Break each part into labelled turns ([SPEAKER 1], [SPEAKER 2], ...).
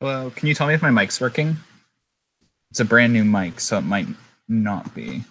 [SPEAKER 1] Hello, can you tell me if my mic's working? It's a brand new mic, so it might not be.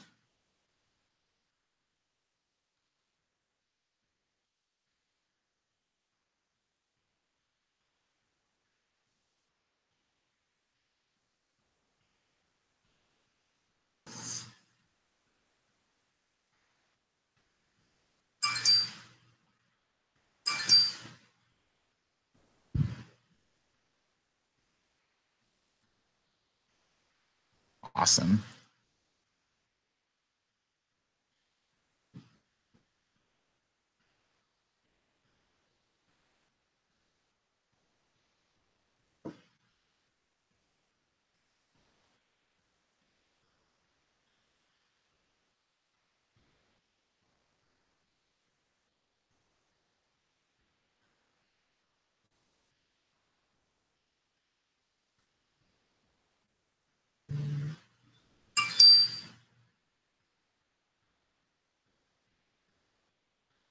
[SPEAKER 1] Awesome.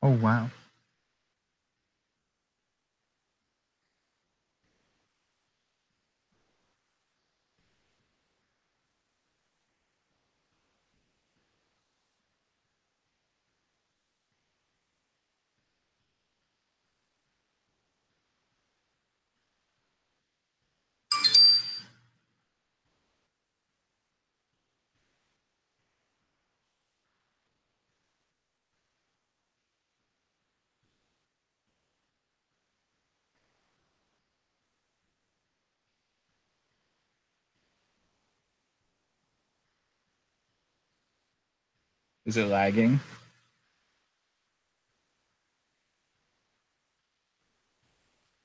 [SPEAKER 1] Oh, wow. Is it lagging?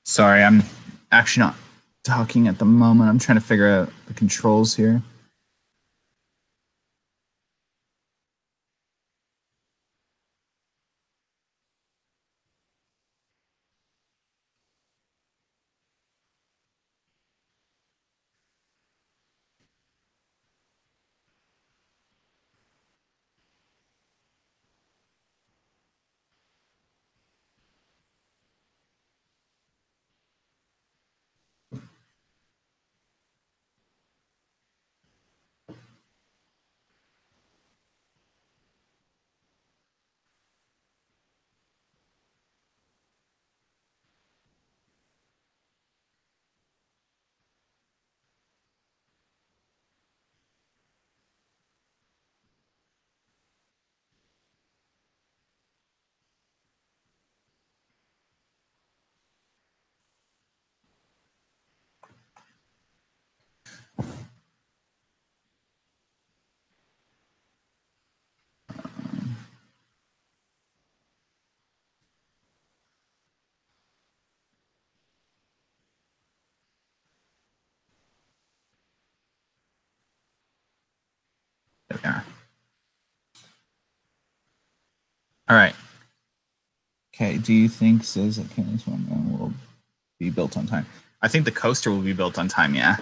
[SPEAKER 1] Sorry, I'm actually not talking at the moment. I'm trying to figure out the controls here. All right. Okay. Do you think says that Kaylee's one will be built on time? I think the coaster will be built on time. Yeah.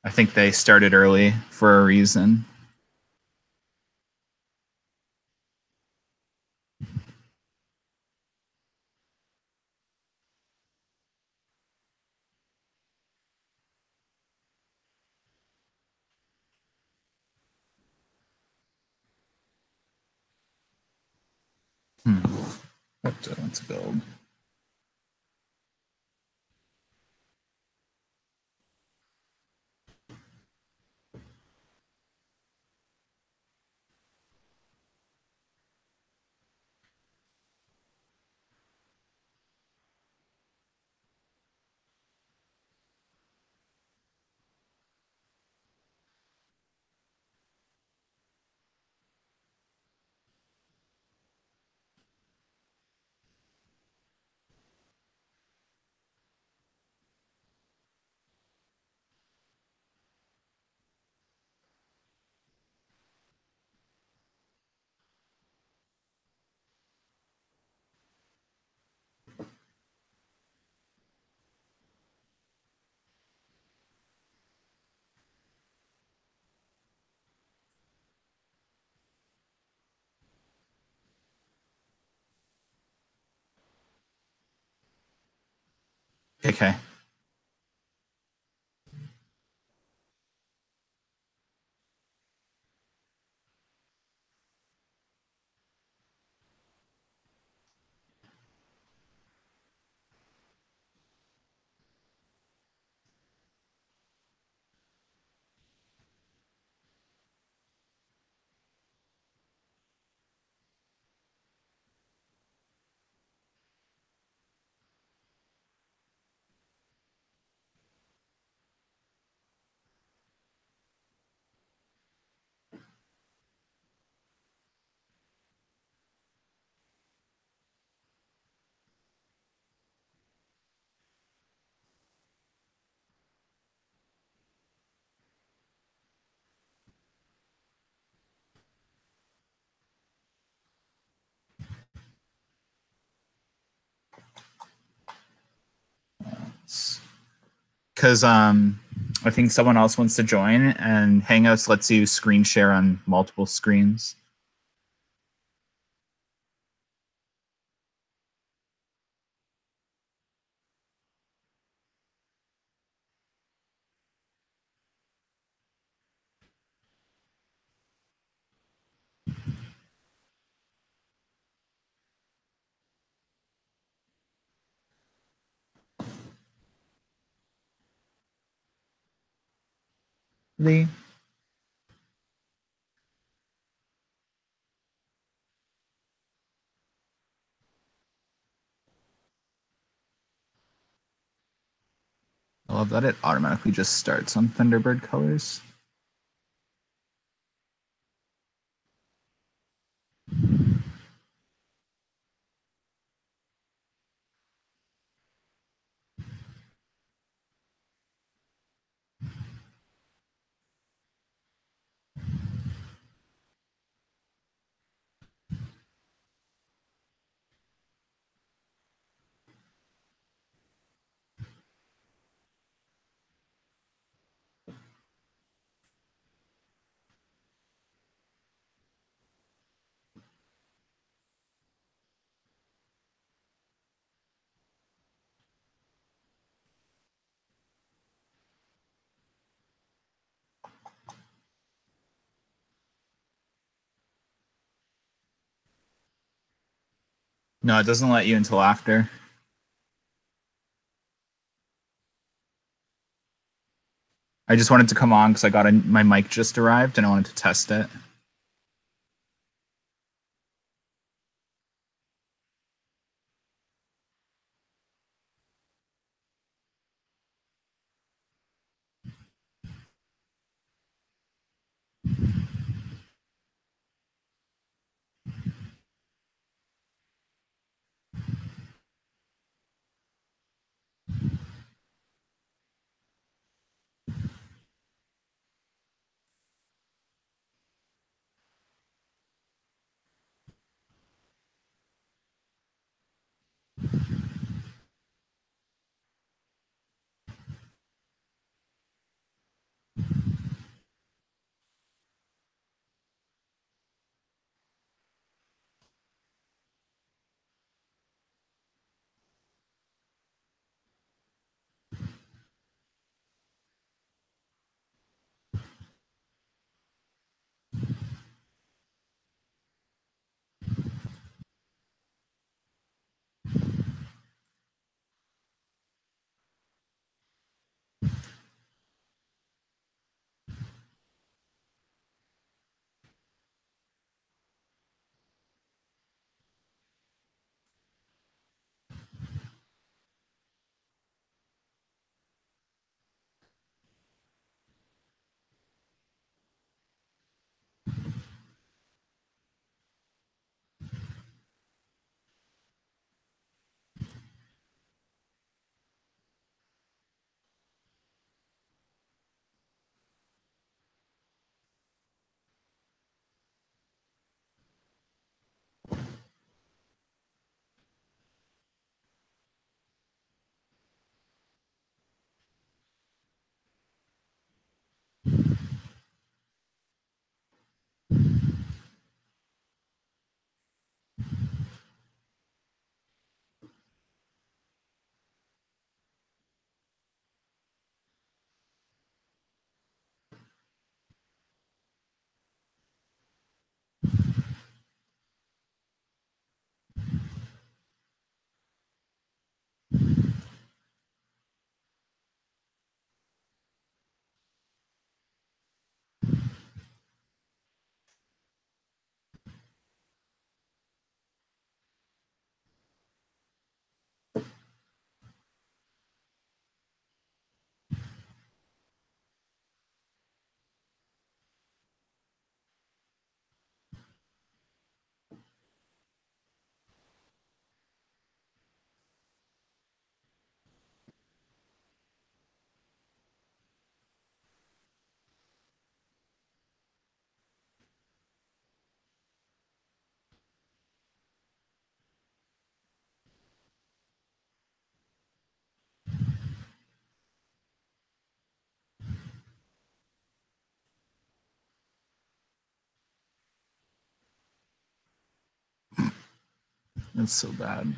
[SPEAKER 1] I think they started early for a reason. Hmm. What do I want to build? Okay. Because I think someone else wants to join, and Hangouts lets you screen share on multiple screens. Lee. I love that it automatically just starts on Thunderbird colors. No, it doesn't let you until after. I just wanted to come on because I got my mic just arrived and I wanted to test it. That's so bad.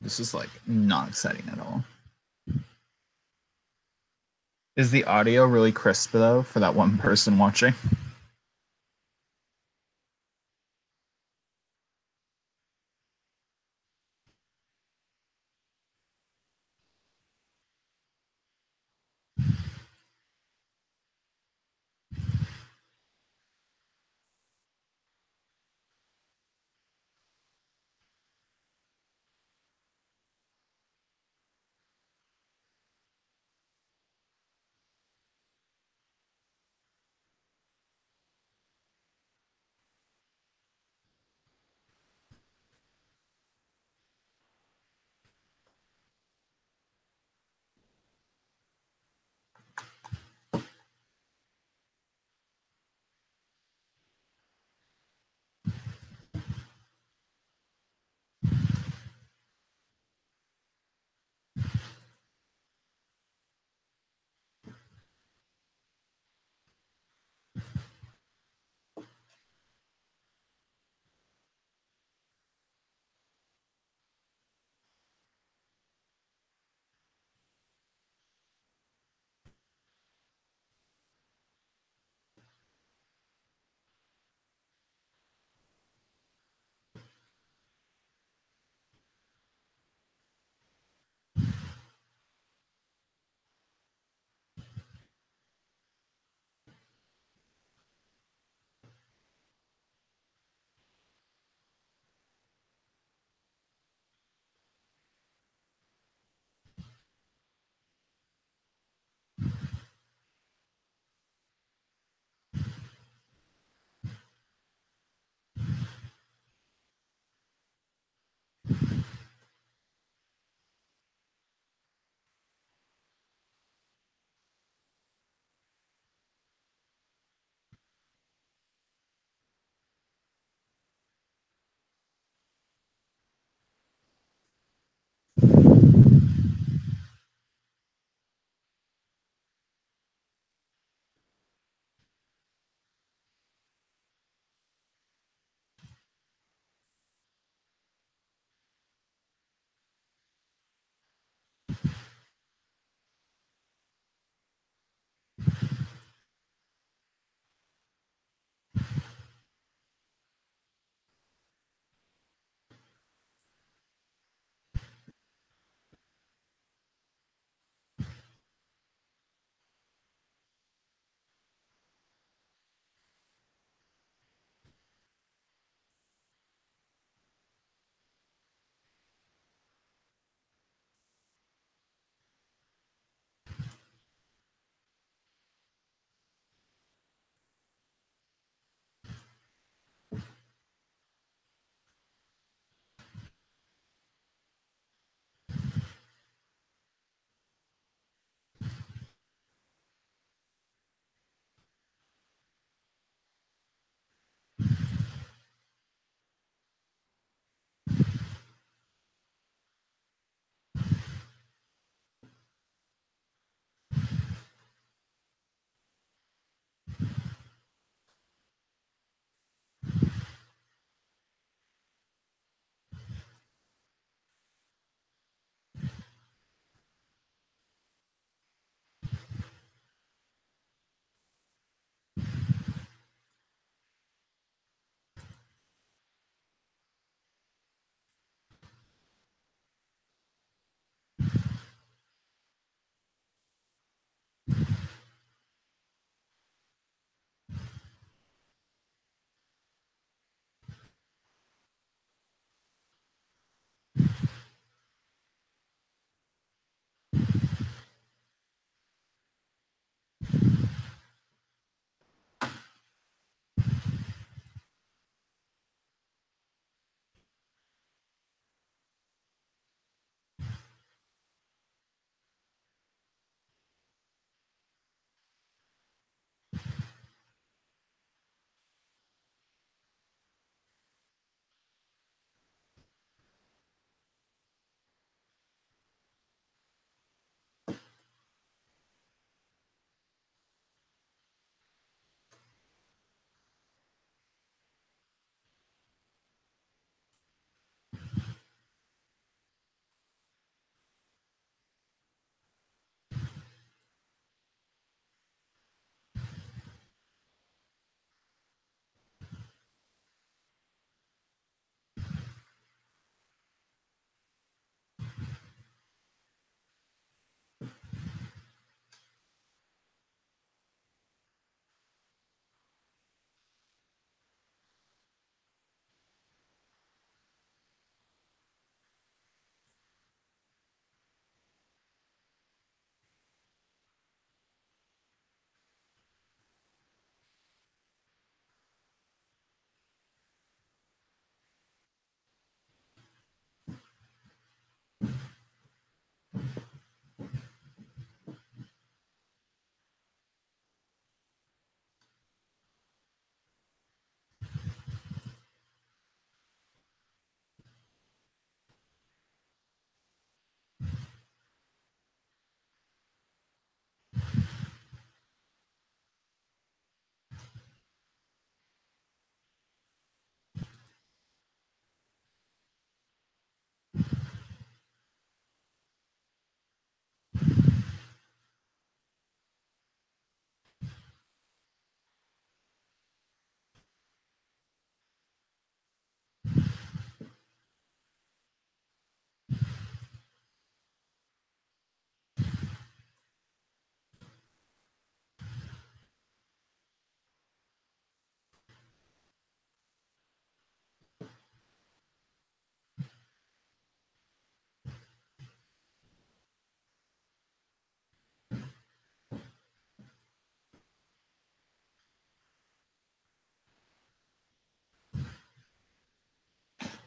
[SPEAKER 1] This is like not exciting at all. Is the audio really crisp though for that one person watching?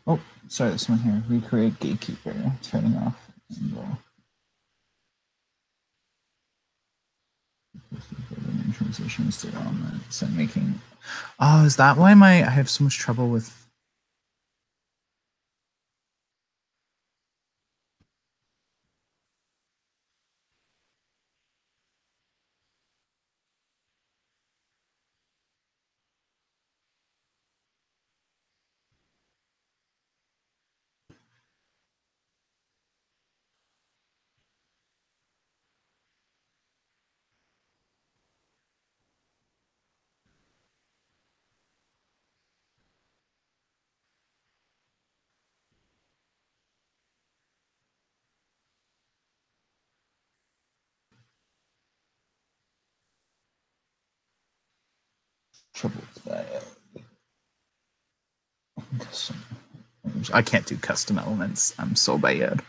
[SPEAKER 1] Oh, sorry, this one here. Recreate gatekeeper. Turning off. And, transitions to elements and making. Oh, is that why I have so much trouble with trouble with that? Custom. I can't do custom elements. I'm so bad.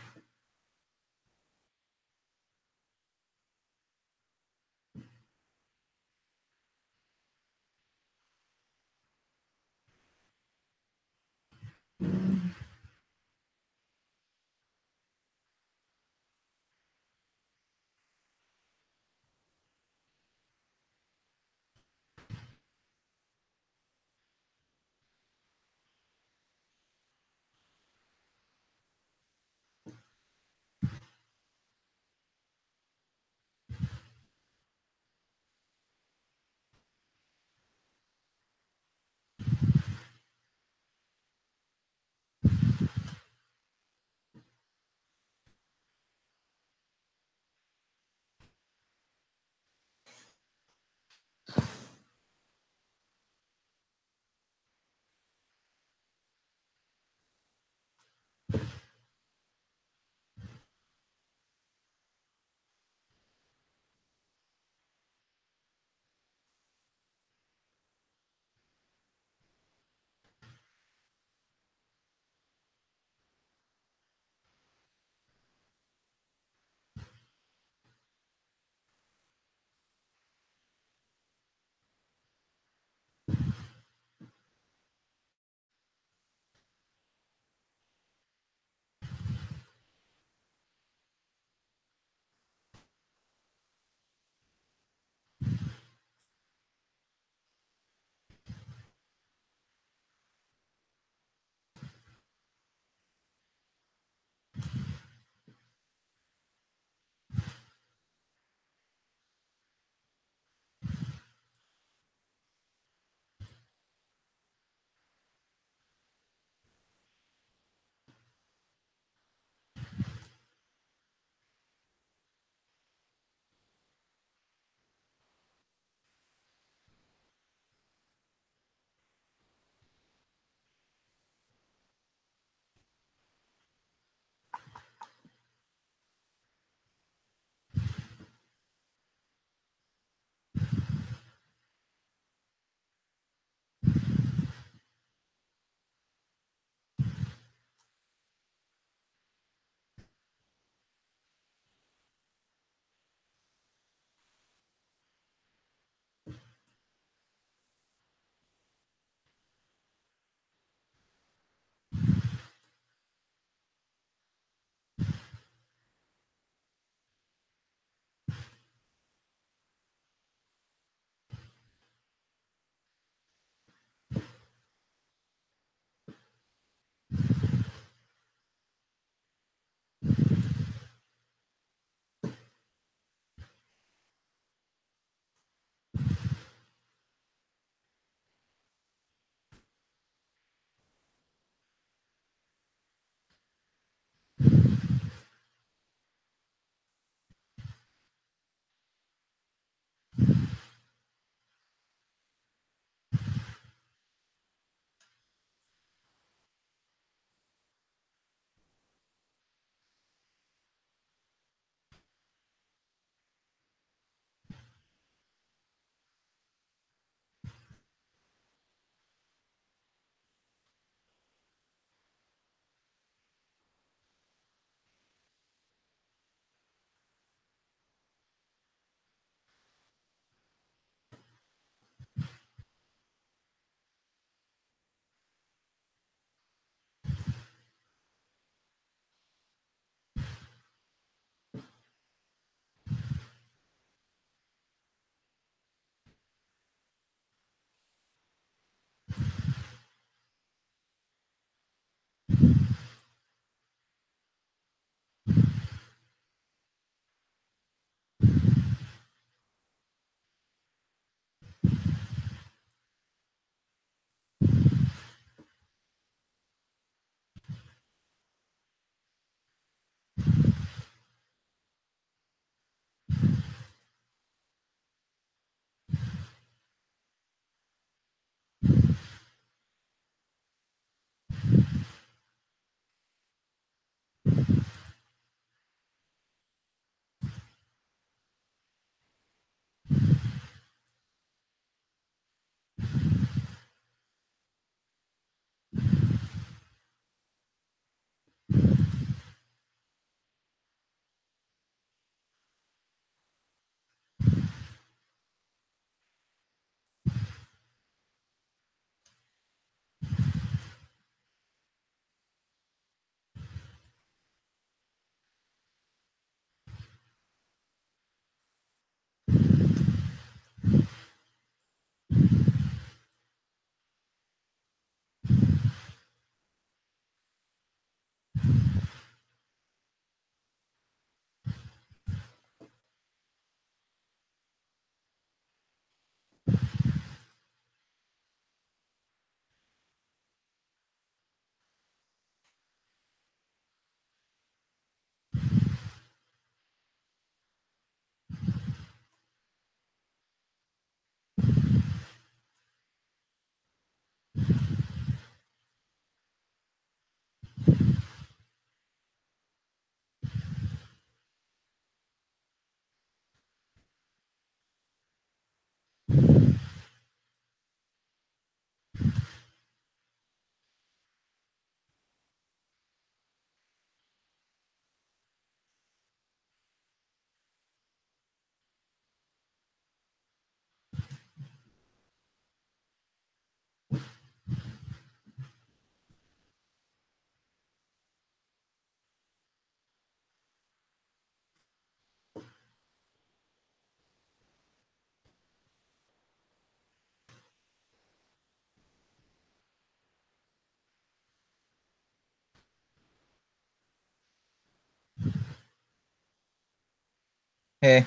[SPEAKER 1] Hey,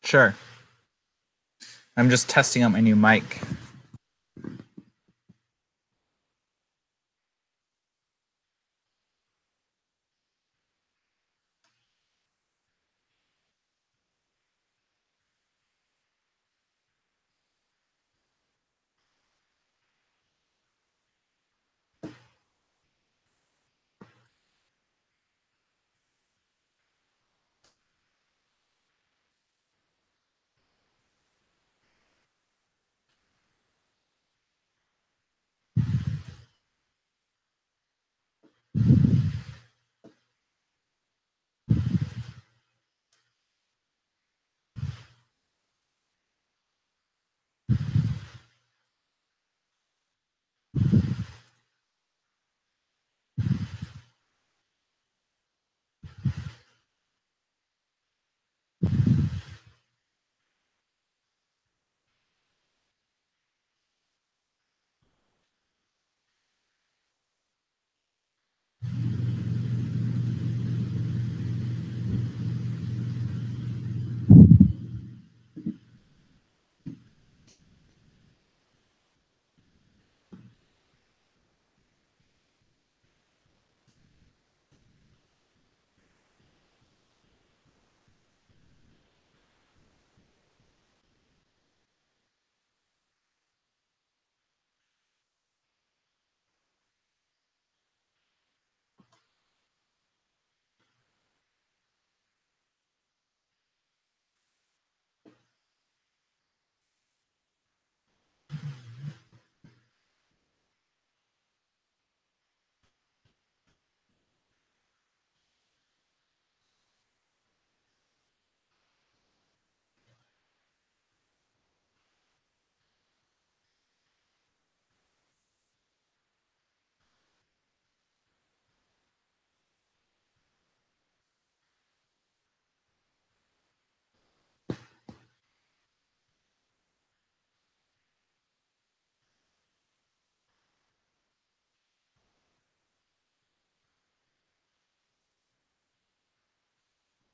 [SPEAKER 1] sure. I'm just testing out my new mic.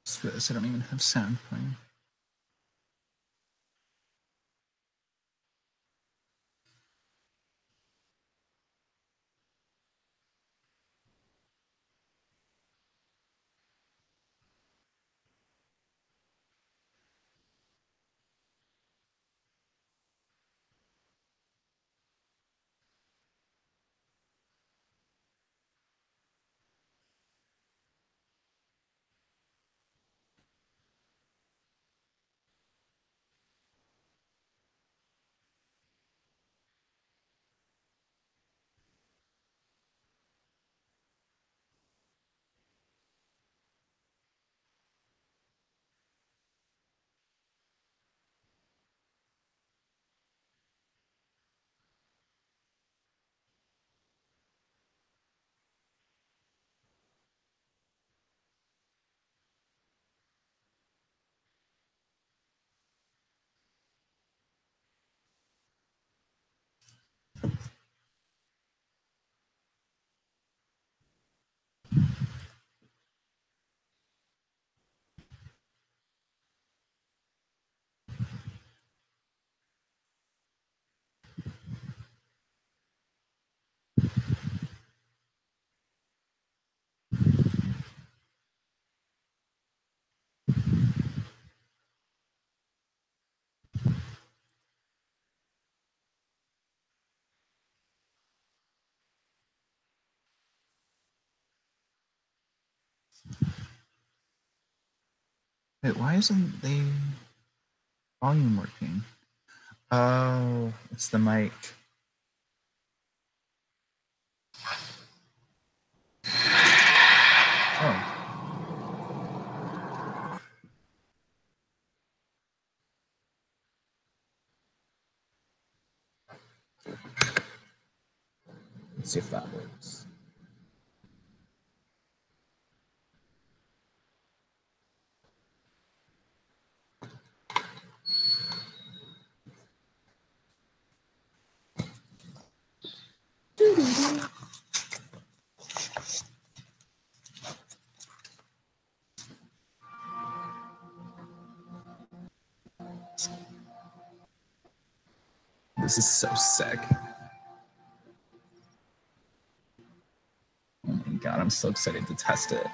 [SPEAKER 1] Screw this, I don't even have sound playing. Wait, why isn't the volume working? Oh, it's the mic. Oh. Let's see if that works. this is so sick. Oh my god, I'm so excited to test it.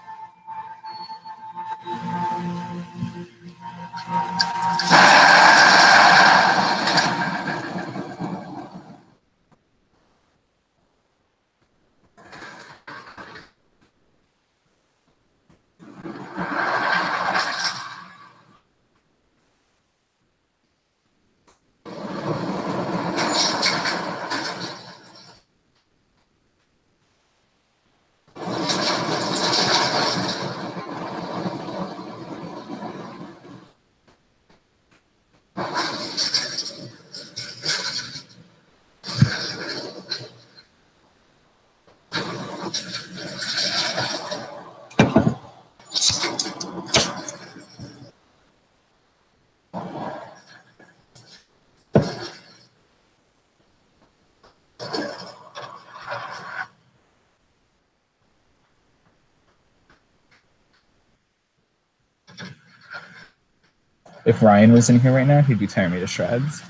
[SPEAKER 1] If Ryan was in here right now, he'd be tearing me to shreds.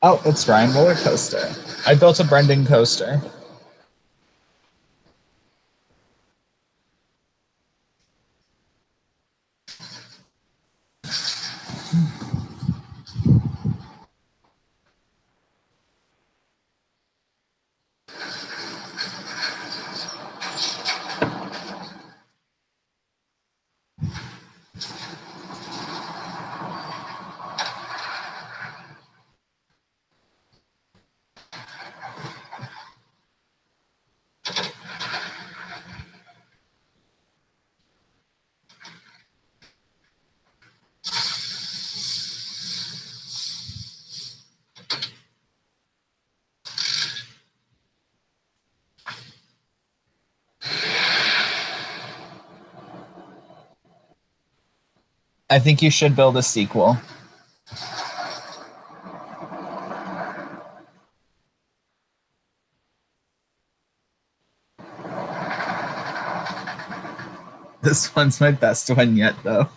[SPEAKER 1] Oh, it's Ryan roller coaster. I built a Brendan coaster. I think you should build a sequel. This one's my best one yet, though.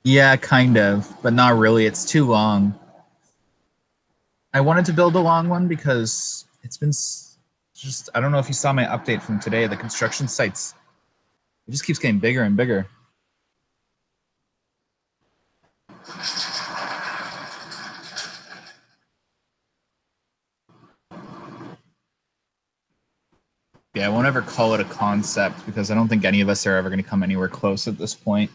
[SPEAKER 1] Yeah, kind of, but not really. It's too long. I wanted to build a long one because it's been just, I don't know if you saw my update from today. The construction sites, it just keeps getting bigger and bigger. Yeah, I won't ever call it a concept because I don't think any of us are ever going to come anywhere close at this point.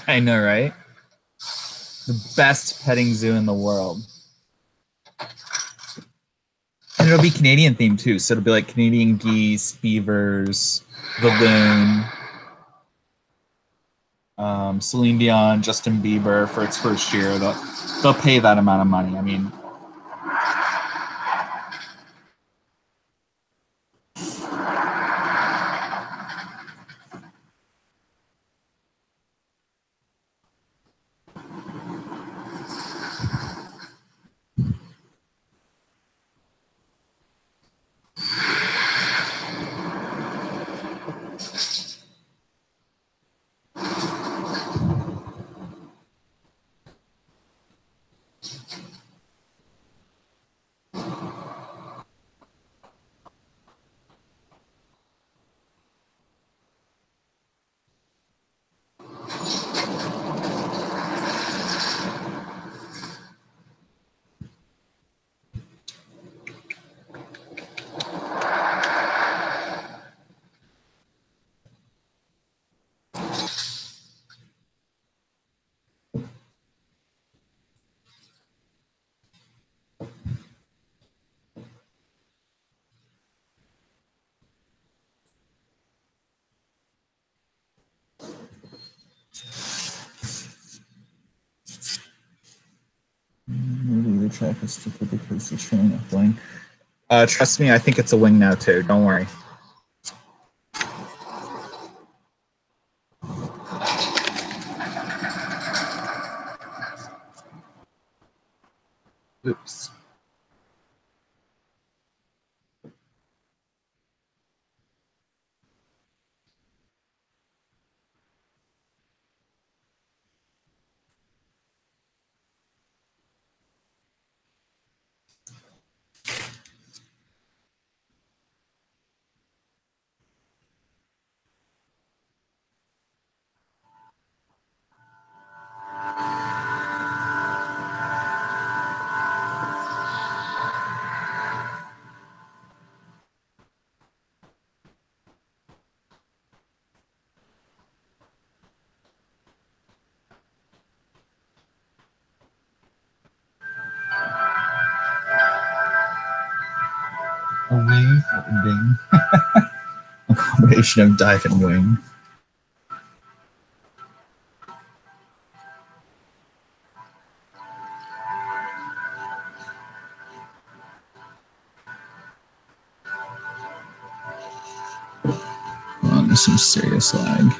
[SPEAKER 1] I know, right? The best petting zoo in the world. And it'll be Canadian themed too. So it'll be like Canadian geese, beavers, the loon, Celine Dion, Justin Bieber for its first year. They'll pay that amount of money. I mean, maybe the track is stupid because it's showing up wing. Trust me, I think it's a wing now too. Don't worry. Oops. A wing or ding. A combination of dive and wing. Oh, there's some serious lag.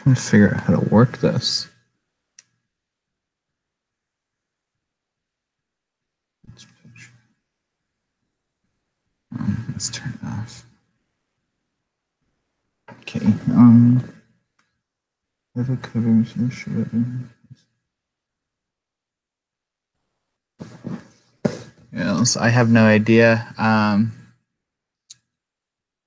[SPEAKER 1] trying to figure out how to work this. Let's turn it off. Okay. Have a cover. Yes, I have no idea.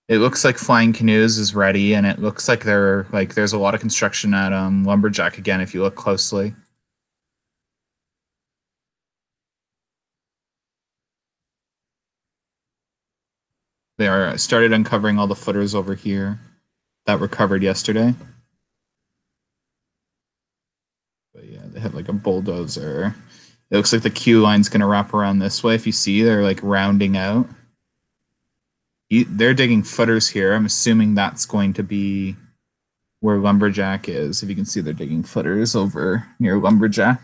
[SPEAKER 1] It looks like Flying Canoes is ready, and it looks like there's a lot of construction at Lumberjack again. If you look closely, they are started uncovering all the footers over here that were covered yesterday. But yeah, they have like a bulldozer. It looks like the queue line's gonna wrap around this way. If you see, they're like rounding out. They're digging footers here. I'm assuming that's going to be where Lumberjack is. If you can see, they're digging footers over near Lumberjack.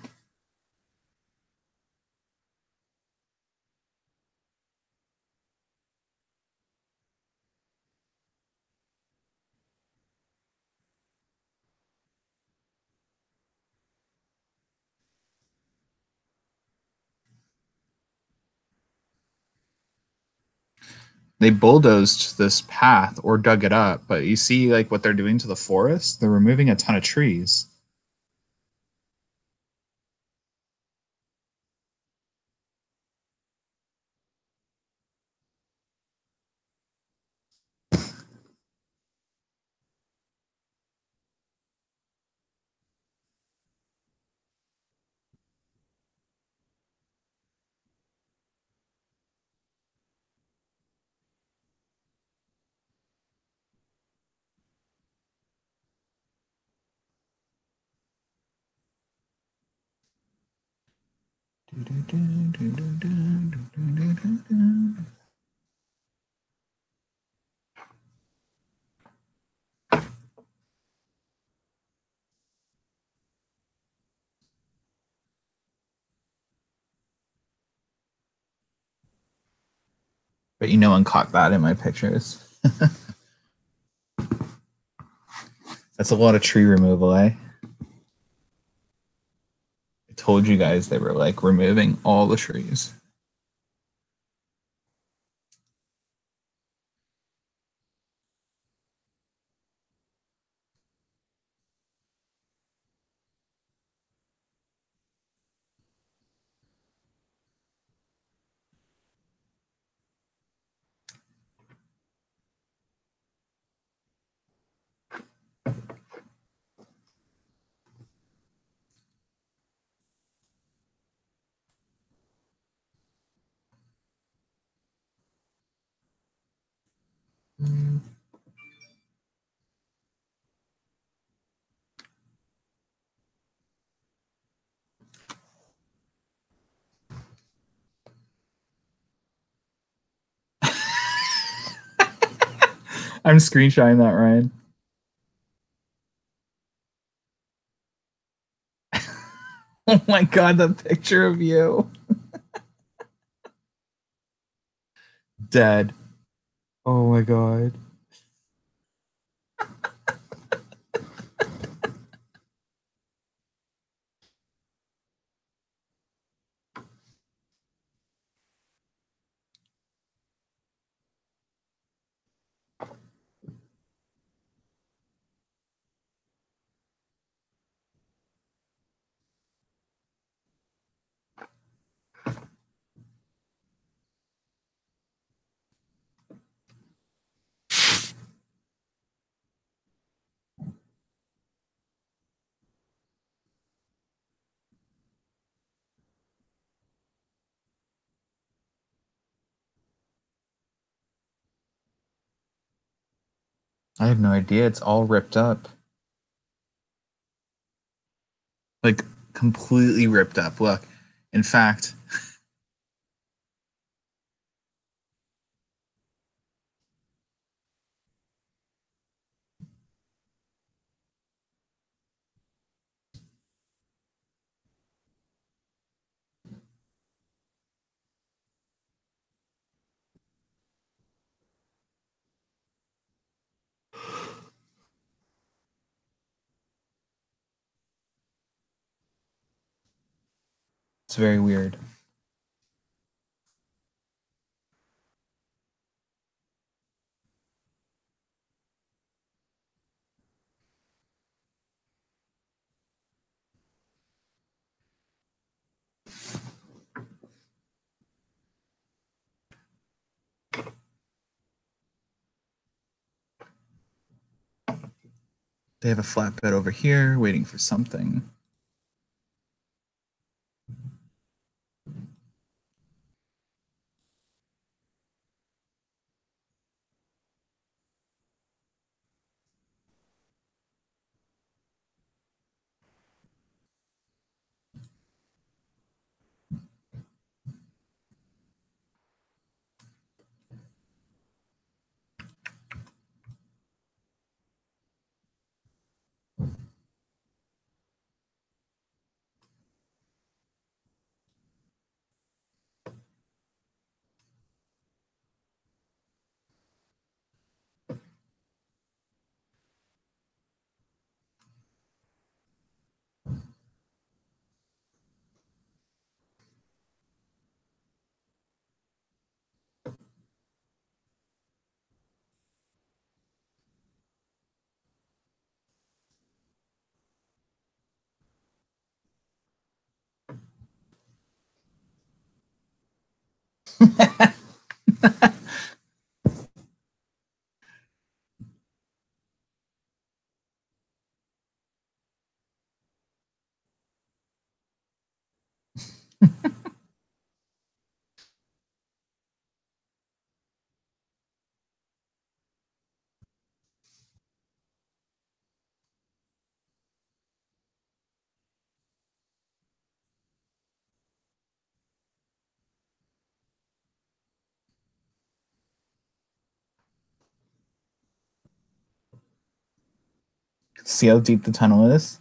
[SPEAKER 1] They bulldozed this path or dug it up, but you see like what they're doing to the forest? They're removing a ton of trees. But no one caught that in my pictures. That's a lot of tree removal, eh? I told you guys they were like removing all the trees. I'm screenshotting that, Ryan. Oh my god, the picture of you. Dead. Oh my god. I have no idea. It's all ripped up. Like completely ripped up. Look. In fact, very weird. They have a flatbed over here waiting for something. See how deep the tunnel is?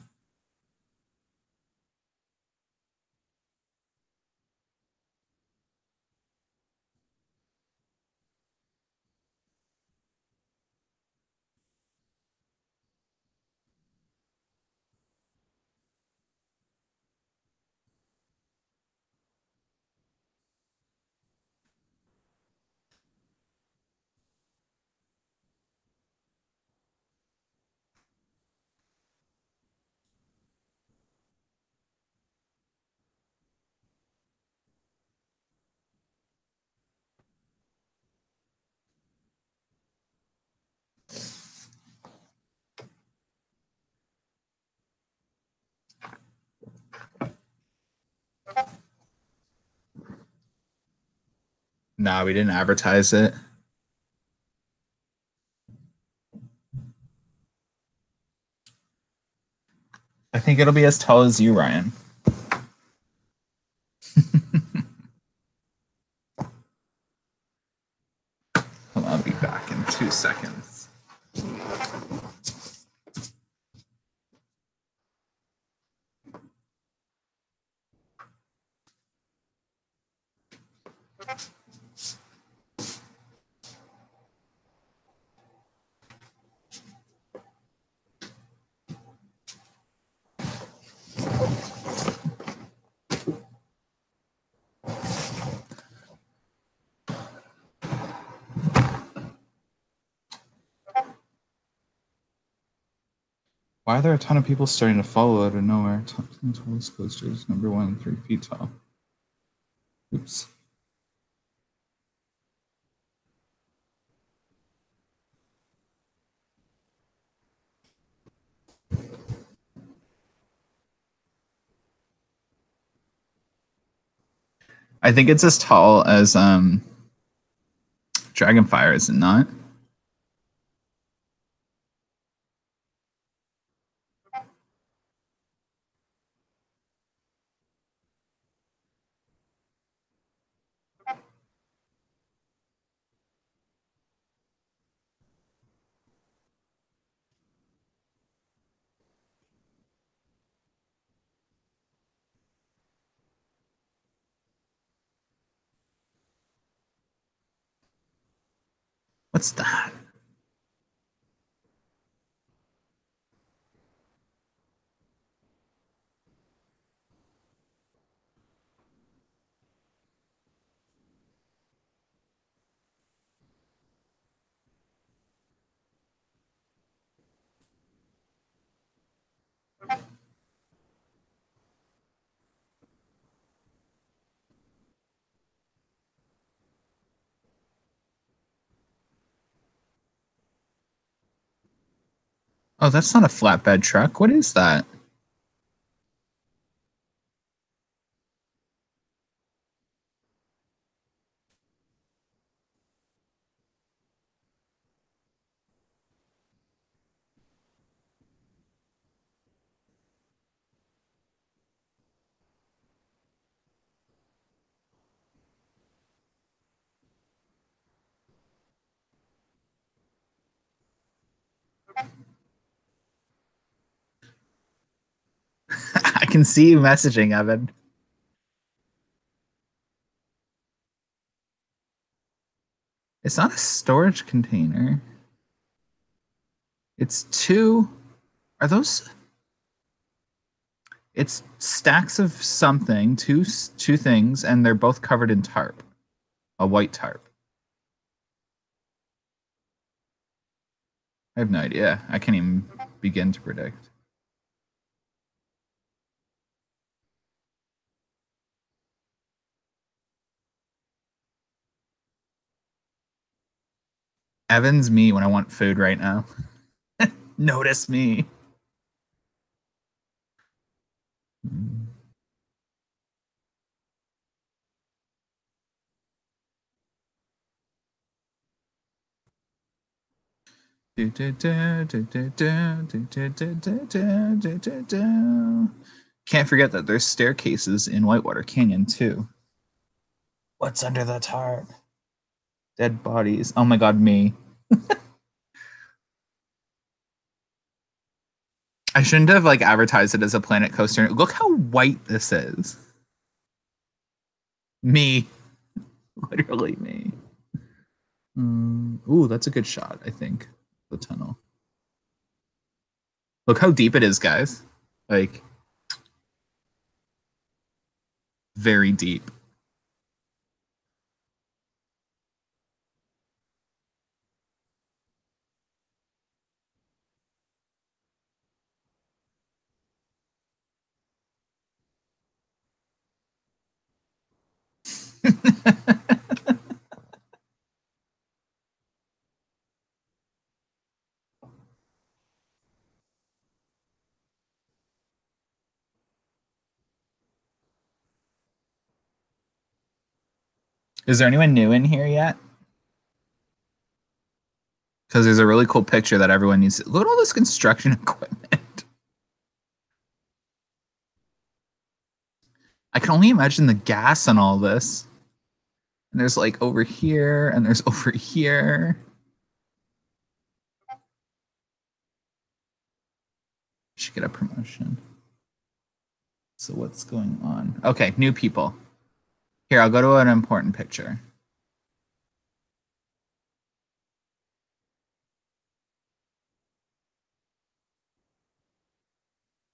[SPEAKER 1] Nah, we didn't advertise it. I think it'll be as tall as you, Ryan. I'll be back in 2 seconds. Why are there a ton of people starting to follow out of nowhere? Top 10 tallest coasters, number 1, 3 feet tall. Oops. I think it's as tall as Dragonfire, is it not? What's that? Oh, that's not a flatbed truck. What is that? I can see you messaging, Evan. It's not a storage container. It's two. Are those? It's stacks of something, two things, and they're both covered in tarp, a white tarp. I have no idea. I can't even begin to predict. Evan's me when I want food right now. Notice me. Can't forget that there's staircases in Whitewater Canyon too. What's under the tarp? Dead bodies. Oh my god, me. I shouldn't have like advertised it as a Planet Coaster. Look how white this is. Me. Literally me. Ooh, that's a good shot, I think. The tunnel. Look how deep it is, guys. Like, very deep. Is there anyone new in here yet? Because there's a really cool picture that everyone needs to look at all this construction equipment. I can only imagine the gas on all this. And there's like over here, and there's over here. Should get a promotion. So what's going on? Okay, new people. Here, I'll go to an important picture.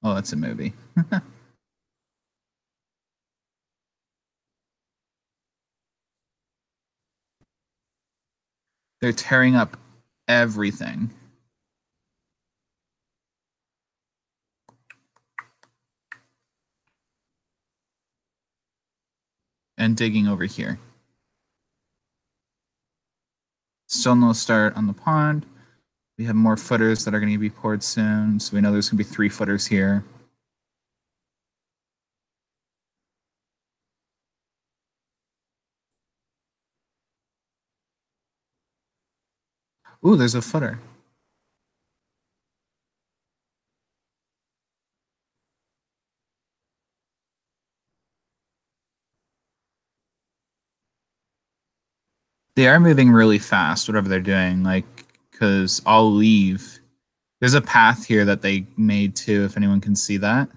[SPEAKER 1] Oh, that's a movie. They're tearing up everything. And digging over here. Still no start on the pond. We have more footers that are going to be poured soon. So we know there's going to be 3 footers here. Ooh, there's a footer. They are moving really fast, whatever they're doing. Like, because I'll leave. There's a path here that they made too, if anyone can see that.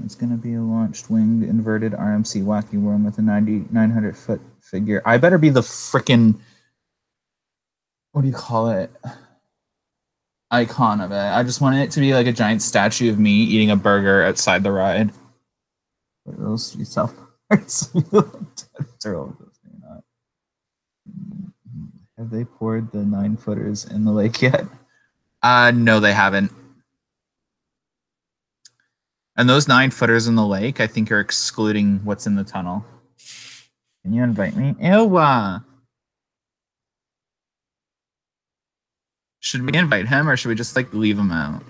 [SPEAKER 1] It's going to be a launched winged inverted RMC wacky worm with a 900-foot figure. I better be the frickin', what do you call it? Icon of it. I just want it to be like a giant statue of me eating a burger outside the ride. What are those sweet South parts? Have they poured the 9-footers in the lake yet? No, they haven't. And those 9-footers in the lake, I think, are excluding what's in the tunnel. Can you invite me? Ew. Should we invite him or should we just like leave him out?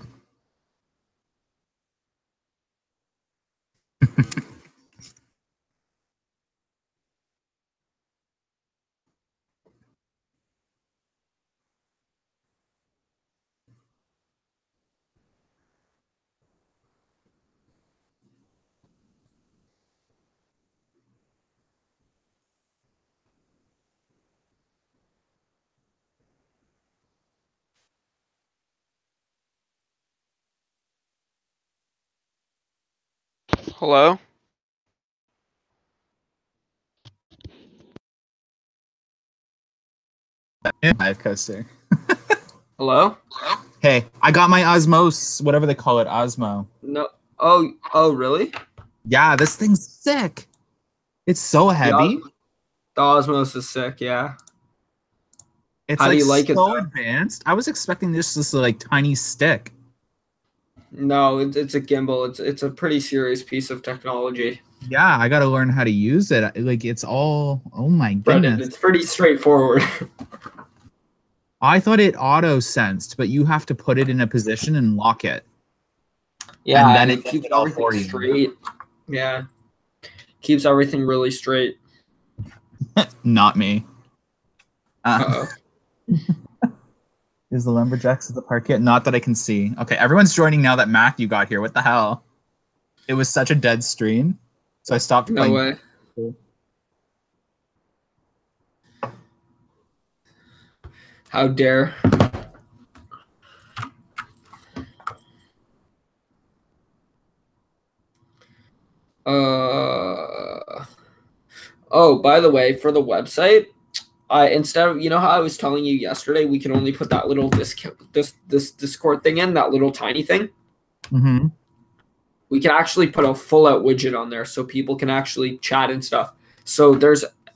[SPEAKER 2] Hello?
[SPEAKER 1] Live coaster.
[SPEAKER 2] Hello?
[SPEAKER 1] Hey, I got my Osmos, whatever they call it, Osmo.
[SPEAKER 2] No. Oh, really?
[SPEAKER 1] Yeah, this thing's sick. It's so heavy.
[SPEAKER 2] The Osmos is sick, yeah.
[SPEAKER 1] It's
[SPEAKER 2] How do
[SPEAKER 1] like
[SPEAKER 2] you like it,
[SPEAKER 1] so
[SPEAKER 2] though?
[SPEAKER 1] advanced. I was expecting this like tiny stick.
[SPEAKER 2] No, it's a gimbal. It's a pretty serious piece of technology.
[SPEAKER 1] Yeah, I got to learn how to use it. Like it's all, oh my
[SPEAKER 2] But
[SPEAKER 1] goodness.
[SPEAKER 2] it's pretty straightforward.
[SPEAKER 1] I thought it auto sensed, but you have to put it in a position and lock it.
[SPEAKER 2] Yeah,
[SPEAKER 1] and then
[SPEAKER 2] it
[SPEAKER 1] it
[SPEAKER 2] keeps
[SPEAKER 1] it all
[SPEAKER 2] everything
[SPEAKER 1] for you.
[SPEAKER 2] straight. Yeah. Keeps everything really straight.
[SPEAKER 1] Not me.
[SPEAKER 2] Uh-oh.
[SPEAKER 1] Is the Lumberjacks at the park yet? Not that I can see. Okay, everyone's joining now that Matthew got here. What the hell? It was such a dead stream, so I stopped
[SPEAKER 2] No
[SPEAKER 1] playing.
[SPEAKER 2] way. How dare. Oh, by the way, for the website, instead of, you know how I was telling you yesterday, we can only put that little this Discord thing in, that little tiny thing.
[SPEAKER 1] Mm-hmm.
[SPEAKER 2] We can actually put a full out widget on there so people can actually chat and stuff. So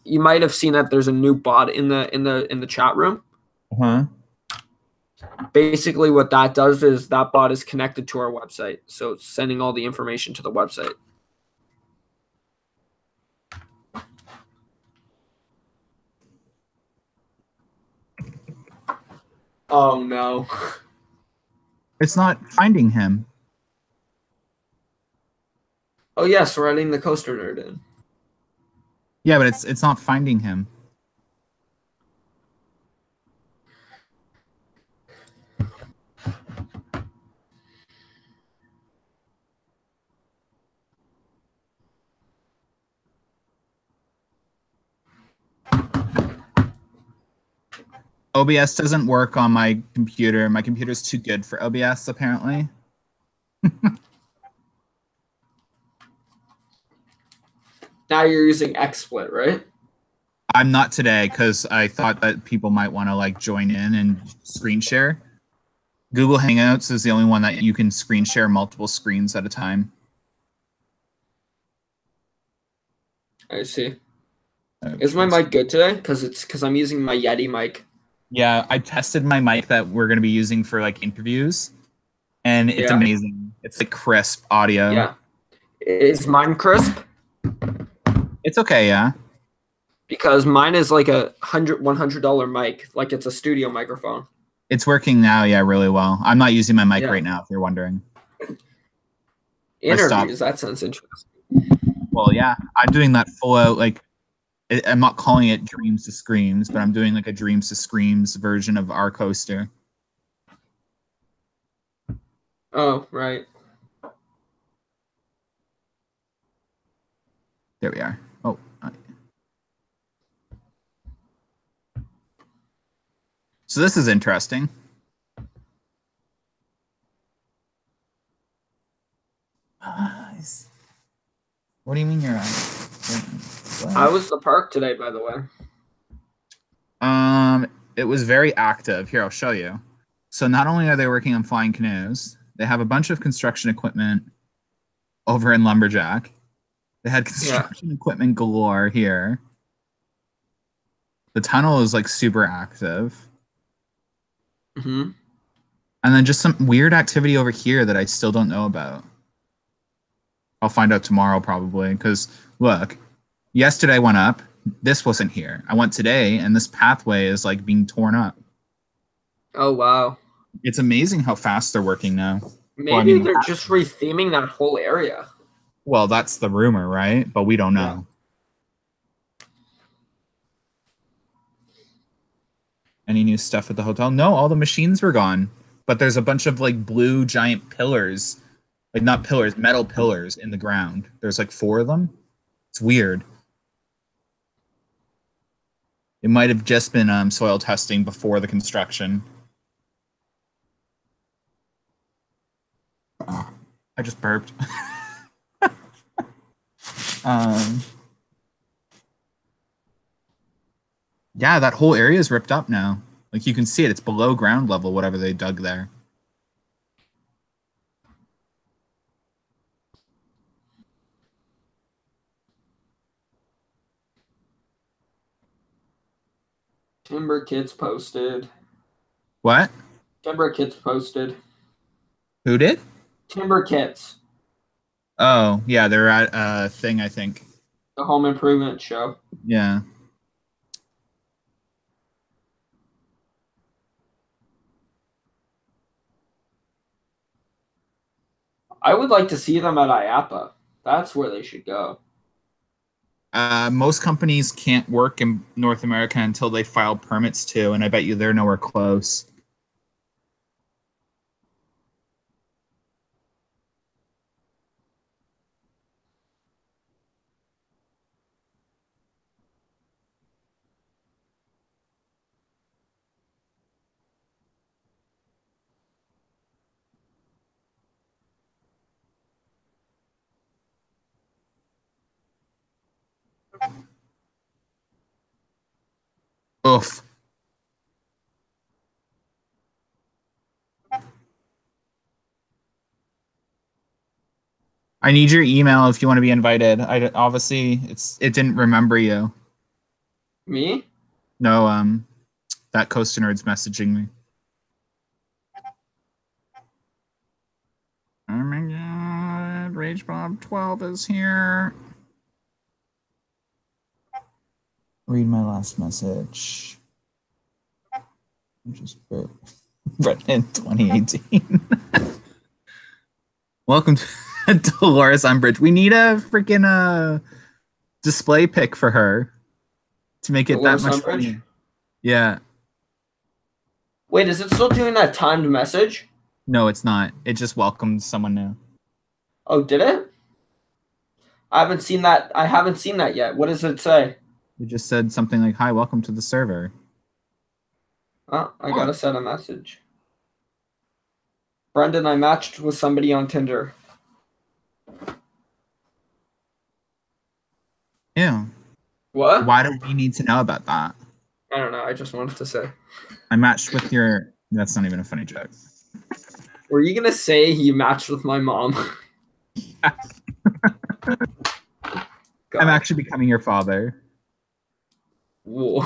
[SPEAKER 2] you might have seen that there's a new bot in the chat room.
[SPEAKER 1] Uh-huh.
[SPEAKER 2] Basically, what that does is that bot is connected to our website, so it's sending all the information to the website. Oh no.
[SPEAKER 1] It's not finding him.
[SPEAKER 2] Oh yes, we're adding the coaster nerd in.
[SPEAKER 1] Yeah, but it's not finding him. OBS doesn't work on my computer. My computer's too good for OBS, apparently.
[SPEAKER 2] Now you're using XSplit, right?
[SPEAKER 1] I'm not today because I thought that people might want to like join in and screen share. Google Hangouts is the only one that you can screen share multiple screens at a time.
[SPEAKER 2] I see. Is my mic good today? Because I'm using my Yeti mic.
[SPEAKER 1] Yeah, I tested my mic that we're going to be using for like interviews, and it's amazing. It's like crisp audio.
[SPEAKER 2] Yeah. Is mine crisp?
[SPEAKER 1] It's okay, yeah.
[SPEAKER 2] Because mine is like a $100 mic, like it's a studio microphone.
[SPEAKER 1] It's working now, yeah, really well. I'm not using my mic right now, if you're wondering.
[SPEAKER 2] Interviews, that sounds interesting.
[SPEAKER 1] Well, yeah, I'm doing that full out, like, I'm not calling it Dreams to Screams, but I'm doing like a Dreams to Screams version of our coaster.
[SPEAKER 2] Oh, right.
[SPEAKER 1] There we are. Oh. So this is interesting. What do you mean you're on?
[SPEAKER 2] How was the park today, by the way?
[SPEAKER 1] It was very active. Here, I'll show you. So not only are they working on flying canoes, they have a bunch of construction equipment over in Lumberjack. They had construction equipment galore here. The tunnel is like super active.
[SPEAKER 2] Mm-hmm.
[SPEAKER 1] And then just some weird activity over here that I still don't know about. I'll find out tomorrow probably. Because look, yesterday went up. This wasn't here. I went today, and this pathway is like being torn up.
[SPEAKER 2] Oh wow.
[SPEAKER 1] It's amazing how fast they're working now. Well, I
[SPEAKER 2] Maybe
[SPEAKER 1] mean,
[SPEAKER 2] they're just retheming that whole area.
[SPEAKER 1] well, that's the rumor, right? But we don't
[SPEAKER 2] Yeah.
[SPEAKER 1] know. Any new stuff at the hotel? No, all the machines were gone. But there's a bunch of like blue giant pillars, like not pillars, metal pillars in the ground. There's like 4 of them. It's weird. It might have just been soil testing before the construction. I just burped. um, yeah, that whole area is ripped up now. Like you can see it. It's below ground level, whatever they dug there.
[SPEAKER 2] Timber Kids posted.
[SPEAKER 1] What?
[SPEAKER 2] Timber Kids posted.
[SPEAKER 1] Who did?
[SPEAKER 2] Timber Kids,
[SPEAKER 1] Oh, yeah, they're at a thing, I think.
[SPEAKER 2] the home improvement show.
[SPEAKER 1] Yeah.
[SPEAKER 2] I would like to see them at IAPA. That's where they should go.
[SPEAKER 1] Most companies can't work in North America until they file permits too, and I bet you they're nowhere close. Oof. I need your email if you want to be invited. Obviously it didn't remember you.
[SPEAKER 2] Me?
[SPEAKER 1] No, that Coaster Nerd's messaging me. Oh my god, Rage Bob 12 is here. Read my last message. I just read in 2018. Welcome to Dolores Umbridge. We need a freaking display pic for her to make it
[SPEAKER 2] Dolores
[SPEAKER 1] that much
[SPEAKER 2] Umbridge?
[SPEAKER 1] funnier. Yeah.
[SPEAKER 2] Wait, is it still doing that timed message?
[SPEAKER 1] No, it's not. It just welcomed someone new.
[SPEAKER 2] Oh, did it? I haven't seen that. I haven't seen that yet. What does it say?
[SPEAKER 1] It just said something like, "Hi, welcome to the server."
[SPEAKER 2] Oh, I gotta send a message. Brendan, I matched with somebody on Tinder.
[SPEAKER 1] Yeah.
[SPEAKER 2] What?
[SPEAKER 1] Why do we need to know about that?
[SPEAKER 2] I don't know. I just wanted to say.
[SPEAKER 1] I matched with your. That's not even a funny joke.
[SPEAKER 2] Were you gonna say you matched with my mom?
[SPEAKER 1] I'm actually becoming your father.
[SPEAKER 2] Whoa.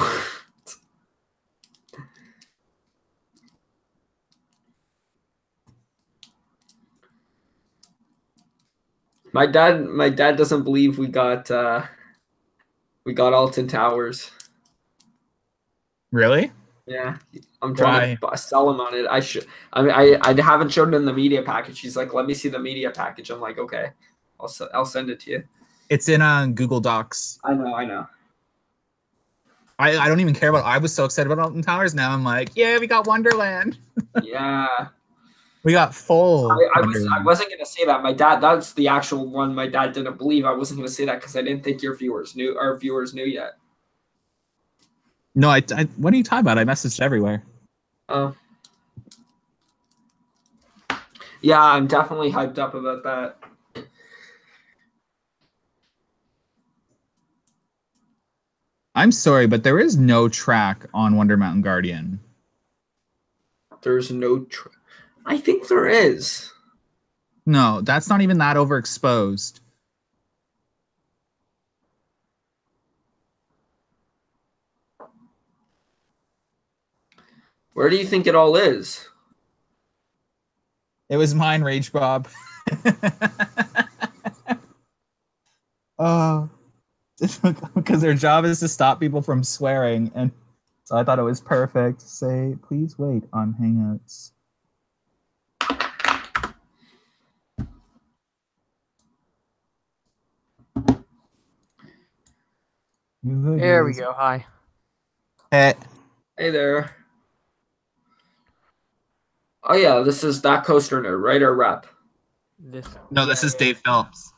[SPEAKER 2] My dad doesn't believe we got Alton Towers.
[SPEAKER 1] Really?
[SPEAKER 2] Yeah, I'm trying
[SPEAKER 1] Why?
[SPEAKER 2] to sell him on it. I haven't showed him the media package. He's like, let me see the media package. I'm like, okay, I'll send it to you.
[SPEAKER 1] It's in Google Docs.
[SPEAKER 2] I know.
[SPEAKER 1] I don't even care about. I was so excited about Alton Towers. Now I'm like, yeah, we got Wonderland.
[SPEAKER 2] Yeah.
[SPEAKER 1] We got full.
[SPEAKER 2] I wasn't gonna say that. My dad, that's the actual one my dad didn't believe. I wasn't gonna say that because I didn't think our viewers knew yet.
[SPEAKER 1] No, what are you talking about? I messaged everywhere.
[SPEAKER 2] Oh. Yeah, I'm definitely hyped up about that.
[SPEAKER 1] I'm sorry, but there is no track on Wonder Mountain Guardian.
[SPEAKER 2] There's no I think there is.
[SPEAKER 1] No, that's not even that overexposed.
[SPEAKER 2] Where do you think it all is?
[SPEAKER 1] It was mine, Rage Bob. Uh, because their job is to stop people from swearing, and so I thought it was perfect. Say, please wait on Hangouts.
[SPEAKER 3] There we go. Hi.
[SPEAKER 1] Hey.
[SPEAKER 2] Hey there. Oh yeah, this is that coaster nerd, right? Or rep?
[SPEAKER 1] This is Dave Phelps.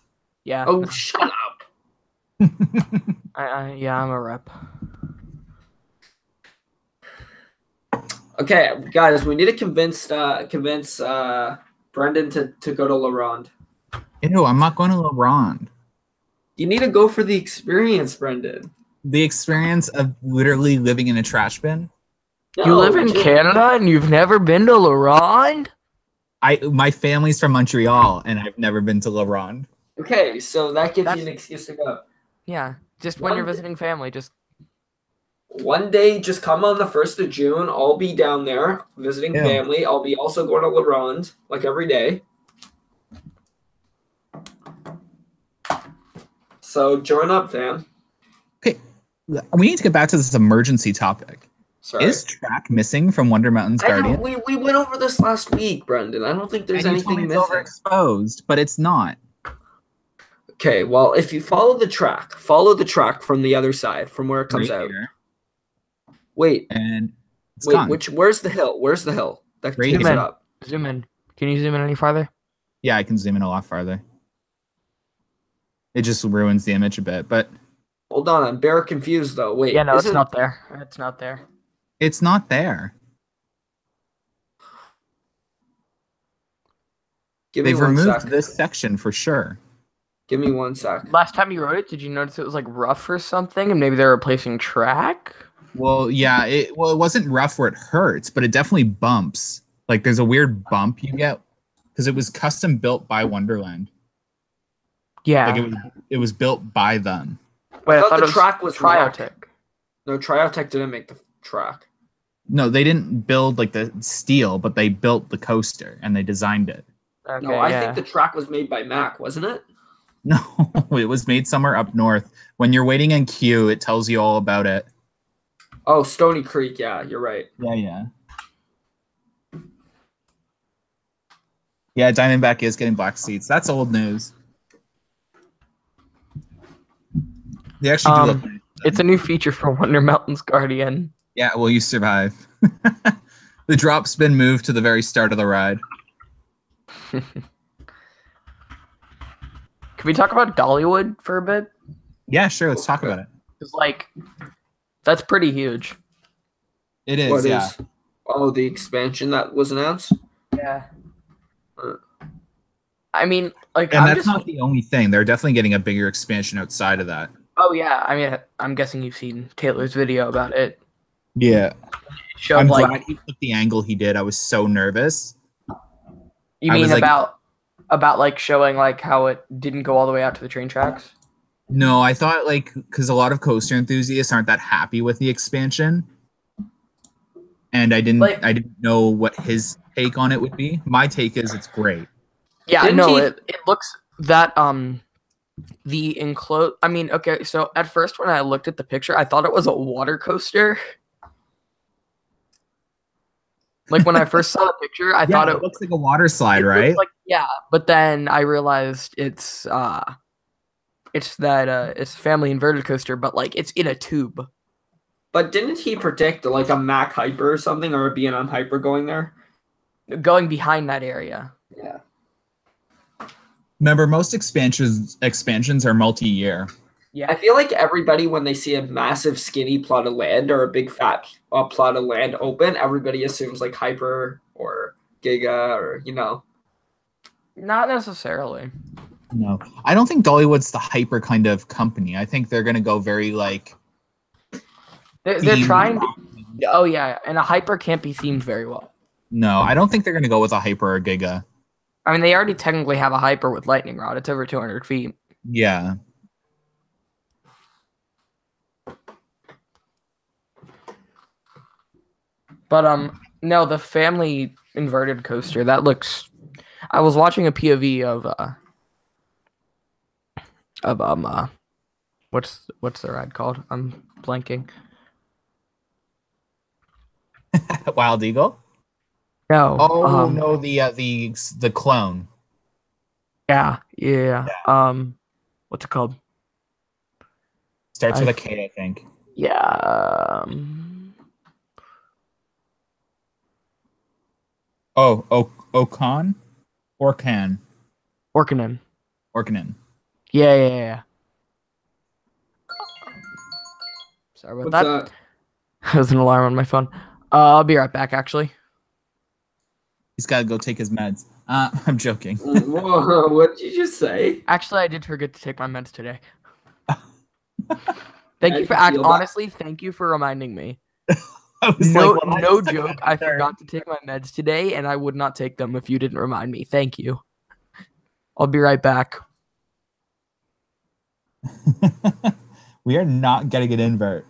[SPEAKER 3] Yeah.
[SPEAKER 2] Oh, shut up.
[SPEAKER 3] Yeah, I'm a rep.
[SPEAKER 2] Okay, guys, we need to convince Brendan to go to La Ronde.
[SPEAKER 1] Ew, I'm not going to La Ronde.
[SPEAKER 2] You need to go for the experience, Brendan.
[SPEAKER 1] The experience of literally living in a trash bin.
[SPEAKER 2] No,
[SPEAKER 3] You live in Canada and you've never been to La Ronde?
[SPEAKER 1] My family's from Montreal and I've never been to La Ronde.
[SPEAKER 2] Okay, so that gives you an excuse to go.
[SPEAKER 3] Yeah, just when you're visiting family, just
[SPEAKER 2] one day, just come on the 1st of June. I'll be down there visiting family. I'll be also going to La Ronde, like every day. So join up, fam.
[SPEAKER 1] Okay, we need to get back to this emergency topic.
[SPEAKER 2] Sorry.
[SPEAKER 1] Is track missing from Wonder Mountain's Guardian?
[SPEAKER 2] We went over this last week, Brendan. I don't think there's anything missing.
[SPEAKER 1] It's overexposed, but it's not.
[SPEAKER 2] Okay, well, if you follow the track from the other side, from where it comes out.
[SPEAKER 1] Here.
[SPEAKER 2] Wait.
[SPEAKER 1] And it's
[SPEAKER 2] wait,
[SPEAKER 1] gone.
[SPEAKER 2] where's the hill? Where's the hill? That
[SPEAKER 1] right
[SPEAKER 2] takes
[SPEAKER 1] here.
[SPEAKER 2] it up.
[SPEAKER 3] zoom in. Can you zoom in any farther?
[SPEAKER 1] Yeah, I can zoom in a lot farther. It just ruins the image a bit, but
[SPEAKER 2] hold on, I'm very confused though. Wait.
[SPEAKER 3] Yeah, no, it's not there. It's not there.
[SPEAKER 1] It's not there. They've removed this section for sure.
[SPEAKER 2] Give me 1 sec.
[SPEAKER 3] Last time you wrote it, did you notice it was like rough or something, and maybe they're replacing track?
[SPEAKER 1] Well, yeah, it wasn't rough where it hurts, but it definitely bumps. Like there's a weird bump you get because it was custom built by Wonderland.
[SPEAKER 3] Yeah,
[SPEAKER 1] like it was built by them.
[SPEAKER 2] Wait, I thought the track was
[SPEAKER 3] Triotech.
[SPEAKER 2] No, Triotech didn't make the track.
[SPEAKER 1] No, they didn't build like the steel, but they built the coaster and they designed it.
[SPEAKER 3] Okay,
[SPEAKER 2] no, I think the track was made by Mac, wasn't it?
[SPEAKER 1] No, it was made somewhere up north. When you're waiting in queue, it tells you all about it.
[SPEAKER 2] Oh, Stony Creek. Yeah, you're right.
[SPEAKER 1] Yeah. Yeah, Diamondback is getting black seats. That's old news. They actually do look nice.
[SPEAKER 3] It's a new feature for Wonder Mountain's Guardian.
[SPEAKER 1] Yeah, will you survive? The drop's been moved to the very start of the ride.
[SPEAKER 3] Can we talk about Dollywood for a bit?
[SPEAKER 1] Yeah, sure. Let's talk about it.
[SPEAKER 3] Because, like, that's pretty huge.
[SPEAKER 1] It is, yeah.
[SPEAKER 2] Oh, the expansion that was announced?
[SPEAKER 3] Yeah. I mean, like,
[SPEAKER 1] and that's not the only thing. They're definitely getting a bigger expansion outside of that.
[SPEAKER 3] Oh, yeah. I mean, I'm guessing you've seen Taylor's video about it.
[SPEAKER 1] Yeah.
[SPEAKER 3] I'm
[SPEAKER 1] glad he took the angle he did. I was so nervous.
[SPEAKER 3] You mean about like showing like how it didn't go all the way out to the train tracks?
[SPEAKER 1] No, I thought like because a lot of coaster enthusiasts aren't that happy with the expansion, and I didn't know what his take on it would be. My take is it's great.
[SPEAKER 3] Yeah, no, it looks that the enclosed. I mean, okay, so at first when I looked at the picture, I thought it was a water coaster. Like when I first saw the picture, I thought it
[SPEAKER 1] looks like a water slide, right?
[SPEAKER 3] Like, yeah, but then I realized it's it's family inverted coaster, but like it's in a tube.
[SPEAKER 2] But didn't he predict like a Mac Hyper or something, or a B&M Hyper going there?
[SPEAKER 3] Going behind that area.
[SPEAKER 2] Yeah.
[SPEAKER 1] Remember, most expansions are multi-year.
[SPEAKER 2] Yeah, I feel like everybody, when they see a massive skinny plot of land or a big fat plot of land open, everybody assumes like Hyper or Giga or, you know.
[SPEAKER 3] Not necessarily.
[SPEAKER 1] No. I don't think Dollywood's the Hyper kind of company. I think they're going to go very like...
[SPEAKER 3] They're trying to... Oh, yeah. And a Hyper can't be themed very well.
[SPEAKER 1] No, I don't think they're going to go with a Hyper or Giga.
[SPEAKER 3] I mean, they already technically have a Hyper with Lightning Rod. It's over 200 feet.
[SPEAKER 1] Yeah.
[SPEAKER 3] But no, the family inverted coaster, that looks... I was watching a POV of what's the ride called? I'm blanking.
[SPEAKER 1] Wild Eagle.
[SPEAKER 3] No.
[SPEAKER 1] Oh no, the clone.
[SPEAKER 3] Yeah. What's it called?
[SPEAKER 1] Starts with a K, I think.
[SPEAKER 3] Yeah.
[SPEAKER 1] Oh, Okan? Orkan.
[SPEAKER 3] Orkanen.
[SPEAKER 1] Orkanen.
[SPEAKER 3] Yeah. Sorry about
[SPEAKER 2] What's
[SPEAKER 3] that.
[SPEAKER 2] that?
[SPEAKER 3] There's an alarm on my phone. I'll be right back, actually.
[SPEAKER 1] He's got to go take his meds. I'm joking.
[SPEAKER 2] Whoa, what did you just say?
[SPEAKER 3] Actually, I did forget to take my meds today.
[SPEAKER 2] How
[SPEAKER 3] Thank
[SPEAKER 2] do
[SPEAKER 3] you for
[SPEAKER 2] you feel about-
[SPEAKER 3] honestly, thank you for reminding me.
[SPEAKER 1] I was
[SPEAKER 3] No,
[SPEAKER 1] like, well,
[SPEAKER 3] no joke. I forgot to take my meds today, and I would not take them if you didn't remind me. Thank you. I'll be right back.
[SPEAKER 1] We are not getting an invert.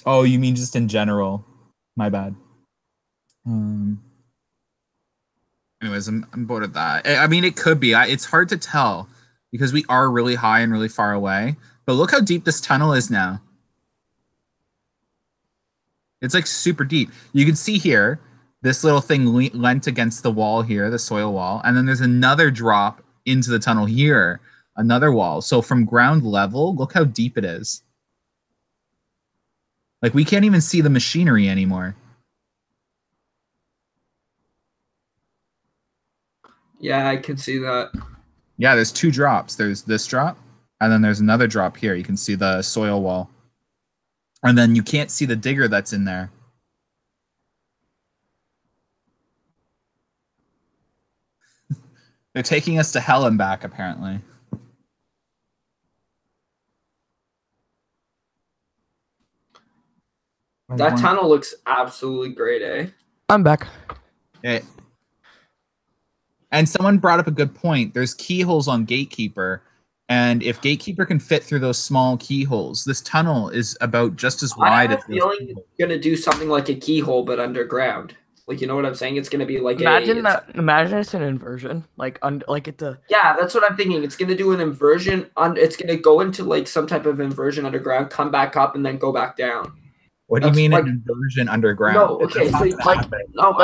[SPEAKER 1] Oh, you mean just in general? My bad. Anyways, I'm bored of that. I mean, it could be. It's hard to tell because we are really high and really far away. But look how deep this tunnel is now. It's like super deep. You can see here, this little thing leant against the wall here, the soil wall. And then there's another drop into the tunnel here, another wall. So from ground level, look how deep it is. Like we can't even see the machinery anymore.
[SPEAKER 2] Yeah, I can see that.
[SPEAKER 1] Yeah, there's two drops. There's this drop, and then there's another drop here. You can see the soil wall. And then you can't see the digger that's in there. They're taking us to hell and back, apparently.
[SPEAKER 2] That tunnel looks absolutely great, eh?
[SPEAKER 3] I'm back.
[SPEAKER 1] And someone brought up a good point. There's keyholes on Gatekeeper. And if Gatekeeper can fit through those small keyholes, this tunnel is about just as wide
[SPEAKER 2] I have
[SPEAKER 1] as
[SPEAKER 2] a feeling it's gonna do something like a keyhole, but underground. Like, you know what I'm saying? It's gonna be like
[SPEAKER 3] Imagine it's an inversion, like it's a.
[SPEAKER 2] Yeah, that's what I'm thinking. It's gonna do an inversion. It's gonna go into like some type of inversion underground, come back up, and then go back down.
[SPEAKER 1] What do you mean an inversion underground?
[SPEAKER 2] No, okay, so I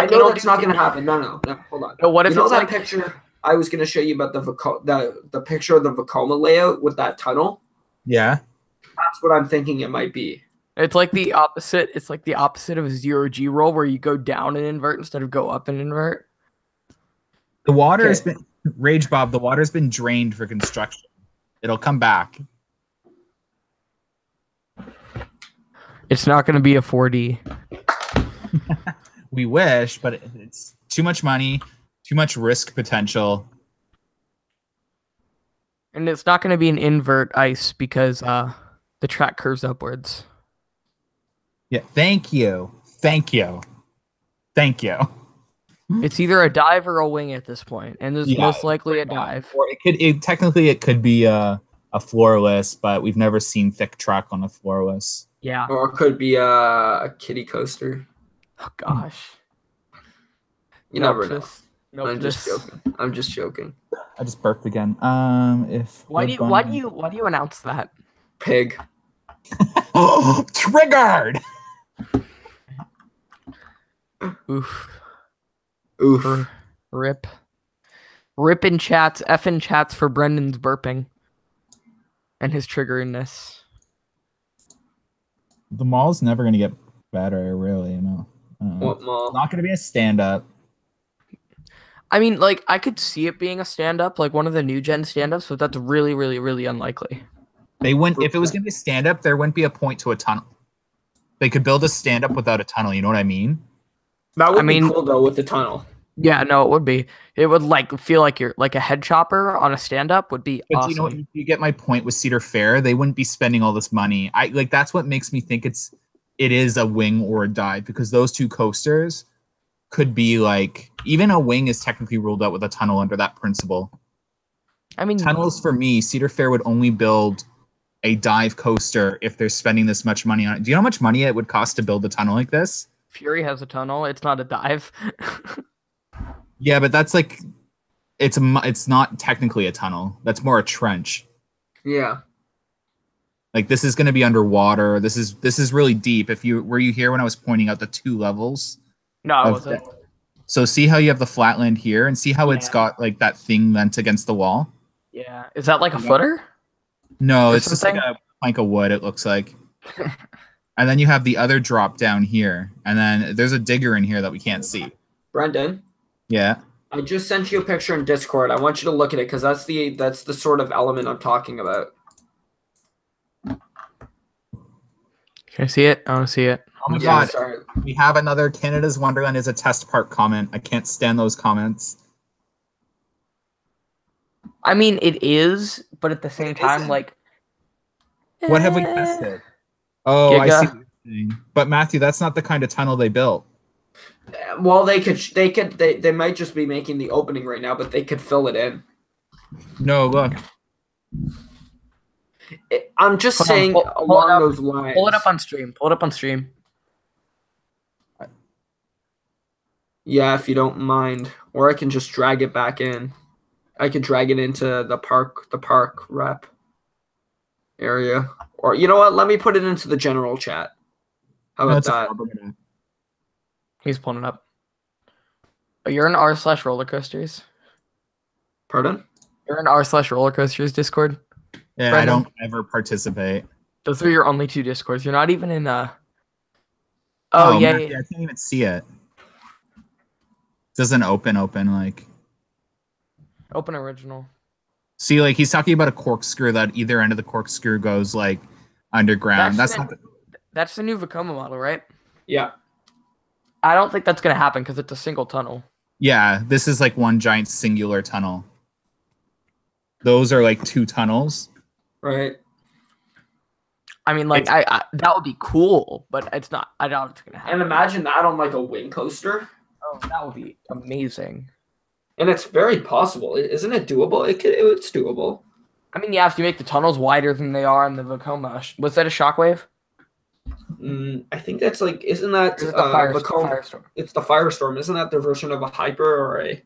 [SPEAKER 2] know that's not gonna happen. No, hold on.
[SPEAKER 3] No, what if
[SPEAKER 2] you know
[SPEAKER 3] it's
[SPEAKER 2] that
[SPEAKER 3] like
[SPEAKER 2] picture I was gonna show you about the picture of the Vekoma layout with that tunnel?
[SPEAKER 1] Yeah.
[SPEAKER 2] That's what I'm thinking it might be.
[SPEAKER 3] It's like the opposite. It's like the opposite of a 0G roll where you go down and invert instead of go up and invert.
[SPEAKER 1] The water has been Rage Bob, the water's been drained for construction. It'll come back.
[SPEAKER 3] It's not going to be a 4D.
[SPEAKER 1] We wish, but it's too much money, too much risk potential.
[SPEAKER 3] And it's not going to be an invert ice because the track curves upwards.
[SPEAKER 1] Yeah, thank you.
[SPEAKER 3] It's either a dive or a wing at this point, and it's most likely a dive.
[SPEAKER 1] Or technically it could be a floorless, but we've never seen thick track on a floorless.
[SPEAKER 3] Yeah.
[SPEAKER 2] Or it could be a kiddie coaster.
[SPEAKER 3] Oh gosh.
[SPEAKER 2] You never know.
[SPEAKER 3] Nope,
[SPEAKER 2] I'm just joking.
[SPEAKER 1] I just burped again.
[SPEAKER 3] Why do you announce that?
[SPEAKER 2] Pig.
[SPEAKER 1] Oh, triggered.
[SPEAKER 3] Oof.
[SPEAKER 2] Oof.
[SPEAKER 3] Rip in chats. F in chats for Brendan's burping and his triggeriness.
[SPEAKER 1] The mall's never going to get better, really. You know.
[SPEAKER 2] What mall?
[SPEAKER 1] It's not going to be a stand-up.
[SPEAKER 3] I mean, like, I could see it being a stand-up, like one of the new gen stand-ups, but that's really, really, really unlikely.
[SPEAKER 1] They wouldn't. If it was going to be a stand-up, there wouldn't be a point to a tunnel. They could build a stand-up without a tunnel. You know what I mean?
[SPEAKER 2] That would be cool though with the tunnel.
[SPEAKER 3] Yeah, no, it would be. It would like feel like you're like a head chopper on a stand-up would be awesome.
[SPEAKER 1] You know what? You get my point with Cedar Fair. They wouldn't be spending all this money. That's what makes me think it is a wing or a dive, because those two coasters could be like, even a wing is technically ruled out with a tunnel under that principle.
[SPEAKER 3] I mean,
[SPEAKER 1] tunnels for me, Cedar Fair would only build a dive coaster if they're spending this much money on it. Do you know how much money it would cost to build a tunnel like this?
[SPEAKER 3] Fury has a tunnel. It's not a dive.
[SPEAKER 1] Yeah, but that's like It's not technically a tunnel. That's more a trench.
[SPEAKER 2] Yeah.
[SPEAKER 1] Like this is going to be underwater. This is really deep. Were you here when I was pointing out the 2 levels?
[SPEAKER 3] No, I wasn't.
[SPEAKER 1] So see how you have the flatland here, and see how it's got like that thing lent against the wall.
[SPEAKER 3] Yeah, is that like a footer?
[SPEAKER 1] No, it's just like a plank of wood. It looks like. And then you have the other drop down here, and then there's a digger in here that we can't see.
[SPEAKER 2] Brendan.
[SPEAKER 1] Yeah.
[SPEAKER 2] I just sent you a picture in Discord. I want you to look at it because that's the sort of element I'm talking about.
[SPEAKER 3] Can I see it? I want to see it.
[SPEAKER 1] Oh my God. Sorry. We have another Canada's Wonderland is a test park comment. I can't stand those comments.
[SPEAKER 3] I mean, it is, but at the same time, like...
[SPEAKER 1] What have we tested? Oh, Giga. I see. But Matthew, that's not the kind of tunnel they built.
[SPEAKER 2] Well, they might just be making the opening right now, but they could fill it in.
[SPEAKER 1] No, look.
[SPEAKER 2] I'm just saying along those lines.
[SPEAKER 3] Pull it up on stream. Pull it up on stream.
[SPEAKER 2] Yeah, if you don't mind. Or I can just drag it back in. I could drag it into the park rep area. Or you know what? Let me put it into the general chat. How about that?
[SPEAKER 3] He's pulling it up. Oh, you're in r/roller coasters.
[SPEAKER 2] Pardon?
[SPEAKER 3] You're in r/roller coasters Discord.
[SPEAKER 1] Yeah, Brendan. I don't ever participate.
[SPEAKER 3] Those are your only 2 Discords. You're not even in
[SPEAKER 1] Oh yeah, I can't even see it. It doesn't open like.
[SPEAKER 3] Open original.
[SPEAKER 1] See, like he's talking about a corkscrew that either end of the corkscrew goes like underground. That's
[SPEAKER 3] the new Vekoma model, right?
[SPEAKER 2] Yeah.
[SPEAKER 3] I don't think that's gonna happen because it's a single tunnel.
[SPEAKER 1] Yeah, this is like one giant singular tunnel. Those are like 2 tunnels.
[SPEAKER 2] Right.
[SPEAKER 3] I mean, like, I that would be cool, but it's not. I doubt it's gonna happen.
[SPEAKER 2] And imagine that on like a wing coaster.
[SPEAKER 3] Oh, that would be amazing.
[SPEAKER 2] And it's very possible, isn't it? Doable. It's doable.
[SPEAKER 3] I mean, yeah, if you make the tunnels wider than they are in the Vekoma. Was that a shockwave?
[SPEAKER 2] I think that's like, isn't that
[SPEAKER 3] the Firestorm?
[SPEAKER 2] It's the Firestorm. Isn't that their version of a Hyper or a?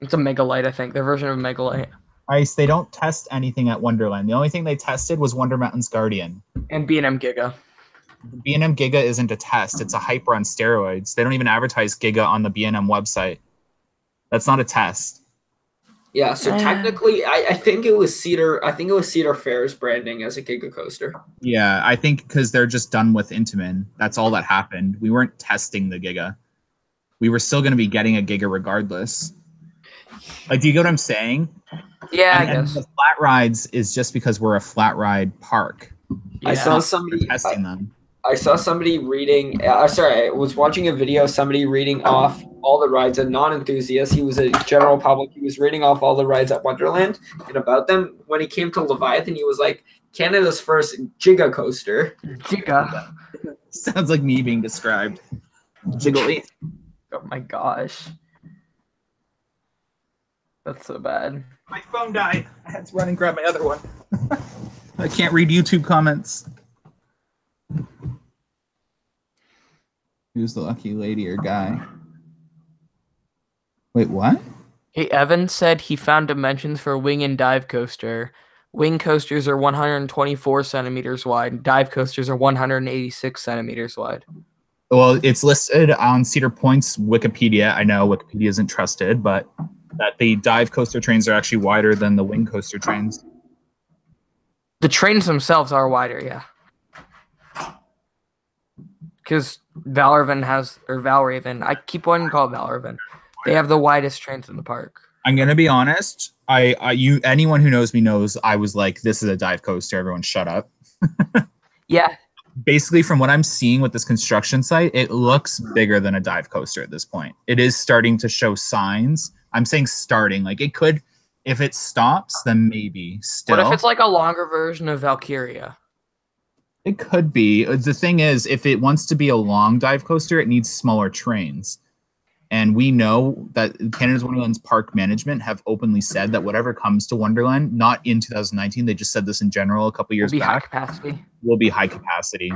[SPEAKER 3] It's a Megalite, I think. Their version of a Megalite.
[SPEAKER 1] Ice, they don't test anything at Wonderland. The only thing they tested was Wonder Mountain's Guardian.
[SPEAKER 3] And B&M Giga.
[SPEAKER 1] B&M Giga isn't a test. It's a hyper on steroids. They don't even advertise Giga on the B&M website. That's not a test.
[SPEAKER 2] Yeah, so technically, I think it was Cedar. I think it was Cedar Fair's branding as a Giga coaster.
[SPEAKER 1] Yeah, I think because they're just done with Intamin. That's all that happened. We weren't testing the Giga. We were still going to be getting a Giga regardless. Like, do you get what I'm saying?
[SPEAKER 3] Yeah, I guess.
[SPEAKER 1] And the flat rides is just because we're a flat ride park.
[SPEAKER 2] Yeah. I saw somebody
[SPEAKER 1] testing them.
[SPEAKER 2] I saw somebody reading. I was watching a video of somebody reading off all the rides. A non-enthusiast. He was a general public. He was reading off all the rides at Wonderland and about them. When he came to Leviathan, he was like, "Canada's first Giga coaster."
[SPEAKER 3] Giga.
[SPEAKER 1] Sounds like me being described. Jiggly.
[SPEAKER 3] Oh my gosh. That's so bad.
[SPEAKER 1] My phone died. I had to run and grab my other one. I can't read YouTube comments. Who's the lucky lady or guy? Wait, what?
[SPEAKER 3] Hey, Evan said he found dimensions for wing and dive coaster. Wing coasters are 124 centimeters wide. Dive coasters are 186 centimeters wide.
[SPEAKER 1] Well, it's listed on Cedar Point's Wikipedia. I know Wikipedia isn't trusted, but that the dive coaster trains are actually wider than the wing coaster trains.
[SPEAKER 3] The trains themselves are wider, yeah. Because Valraven, I keep wanting to call it Valraven. They have the widest trains in the park.
[SPEAKER 1] I'm gonna be honest. Anyone who knows me knows I was like, this is a dive coaster. Everyone shut up.
[SPEAKER 3] Yeah.
[SPEAKER 1] Basically, from what I'm seeing with this construction site, it looks bigger than a dive coaster at this point. It is starting to show signs. I'm saying starting. Like, it could, if it stops, then maybe still.
[SPEAKER 3] What if it's like a longer version of Valkyria?
[SPEAKER 1] It could be. The thing is, if it wants to be a long dive coaster, it needs smaller trains. And we know that Canada's Wonderland's park management have openly said that whatever comes to Wonderland, not in 2019, they just said this in general a couple years back,
[SPEAKER 3] high capacity.
[SPEAKER 1] will be high capacity.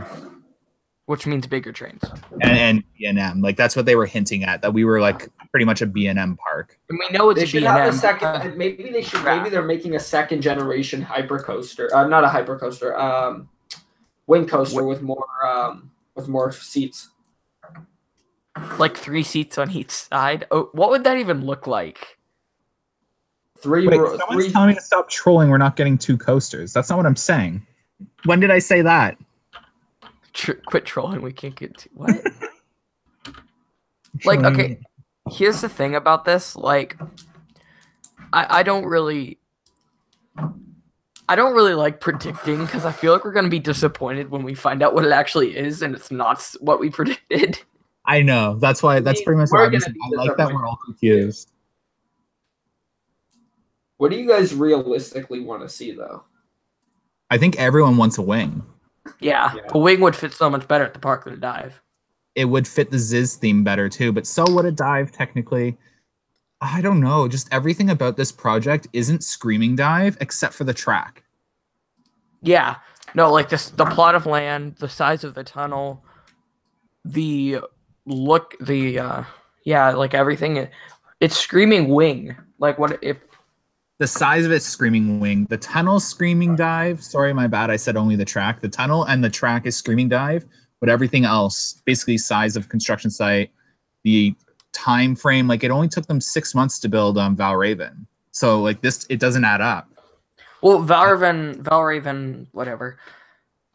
[SPEAKER 3] which means bigger trains.
[SPEAKER 1] And B&M. Like that's what they were hinting at, that we were like pretty much a B&M park.
[SPEAKER 3] And we know it's
[SPEAKER 2] They should
[SPEAKER 3] B&M.
[SPEAKER 2] have a second. Maybe they should. Maybe they're making a second generation hypercoaster. Not a hypercoaster. Wing coaster with more seats.
[SPEAKER 3] Like 3 seats on each side. Oh, what would that even look like?
[SPEAKER 1] Someone's telling me to stop trolling. We're not getting 2 coasters. That's not what I'm saying. When did I say that?
[SPEAKER 3] Quit trolling. We can't get to what? Like, okay, here's the thing about this. Like, I don't really like predicting because I feel like we're gonna be disappointed when we find out what it actually is, and it's not what we predicted.
[SPEAKER 1] I know. That's why. That's pretty much what I'm saying. I like that we're all confused.
[SPEAKER 2] What do you guys realistically want to see, though?
[SPEAKER 1] I think everyone wants a wing.
[SPEAKER 3] Yeah, a wing would fit so much better at the park than a dive.
[SPEAKER 1] It would fit the Ziz theme better too, but so would a dive technically. I don't know. Just everything about this project isn't screaming dive except for the track.
[SPEAKER 3] Yeah. No, like this, the plot of land, the size of the tunnel, the look, like everything. It's screaming wing. Like what if
[SPEAKER 1] the size of it's screaming wing, the tunnel screaming dive. Sorry, my bad. I said only the track. The tunnel and the track is screaming dive, but everything else, basically size of construction site, the time frame, like it only took them 6 months to build Valraven. So like this, it doesn't add up.
[SPEAKER 3] Well, Valraven, whatever.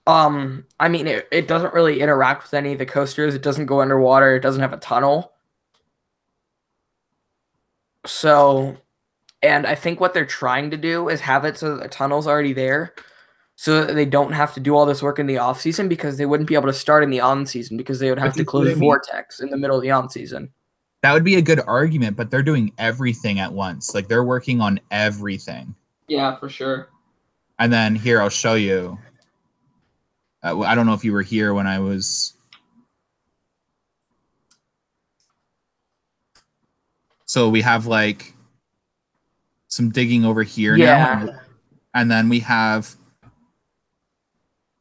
[SPEAKER 3] I mean, it doesn't really interact with any of the coasters. It doesn't go underwater. It doesn't have a tunnel. So, and I think what they're trying to do is have it so that the tunnel's already there, so that they don't have to do all this work in the off season, because they wouldn't be able to start in the on season because they would have to close Vortex in the middle of the on season.
[SPEAKER 1] That would be a good argument, but they're doing everything at once. Like they're working on everything.
[SPEAKER 2] Yeah, for sure.
[SPEAKER 1] And then here, I'll show you. I don't know if you were here when I was. So we have like some digging over here now. And then we have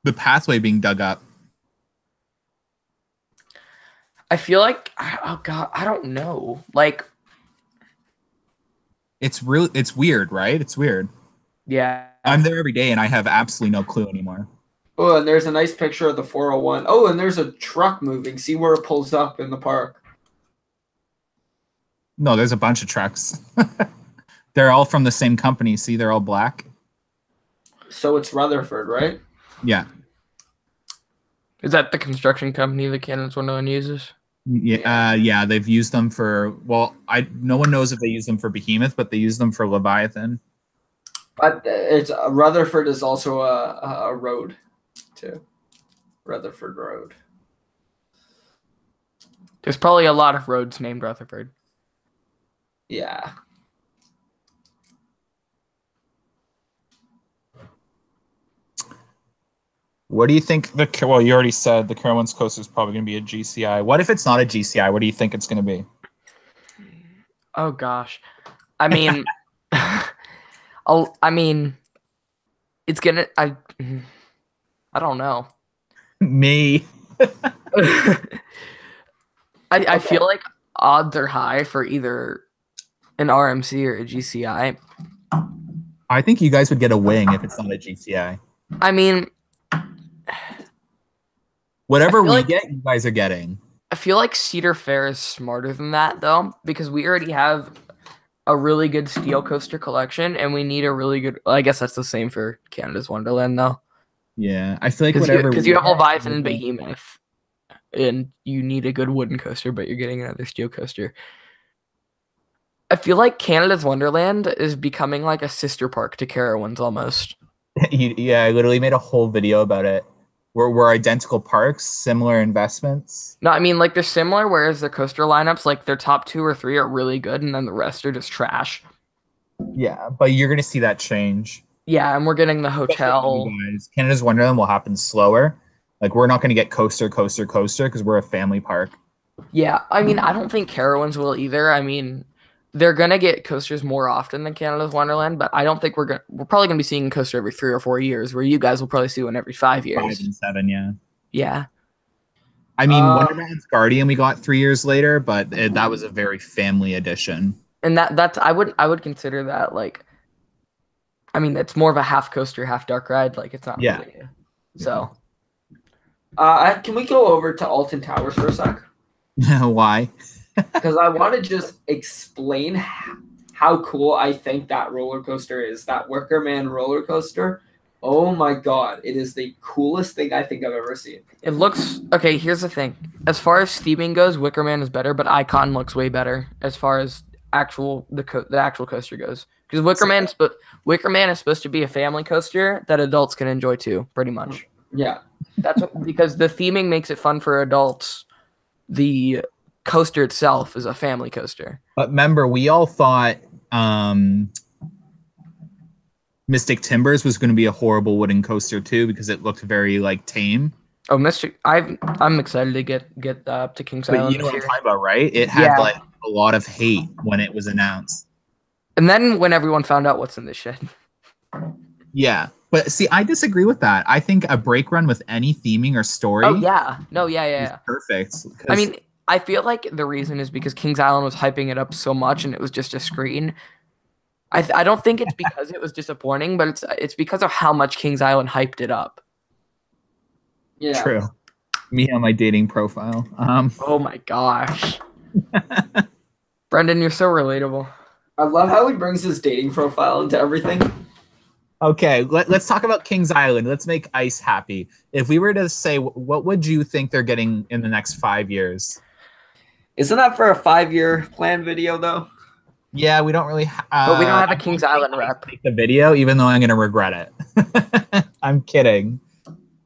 [SPEAKER 1] the pathway being dug up.
[SPEAKER 3] I feel like, oh God, I don't know. Like,
[SPEAKER 1] it's weird, right? It's weird.
[SPEAKER 3] Yeah.
[SPEAKER 1] I'm there every day and I have absolutely no clue anymore.
[SPEAKER 2] Oh, and there's a nice picture of the 401. Oh, and there's a truck moving. See where it pulls up in the park.
[SPEAKER 1] No, there's a bunch of trucks. They're all from the same company. See, they're all black.
[SPEAKER 2] So it's Rutherford, right?
[SPEAKER 1] Yeah.
[SPEAKER 3] Is that the construction company that Canada's Wonderland uses?
[SPEAKER 1] Yeah, they've used them for, well, no one knows if they use them for Behemoth, but they use them for Leviathan.
[SPEAKER 2] But it's Rutherford is also a road too. Rutherford Road.
[SPEAKER 3] There's probably a lot of roads named Rutherford.
[SPEAKER 2] Yeah.
[SPEAKER 1] What do you think? Well, you already said the Carowinds Coaster is probably going to be a GCI. What if it's not a GCI? What do you think it's going to be?
[SPEAKER 3] Oh gosh, I mean, it's gonna. I don't know.
[SPEAKER 1] Me.
[SPEAKER 3] I feel like odds are high for either an RMC or a GCI.
[SPEAKER 1] I think you guys would get a wing if it's not a GCI.
[SPEAKER 3] I mean,
[SPEAKER 1] whatever we get, you guys are getting.
[SPEAKER 3] I feel like Cedar Fair is smarter than that, though, because we already have a really good steel coaster collection, and we need a really good. Well, I guess that's the same for Canada's Wonderland, though.
[SPEAKER 1] Yeah, I feel like whatever.
[SPEAKER 3] Because you have Leviathan and Behemoth, and you need a good wooden coaster, but you're getting another steel coaster. I feel like Canada's Wonderland is becoming like a sister park to Carowinds almost.
[SPEAKER 1] Yeah, I literally made a whole video about it. We're identical parks, similar investments.
[SPEAKER 3] No, I mean, like, they're similar, whereas the coaster lineups, like, their top 2 or 3 are really good, and then the rest are just trash.
[SPEAKER 1] Yeah, but you're going to see that change.
[SPEAKER 3] Yeah, and we're getting the hotel.
[SPEAKER 1] Canada's Wonderland will happen slower. Like, we're not going to get coaster, because we're a family park.
[SPEAKER 3] Yeah, I mean, I don't think Carowinds will either. I mean, they're going to get coasters more often than Canada's Wonderland, but I don't think we're probably going to be seeing a coaster every 3 or 4 years, where you guys will probably see one every 5 years.
[SPEAKER 1] 5 and 7, yeah.
[SPEAKER 3] Yeah.
[SPEAKER 1] I mean, Wonder Man's Guardian we got 3 years later, but that was a very family edition.
[SPEAKER 3] And that's I would consider that like, I mean, it's more of a half coaster, half dark ride. Like it's not really. So.
[SPEAKER 2] Can we go over to Alton Towers for a sec?
[SPEAKER 1] Why?
[SPEAKER 2] Because I want to just explain how cool I think that roller coaster is. That Wicker Man roller coaster. Oh my god, it is the coolest thing I think I've ever seen.
[SPEAKER 3] It looks okay. Here's the thing: as far as theming goes, Wicker Man is better, but Icon looks way better as far as the actual coaster goes. Because Wicker Man is supposed to be a family coaster that adults can enjoy too, pretty much.
[SPEAKER 2] Yeah,
[SPEAKER 3] because the theming makes it fun for adults. The coaster itself is a family coaster.
[SPEAKER 1] But remember, we all thought Mystic Timbers was going to be a horrible wooden coaster too because it looked very like tame.
[SPEAKER 3] Oh, I'm excited to get up to Kings Island.
[SPEAKER 1] But you know what I'm talking about, right? It had like a lot of hate when it was announced.
[SPEAKER 3] And then when everyone found out what's in the shed.
[SPEAKER 1] Yeah. But see, I disagree with that. I think a brake run with any theming or story.
[SPEAKER 3] Oh yeah. No, yeah.
[SPEAKER 1] Is perfect.
[SPEAKER 3] I mean, I feel like the reason is because Kings Island was hyping it up so much and it was just a screen. I don't think it's because it was disappointing, but it's because of how much Kings Island hyped it up.
[SPEAKER 2] Yeah.
[SPEAKER 1] True. Me on my dating profile.
[SPEAKER 3] Oh my gosh. Brendan, you're so relatable.
[SPEAKER 2] I love how he brings his dating profile into everything.
[SPEAKER 1] Okay, let's talk about Kings Island. Let's make Ice happy. If we were to say, what would you think they're getting in the next 5 years?
[SPEAKER 2] Isn't that for a 5-year plan video, though?
[SPEAKER 1] Yeah, we don't really.
[SPEAKER 3] But we don't have a Kings Island rep.
[SPEAKER 1] The video, even though I'm going to regret it. I'm kidding.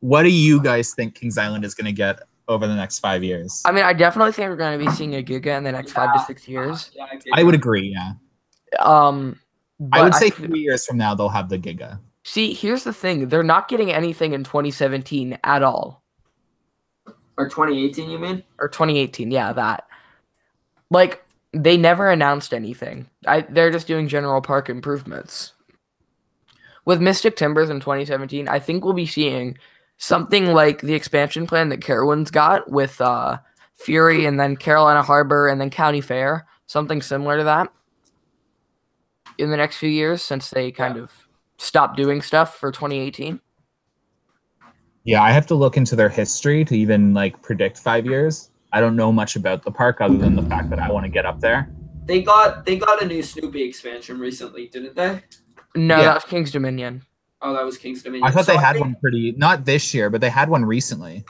[SPEAKER 1] What do you guys think Kings Island is going to get over the next 5 years?
[SPEAKER 3] I mean, I definitely think we're going to be seeing a Giga in the next 5 to 6 years.
[SPEAKER 2] Yeah,
[SPEAKER 1] I would agree. Yeah.
[SPEAKER 3] I
[SPEAKER 1] would say 3 years from now they'll have the Giga.
[SPEAKER 3] See, here's the thing: they're not getting anything in 2017 at all.
[SPEAKER 2] Or 2018, you mean?
[SPEAKER 3] Or 2018, yeah, that. Like, they never announced anything. They're just doing general park improvements. With Mystic Timbers in 2017, I think we'll be seeing something like the expansion plan that Carowinds got with Fury and then Carolina Harbor and then County Fair. Something similar to that in the next few years since they kind of stopped doing stuff for 2018.
[SPEAKER 1] Yeah, I have to look into their history to even like predict 5 years. I don't know much about the park other than the fact that I want to get up there.
[SPEAKER 2] They got a new Snoopy expansion recently, didn't they?
[SPEAKER 3] No, that was King's Dominion.
[SPEAKER 2] Oh, that was King's Dominion.
[SPEAKER 1] I thought they had one not this year, but they had one recently.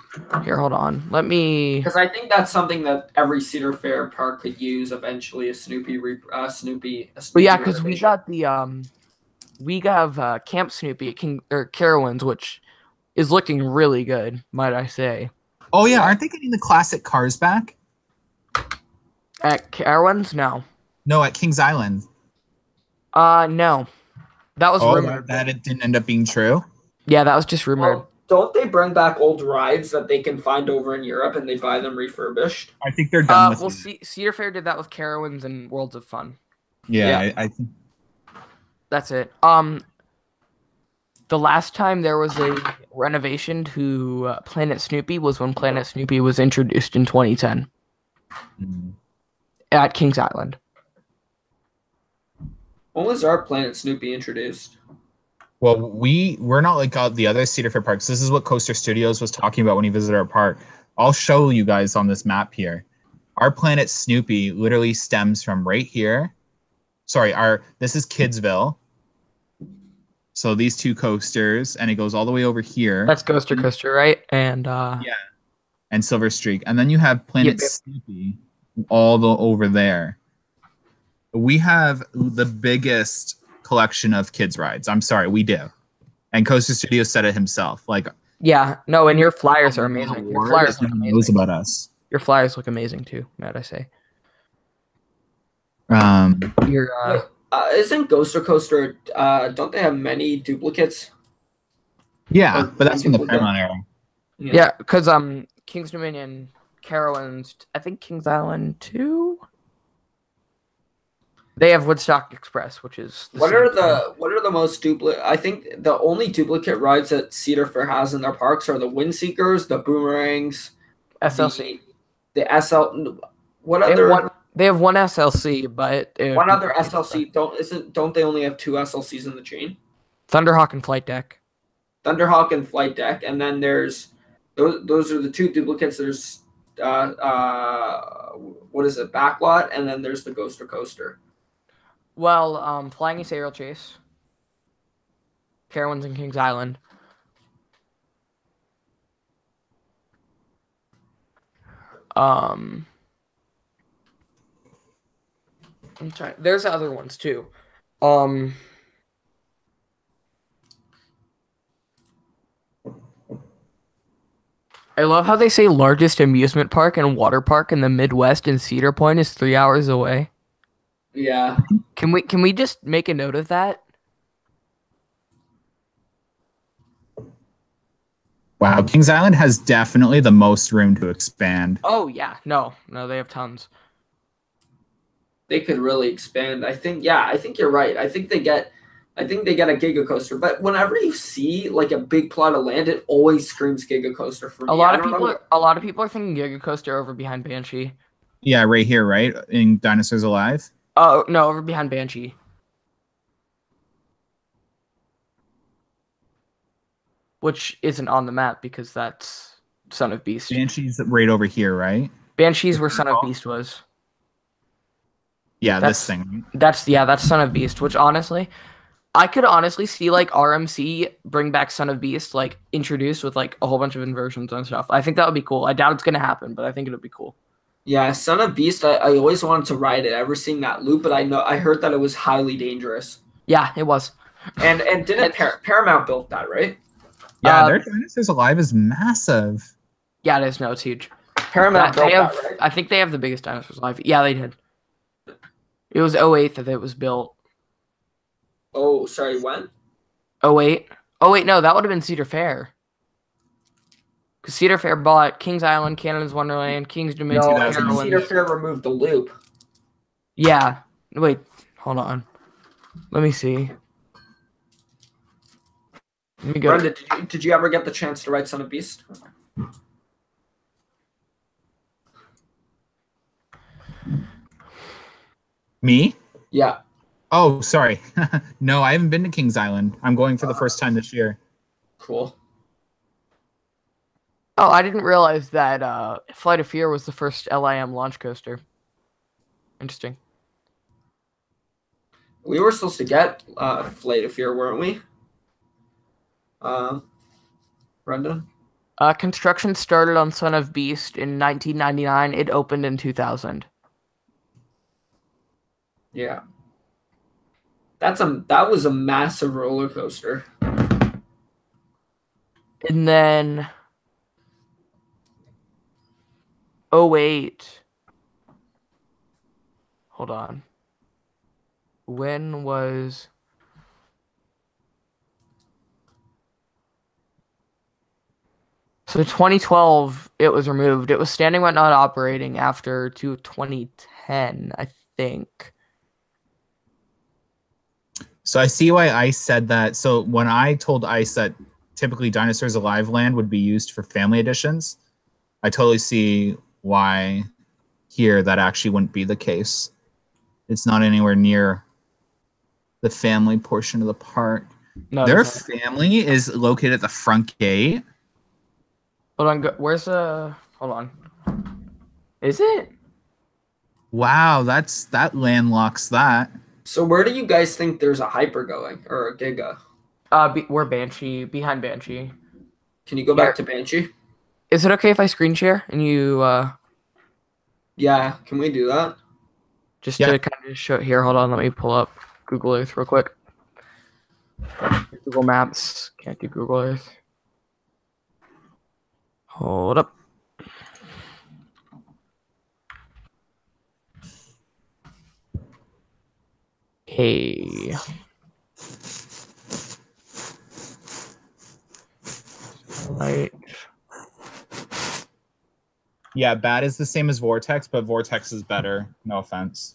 [SPEAKER 3] Here, hold on. Let me.
[SPEAKER 2] Because I think that's something that every Cedar Fair park could use eventually. A Snoopy.
[SPEAKER 3] But yeah, because we got the we have Camp Snoopy at Carowinds, which is looking really good, might I say.
[SPEAKER 1] Oh yeah, aren't they getting the classic cars back?
[SPEAKER 3] At Carowinds? No.
[SPEAKER 1] No, at Kings Island.
[SPEAKER 3] No. That was rumored.
[SPEAKER 1] That it didn't end up being true?
[SPEAKER 3] Yeah, that was just rumored.
[SPEAKER 2] Well, don't they bring back old rides that they can find over in Europe and they buy them refurbished?
[SPEAKER 1] I think they're done with it.
[SPEAKER 3] Cedar Fair did that with Carowinds and Worlds of Fun.
[SPEAKER 1] Yeah. I think
[SPEAKER 3] that's it. The last time there was a renovation to Planet Snoopy was when Planet Snoopy was introduced in 2010 at Kings Island.
[SPEAKER 2] When was our Planet Snoopy introduced?
[SPEAKER 1] Well, we're not like the other Cedar Fair parks. This is what Coaster Studios was talking about when he visited our park. I'll show you guys on this map here. Our Planet Snoopy literally stems from right here. Sorry, this is Kidsville. So these two coasters, and it goes all the way over here.
[SPEAKER 3] That's Coaster, right? And
[SPEAKER 1] and Silver Streak, and then you have Planet Snoopy over there. We have the biggest collection of kids rides. I'm sorry, we do. And Coaster Studios said it himself. Like,
[SPEAKER 3] yeah, no, and your flyers are amazing. Your flyers look amazing.
[SPEAKER 1] Knows about us.
[SPEAKER 3] Your flyers look amazing too, might I say?
[SPEAKER 2] Isn't Ghoster Coaster? Don't they have many duplicates?
[SPEAKER 1] Yeah, but that's from the Paramount era.
[SPEAKER 3] Yeah, because King's Dominion, Carowinds, I think Kings Island too. They have Woodstock Express, which is
[SPEAKER 2] what are the most duplicate? I think the only duplicate rides that Cedar Fair has in their parks are the Windseekers, the Boomerangs,
[SPEAKER 3] SLC.
[SPEAKER 2] The SL. What
[SPEAKER 3] They have
[SPEAKER 2] other?
[SPEAKER 3] one. They have one SLC, but
[SPEAKER 2] One other SLC. Don't they only have two SLCs in the chain?
[SPEAKER 3] Thunderhawk and Flight Deck.
[SPEAKER 2] Thunderhawk and Flight Deck, and then there's those are the two duplicates. There's what is it? Backlot, and then there's the Ghoster Coaster.
[SPEAKER 3] Well, Flying Ace Aerial Chase. Carowinds and Kings Island. I'm trying. There's other ones too. I love how they say largest amusement park and water park in the Midwest in Cedar Point is 3 hours away.
[SPEAKER 2] Yeah.
[SPEAKER 3] Can we just make a note of that?
[SPEAKER 1] Wow, Kings Island has definitely the most room to expand.
[SPEAKER 3] Oh yeah, no, they have tons.
[SPEAKER 2] They could really expand. I think you're right. I think they get a Giga Coaster. But whenever you see like a big plot of land, it always screams Giga Coaster for me.
[SPEAKER 3] A lot of people are thinking Giga Coaster over behind Banshee.
[SPEAKER 1] Yeah, right here, right? In Dinosaurs Alive?
[SPEAKER 3] Oh, no, over behind Banshee. Which isn't on the map because that's Son of Beast.
[SPEAKER 1] Banshee's right over here, right?
[SPEAKER 3] Banshee's where Son of Beast was.
[SPEAKER 1] Yeah, this thing.
[SPEAKER 3] That's Son of Beast, which honestly, I could honestly see like RMC bring back Son of Beast, like introduced with like a whole bunch of inversions and stuff. I think that would be cool. I doubt it's gonna happen, but I think it would be cool.
[SPEAKER 2] Yeah, Son of Beast, I always wanted to ride it. Ever seen that loop, but I heard that it was highly dangerous.
[SPEAKER 3] Yeah, it was.
[SPEAKER 2] And didn't Paramount built that, right?
[SPEAKER 1] Yeah, their Dinosaurs Alive is massive.
[SPEAKER 3] Yeah, it is. No, it's huge.
[SPEAKER 2] Paramount built that, right?
[SPEAKER 3] I think they have the biggest Dinosaurs Alive. Yeah, they did. It was 08 that it was built.
[SPEAKER 2] Oh, sorry, when?
[SPEAKER 3] 08. Oh, wait, no, that would have been Cedar Fair. Because Cedar Fair bought Kings Island, Canada's Wonderland, Kings Dominion.
[SPEAKER 2] No, I think Cedar Fair removed the loop.
[SPEAKER 3] Yeah. Wait, hold on. Let me see. Let me go.
[SPEAKER 2] Brenda, did you ever get the chance to ride Son of Beast?
[SPEAKER 1] Me?
[SPEAKER 2] Yeah.
[SPEAKER 1] Oh, sorry. No, I haven't been to Kings Island. I'm going for the first time this year.
[SPEAKER 2] Cool.
[SPEAKER 3] Oh, I didn't realize that Flight of Fear was the first LIM launch coaster. Interesting.
[SPEAKER 2] We were supposed to get Flight of Fear, weren't we? Brendan?
[SPEAKER 3] Construction started on Son of Beast in 1999. It opened in 2000.
[SPEAKER 2] Yeah. That was a massive roller coaster.
[SPEAKER 3] And then 08. Hold on. When was... So 2012, it was removed. It was standing but not operating after 2010, I think.
[SPEAKER 1] So I see why Ice said that. So when I told Ice that typically Dinosaurs Alive land would be used for family editions, I totally see why here that actually wouldn't be the case. It's not anywhere near the family portion of the park.
[SPEAKER 3] No,
[SPEAKER 1] their family is located at the front gate.
[SPEAKER 3] Hold on, where's the... Hold on. Is it?
[SPEAKER 1] Wow, that landlocks that.
[SPEAKER 2] So where do you guys think there's a hyper going or a Giga?
[SPEAKER 3] We're Banshee, behind Banshee.
[SPEAKER 2] Can you go back to Banshee?
[SPEAKER 3] Is it okay if I screen share and you
[SPEAKER 2] Yeah, can we do that?
[SPEAKER 3] Just to kind of show here, hold on, let me pull up Google Earth real quick. Google Maps, can't do Google Earth. Hold up. Hey. Right.
[SPEAKER 1] Yeah, bad is the same as Vortex, but Vortex is better. No offense.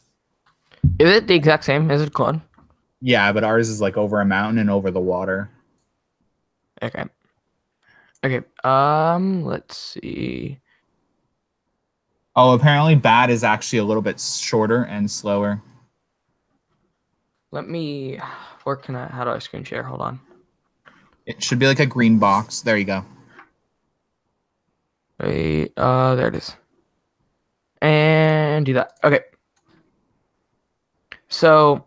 [SPEAKER 3] Is it the exact same? Is it clone?
[SPEAKER 1] Yeah, but ours is like over a mountain and over the water.
[SPEAKER 3] Okay. Okay. Let's see.
[SPEAKER 1] Oh, apparently bad is actually a little bit shorter and slower.
[SPEAKER 3] Let me. Where can I? How do I screen share? Hold on.
[SPEAKER 1] It should be like a green box. There you go.
[SPEAKER 3] Wait. There it is. And do that. Okay. So,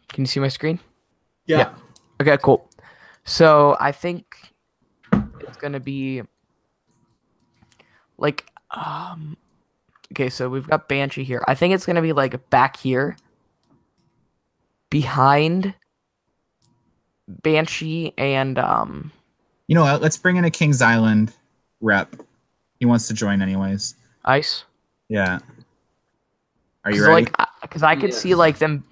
[SPEAKER 3] can you see my screen?
[SPEAKER 1] Yeah.
[SPEAKER 3] Okay. Cool. So I think it's gonna be like Okay, so we've got Banshee here. I think it's gonna be like back here, behind Banshee and
[SPEAKER 1] You know what? Let's bring in a Kings Island rep. He wants to join anyways.
[SPEAKER 3] Ice.
[SPEAKER 1] Yeah. Are you
[SPEAKER 3] 'Cause,
[SPEAKER 1] ready?
[SPEAKER 3] like, because I could see like them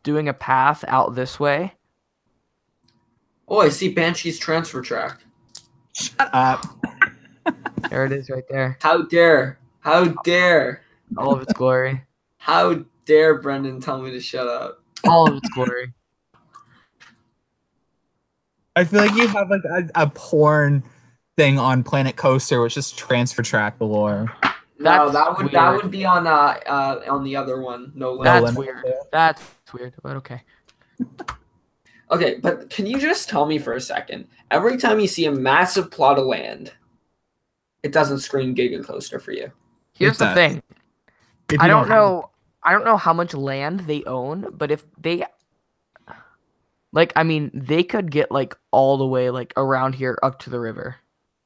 [SPEAKER 3] doing a path out this way.
[SPEAKER 2] Oh, I see Banshee's transfer track.
[SPEAKER 1] Shut up.
[SPEAKER 3] There it is, right there.
[SPEAKER 2] How dare? How dare?
[SPEAKER 3] All of its glory.
[SPEAKER 2] How dare Brendan tell me to shut up?
[SPEAKER 3] All of its glory.
[SPEAKER 1] I feel like you have like a porn thing on Planet Coaster, which is transfer track galore.
[SPEAKER 2] No,
[SPEAKER 3] That's
[SPEAKER 2] that
[SPEAKER 3] weird.
[SPEAKER 2] would be on the other one. No limit.
[SPEAKER 3] That's
[SPEAKER 1] limit.
[SPEAKER 3] weird. That's weird, but okay.
[SPEAKER 2] Okay, but can you just tell me for a second? Every time you see a massive plot of land, it doesn't scream Giga Coaster for you.
[SPEAKER 3] Here's
[SPEAKER 1] It
[SPEAKER 3] the
[SPEAKER 1] does.
[SPEAKER 3] thing.
[SPEAKER 1] If
[SPEAKER 3] I
[SPEAKER 1] you
[SPEAKER 3] don't
[SPEAKER 1] have-
[SPEAKER 3] know. I don't know how much land they own, but if they, like, I mean, they could get like all the way like around here up to the river.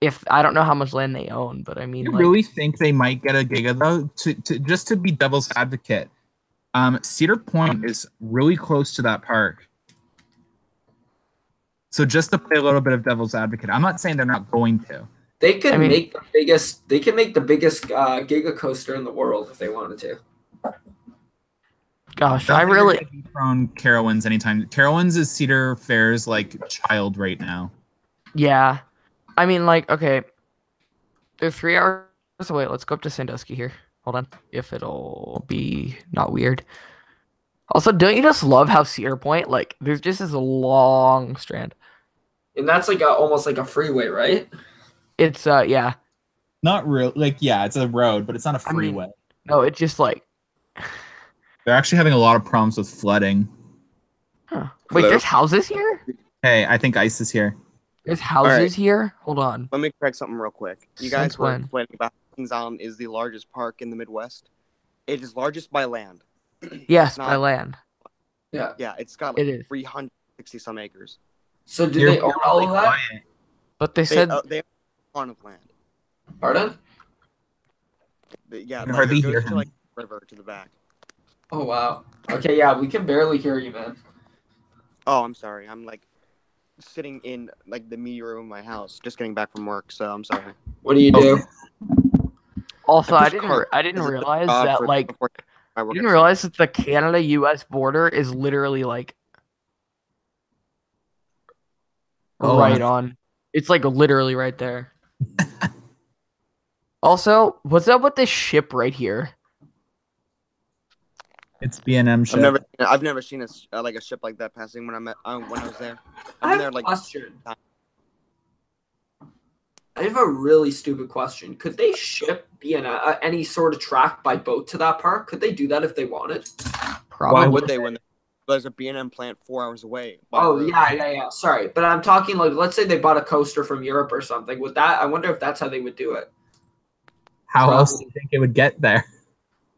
[SPEAKER 3] If I don't know how much land they own, but I mean,
[SPEAKER 1] You
[SPEAKER 3] like,
[SPEAKER 1] really think they might get a Giga though? To just to be devil's advocate, Cedar Point is really close to that park. So just to play a little bit of devil's advocate, I'm not saying they're not going to.
[SPEAKER 2] They could
[SPEAKER 3] I mean-
[SPEAKER 2] make the biggest. They could make the biggest Giga Coaster in the world if they wanted to.
[SPEAKER 3] gosh,
[SPEAKER 1] Don't
[SPEAKER 3] I
[SPEAKER 1] think they're
[SPEAKER 3] really,
[SPEAKER 1] gonna dethrone Carowinds anytime. Carowinds is Cedar Fair's like child right now.
[SPEAKER 3] yeah. I mean, like, okay, they're 3 hours away. Let's go up to Sandusky here. Hold on, if it'll be not weird. Also, don't you just love how Cedar Point, like, there's just this long strand.
[SPEAKER 2] And that's like almost like a freeway, right?
[SPEAKER 3] It's yeah.
[SPEAKER 1] Not real, like yeah, it's a road, but it's not a
[SPEAKER 3] I mean-
[SPEAKER 1] freeway.
[SPEAKER 3] No, it's just like,
[SPEAKER 1] They're actually having a lot of problems with flooding.
[SPEAKER 3] huh. Wait,
[SPEAKER 4] Hello?
[SPEAKER 3] there's houses here?
[SPEAKER 1] Hey, I think Ice is here.
[SPEAKER 3] There's houses
[SPEAKER 4] right.
[SPEAKER 3] here? Hold on.
[SPEAKER 4] Let me correct something real quick. You
[SPEAKER 3] Since
[SPEAKER 4] guys were
[SPEAKER 3] when?
[SPEAKER 4] complaining about Kings Island is the largest park in the Midwest. It is largest by land.
[SPEAKER 3] Yes,
[SPEAKER 4] It's
[SPEAKER 3] by
[SPEAKER 4] not-
[SPEAKER 3] land.
[SPEAKER 2] Yeah.
[SPEAKER 4] Yeah, it's got
[SPEAKER 3] It
[SPEAKER 4] like
[SPEAKER 3] is.
[SPEAKER 4] 360 some acres.
[SPEAKER 2] So do
[SPEAKER 1] You're
[SPEAKER 2] they own all of
[SPEAKER 1] really
[SPEAKER 2] that?
[SPEAKER 1] quiet.
[SPEAKER 3] But they
[SPEAKER 4] They
[SPEAKER 3] said
[SPEAKER 4] they have a ton of land.
[SPEAKER 2] Pardon?
[SPEAKER 4] Yeah,
[SPEAKER 1] can
[SPEAKER 4] like,
[SPEAKER 1] hardly
[SPEAKER 4] it goes
[SPEAKER 1] hear
[SPEAKER 4] to
[SPEAKER 1] him.
[SPEAKER 4] like river to the back.
[SPEAKER 2] Oh wow. Okay, yeah, we can barely hear you, man.
[SPEAKER 4] Oh, I'm sorry. I'm like sitting in like the media room of my house, just getting back from work. So I'm sorry.
[SPEAKER 2] What do you do?
[SPEAKER 3] also I
[SPEAKER 4] push
[SPEAKER 3] didn't
[SPEAKER 4] cart.
[SPEAKER 3] I didn't
[SPEAKER 4] Is it the
[SPEAKER 3] realize
[SPEAKER 4] job
[SPEAKER 3] that
[SPEAKER 4] for-
[SPEAKER 3] like
[SPEAKER 4] before I
[SPEAKER 3] I
[SPEAKER 4] work
[SPEAKER 3] didn't
[SPEAKER 4] at-
[SPEAKER 3] realize that the Canada-US border is literally like
[SPEAKER 1] Oh,
[SPEAKER 3] right on. It's like literally right there. Also, what's up with this ship right here?
[SPEAKER 1] It's B&M ship.
[SPEAKER 4] I've never seen like a ship like that passing when when I was there.
[SPEAKER 2] I
[SPEAKER 4] I've
[SPEAKER 2] have
[SPEAKER 4] been there
[SPEAKER 2] a
[SPEAKER 4] like
[SPEAKER 2] question. I have a really stupid question. Could they ship any sort of track by boat to that park? Could they do that if they wanted?
[SPEAKER 3] Probably.
[SPEAKER 4] why would they when there's a B&M plant 4 hours away? by
[SPEAKER 2] Oh
[SPEAKER 4] road?
[SPEAKER 2] yeah. Sorry, but I'm talking like let's say they bought a coaster from Europe or something. Would that? I wonder if that's how they would do it.
[SPEAKER 1] How else do you think it would get there?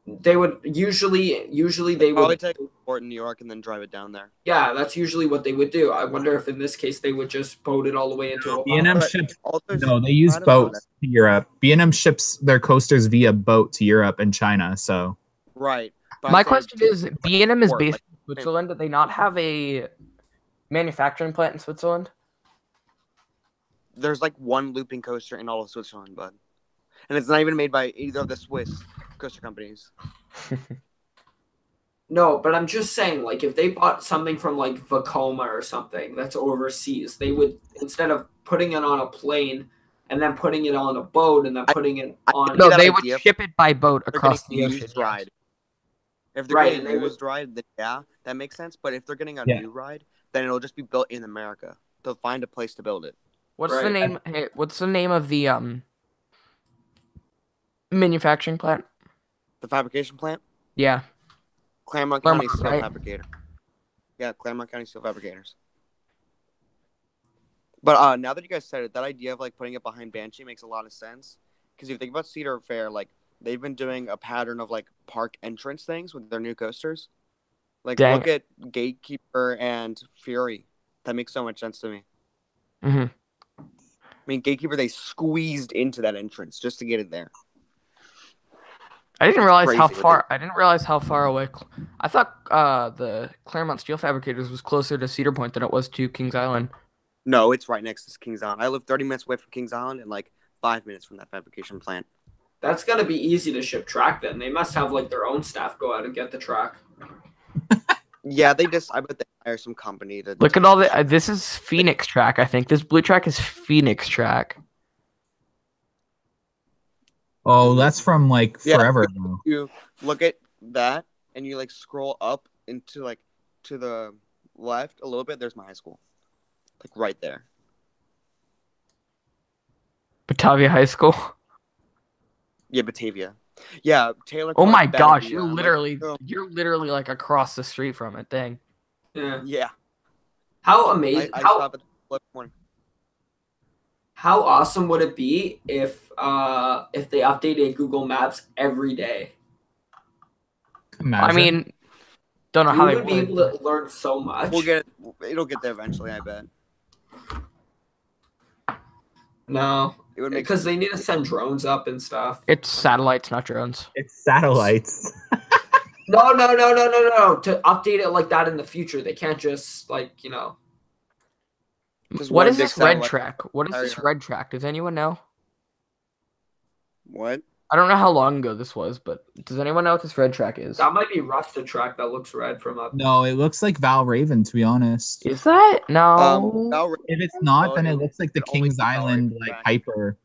[SPEAKER 2] They would usually they
[SPEAKER 4] Probably
[SPEAKER 2] would.
[SPEAKER 4] take a port in New York and then drive it down there.
[SPEAKER 2] Yeah, that's usually what they would do. I wonder if in this case they would just boat it all the way into Ohio.
[SPEAKER 1] B&M
[SPEAKER 4] But
[SPEAKER 1] ships.
[SPEAKER 4] all those-
[SPEAKER 1] No, they use
[SPEAKER 4] I don't know.
[SPEAKER 1] boats to Europe. B&M ships their coasters via boat to Europe and China. So
[SPEAKER 4] Right. But
[SPEAKER 3] My
[SPEAKER 4] I'm saying
[SPEAKER 3] question
[SPEAKER 4] to-
[SPEAKER 3] is, B&M is
[SPEAKER 4] port,
[SPEAKER 3] based
[SPEAKER 4] like,
[SPEAKER 3] in Switzerland. Do they not have a manufacturing plant in Switzerland?
[SPEAKER 4] there's like one looping coaster in all of Switzerland, bud. And it's not even made by either of the Swiss coaster companies.
[SPEAKER 2] No, but I'm just saying, like, if they bought something from like Vekoma or something that's overseas, they would instead of putting it on a plane and then putting it on a boat and then putting it on.
[SPEAKER 3] No,
[SPEAKER 4] that
[SPEAKER 3] they would
[SPEAKER 4] idea.
[SPEAKER 3] ship it by boat
[SPEAKER 4] They're
[SPEAKER 3] across the
[SPEAKER 4] getting
[SPEAKER 3] ocean.
[SPEAKER 4] used ride. If they're
[SPEAKER 2] Right,
[SPEAKER 4] getting
[SPEAKER 2] and they would-
[SPEAKER 4] used ride, then yeah, that makes sense. But if they're getting a
[SPEAKER 1] Yeah.
[SPEAKER 4] new ride, then it'll just be built in America. They'll find a place to build it.
[SPEAKER 3] What's the
[SPEAKER 2] Right.
[SPEAKER 3] name? Hey, what's the name of the manufacturing plant?
[SPEAKER 4] The fabrication plant?
[SPEAKER 3] Yeah.
[SPEAKER 4] Claremont
[SPEAKER 3] Claremont,
[SPEAKER 4] County Steel
[SPEAKER 3] right?
[SPEAKER 4] Fabricator. Yeah, Claremont County Steel Fabricators. But now that you guys said it, that idea of like putting it behind Banshee makes a lot of sense. Because if you think about Cedar Fair, like they've been doing a pattern of like park entrance things with their new coasters. Like
[SPEAKER 3] Dang.
[SPEAKER 4] look at Gatekeeper and Fury. That makes so much sense to me.
[SPEAKER 3] Mm-hmm.
[SPEAKER 4] I mean, Gatekeeper, they squeezed into that entrance just to get it there.
[SPEAKER 3] I didn't realize how
[SPEAKER 4] crazy.
[SPEAKER 3] far. I didn't realize how far away. I thought the Claremont Steel Fabricators was closer to Cedar Point than it was to Kings Island.
[SPEAKER 4] No, it's right next to Kings Island. I live 30 minutes away from Kings Island and like 5 minutes from that fabrication plant.
[SPEAKER 2] That's gonna be easy to ship track then. They must have like their own staff go out and get the track.
[SPEAKER 4] Yeah, I bet they hire some company to
[SPEAKER 3] Look at all the. This is Phoenix track. I think this blue track is Phoenix track.
[SPEAKER 1] Oh, that's from like forever ago.
[SPEAKER 4] You look at that and you like scroll up into like to the left a little bit. There's my high school, like right there.
[SPEAKER 3] Batavia High School.
[SPEAKER 4] Yeah, Batavia. Yeah, Taylor.
[SPEAKER 3] Oh my
[SPEAKER 4] Clark,
[SPEAKER 3] gosh,
[SPEAKER 4] Batavia. I'm
[SPEAKER 3] you're literally like across the street from it. Dang.
[SPEAKER 2] Yeah.
[SPEAKER 4] Yeah.
[SPEAKER 2] How amazing!
[SPEAKER 4] I stop at the morning.
[SPEAKER 2] How awesome would it be if they updated Google Maps every day?
[SPEAKER 1] Imagine.
[SPEAKER 3] I mean, don't know
[SPEAKER 2] We
[SPEAKER 3] how they
[SPEAKER 2] would be able to learn so much.
[SPEAKER 4] It'll get there eventually. I bet.
[SPEAKER 2] No,
[SPEAKER 4] It would make
[SPEAKER 2] because they need to send drones up and stuff.
[SPEAKER 3] It's satellites, not drones.
[SPEAKER 1] It's satellites.
[SPEAKER 2] No. To update it like that in the future, they can't just like
[SPEAKER 4] Just
[SPEAKER 3] What
[SPEAKER 4] one
[SPEAKER 3] is
[SPEAKER 4] big
[SPEAKER 3] this red
[SPEAKER 4] satellite.
[SPEAKER 3] track? What is this red track? Does anyone know?
[SPEAKER 4] What?
[SPEAKER 3] I don't know how long ago this was, but does anyone know what this red track is?
[SPEAKER 2] That might be rusted track that looks red from up.
[SPEAKER 1] No, it looks like Val Raven, to be honest.
[SPEAKER 3] Is that? No.
[SPEAKER 1] If it's not, then it looks like the Kings Island like hyper.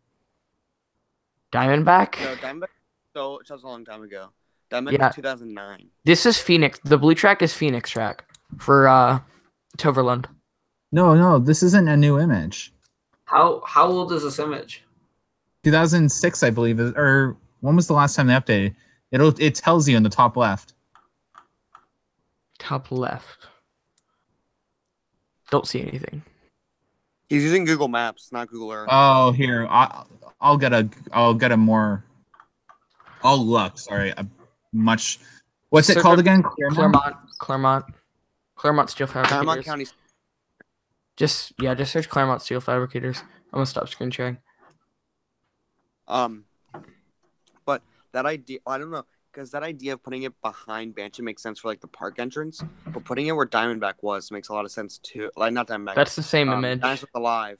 [SPEAKER 3] Diamondback?
[SPEAKER 4] No, Diamondback. So it was a long time ago. Diamondback was 2009.
[SPEAKER 3] This is Phoenix. The blue track is Phoenix track for Toverland.
[SPEAKER 1] No, this isn't a new image.
[SPEAKER 2] How old is this image?
[SPEAKER 1] 2006, I believe, or when was the last time they updated? It tells you in the top left.
[SPEAKER 3] Top left. Don't see anything.
[SPEAKER 4] He's using Google Maps, not Google Earth.
[SPEAKER 1] Oh, here I'll get a more. I'll look. Sorry, a much. What's it called again?
[SPEAKER 3] Claremont Steel Fabricators.
[SPEAKER 4] Claremont County.
[SPEAKER 3] Just search Claremont Steel Fabricators. I'm gonna stop screen sharing.
[SPEAKER 4] But that idea, I don't know, because that idea of putting it behind Banshee makes sense for like the park entrance, but putting it where Diamondback was makes a lot of sense too. Like not Diamondback.
[SPEAKER 3] That's the same image.
[SPEAKER 4] Dinosaurs Alive.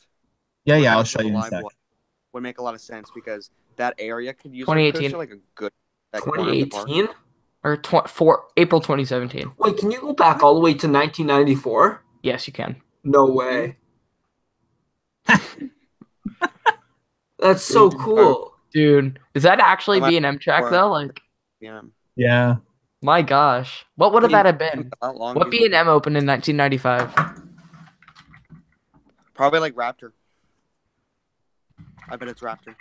[SPEAKER 1] Yeah, I'll show you in a sec.
[SPEAKER 4] Would make a lot of sense because that area could use
[SPEAKER 3] 2018.
[SPEAKER 4] like a good.
[SPEAKER 2] 2018
[SPEAKER 3] or April 2017.
[SPEAKER 2] Wait, can you go back all the way to 1994?
[SPEAKER 3] Yes, you can.
[SPEAKER 2] No way. That's so cool.
[SPEAKER 3] Dude, is that actually B&M track though? Like,
[SPEAKER 1] Yeah.
[SPEAKER 3] My gosh. What would that have been? What B&M opened in 1995?
[SPEAKER 4] Probably like Raptor. I bet it's Raptor.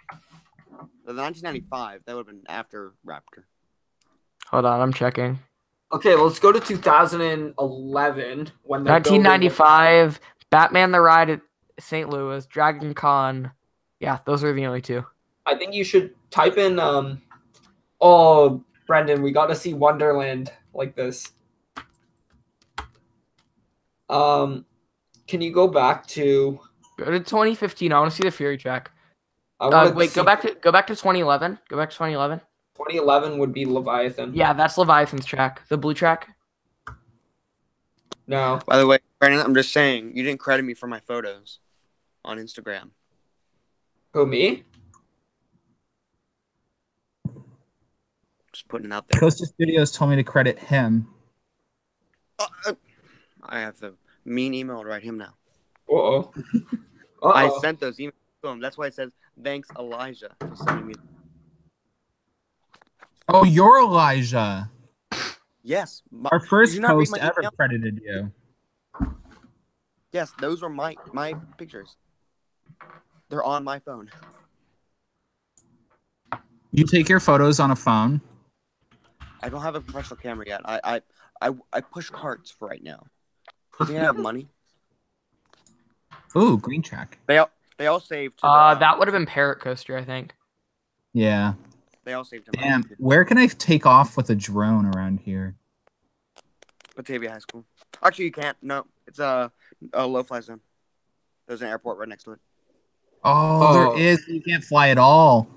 [SPEAKER 4] The 1995, that would have been after Raptor.
[SPEAKER 3] Hold on, I'm checking.
[SPEAKER 2] Okay, let's go to 2011 when
[SPEAKER 3] 1995, Batman the Ride at St. Louis, Dragon Con. Yeah, those are the only two.
[SPEAKER 2] I think you should type in oh, Brendan, we got to see Wonderland like this. Can you go back to
[SPEAKER 3] 2015? I want to see the Fury track. Go back to 2011. Go back to 2011.
[SPEAKER 2] 2011 would be Leviathan.
[SPEAKER 3] Yeah, that's Leviathan's track. The blue track.
[SPEAKER 2] No.
[SPEAKER 4] By the way, Brandon, I'm just saying, you didn't credit me for my photos on Instagram.
[SPEAKER 2] Who, me?
[SPEAKER 4] Just putting it out there.
[SPEAKER 1] Costa Studios told me to credit him.
[SPEAKER 4] I have the mean email to write him now.
[SPEAKER 2] Uh-oh.
[SPEAKER 4] I sent those emails to him. That's why it says, thanks, Elijah, for sending me.
[SPEAKER 1] Oh, you're Elijah.
[SPEAKER 4] Yes.
[SPEAKER 1] Our first post ever credited you.
[SPEAKER 4] Yes, those are my pictures. They're on my phone.
[SPEAKER 1] You take your photos on a phone?
[SPEAKER 4] I don't have a professional camera yet. I push carts for right now. You think I have money?
[SPEAKER 1] Ooh, green track.
[SPEAKER 4] They all saved to the
[SPEAKER 3] That would have been Parrot Coaster, I think.
[SPEAKER 1] Yeah.
[SPEAKER 4] they all saved to
[SPEAKER 1] Damn.
[SPEAKER 4] money.
[SPEAKER 1] Where can I take off with a drone around here?
[SPEAKER 4] Batavia High School. Actually, you can't. No, it's a low fly zone. There's an airport right next to it.
[SPEAKER 1] Oh, there is. You can't fly at all.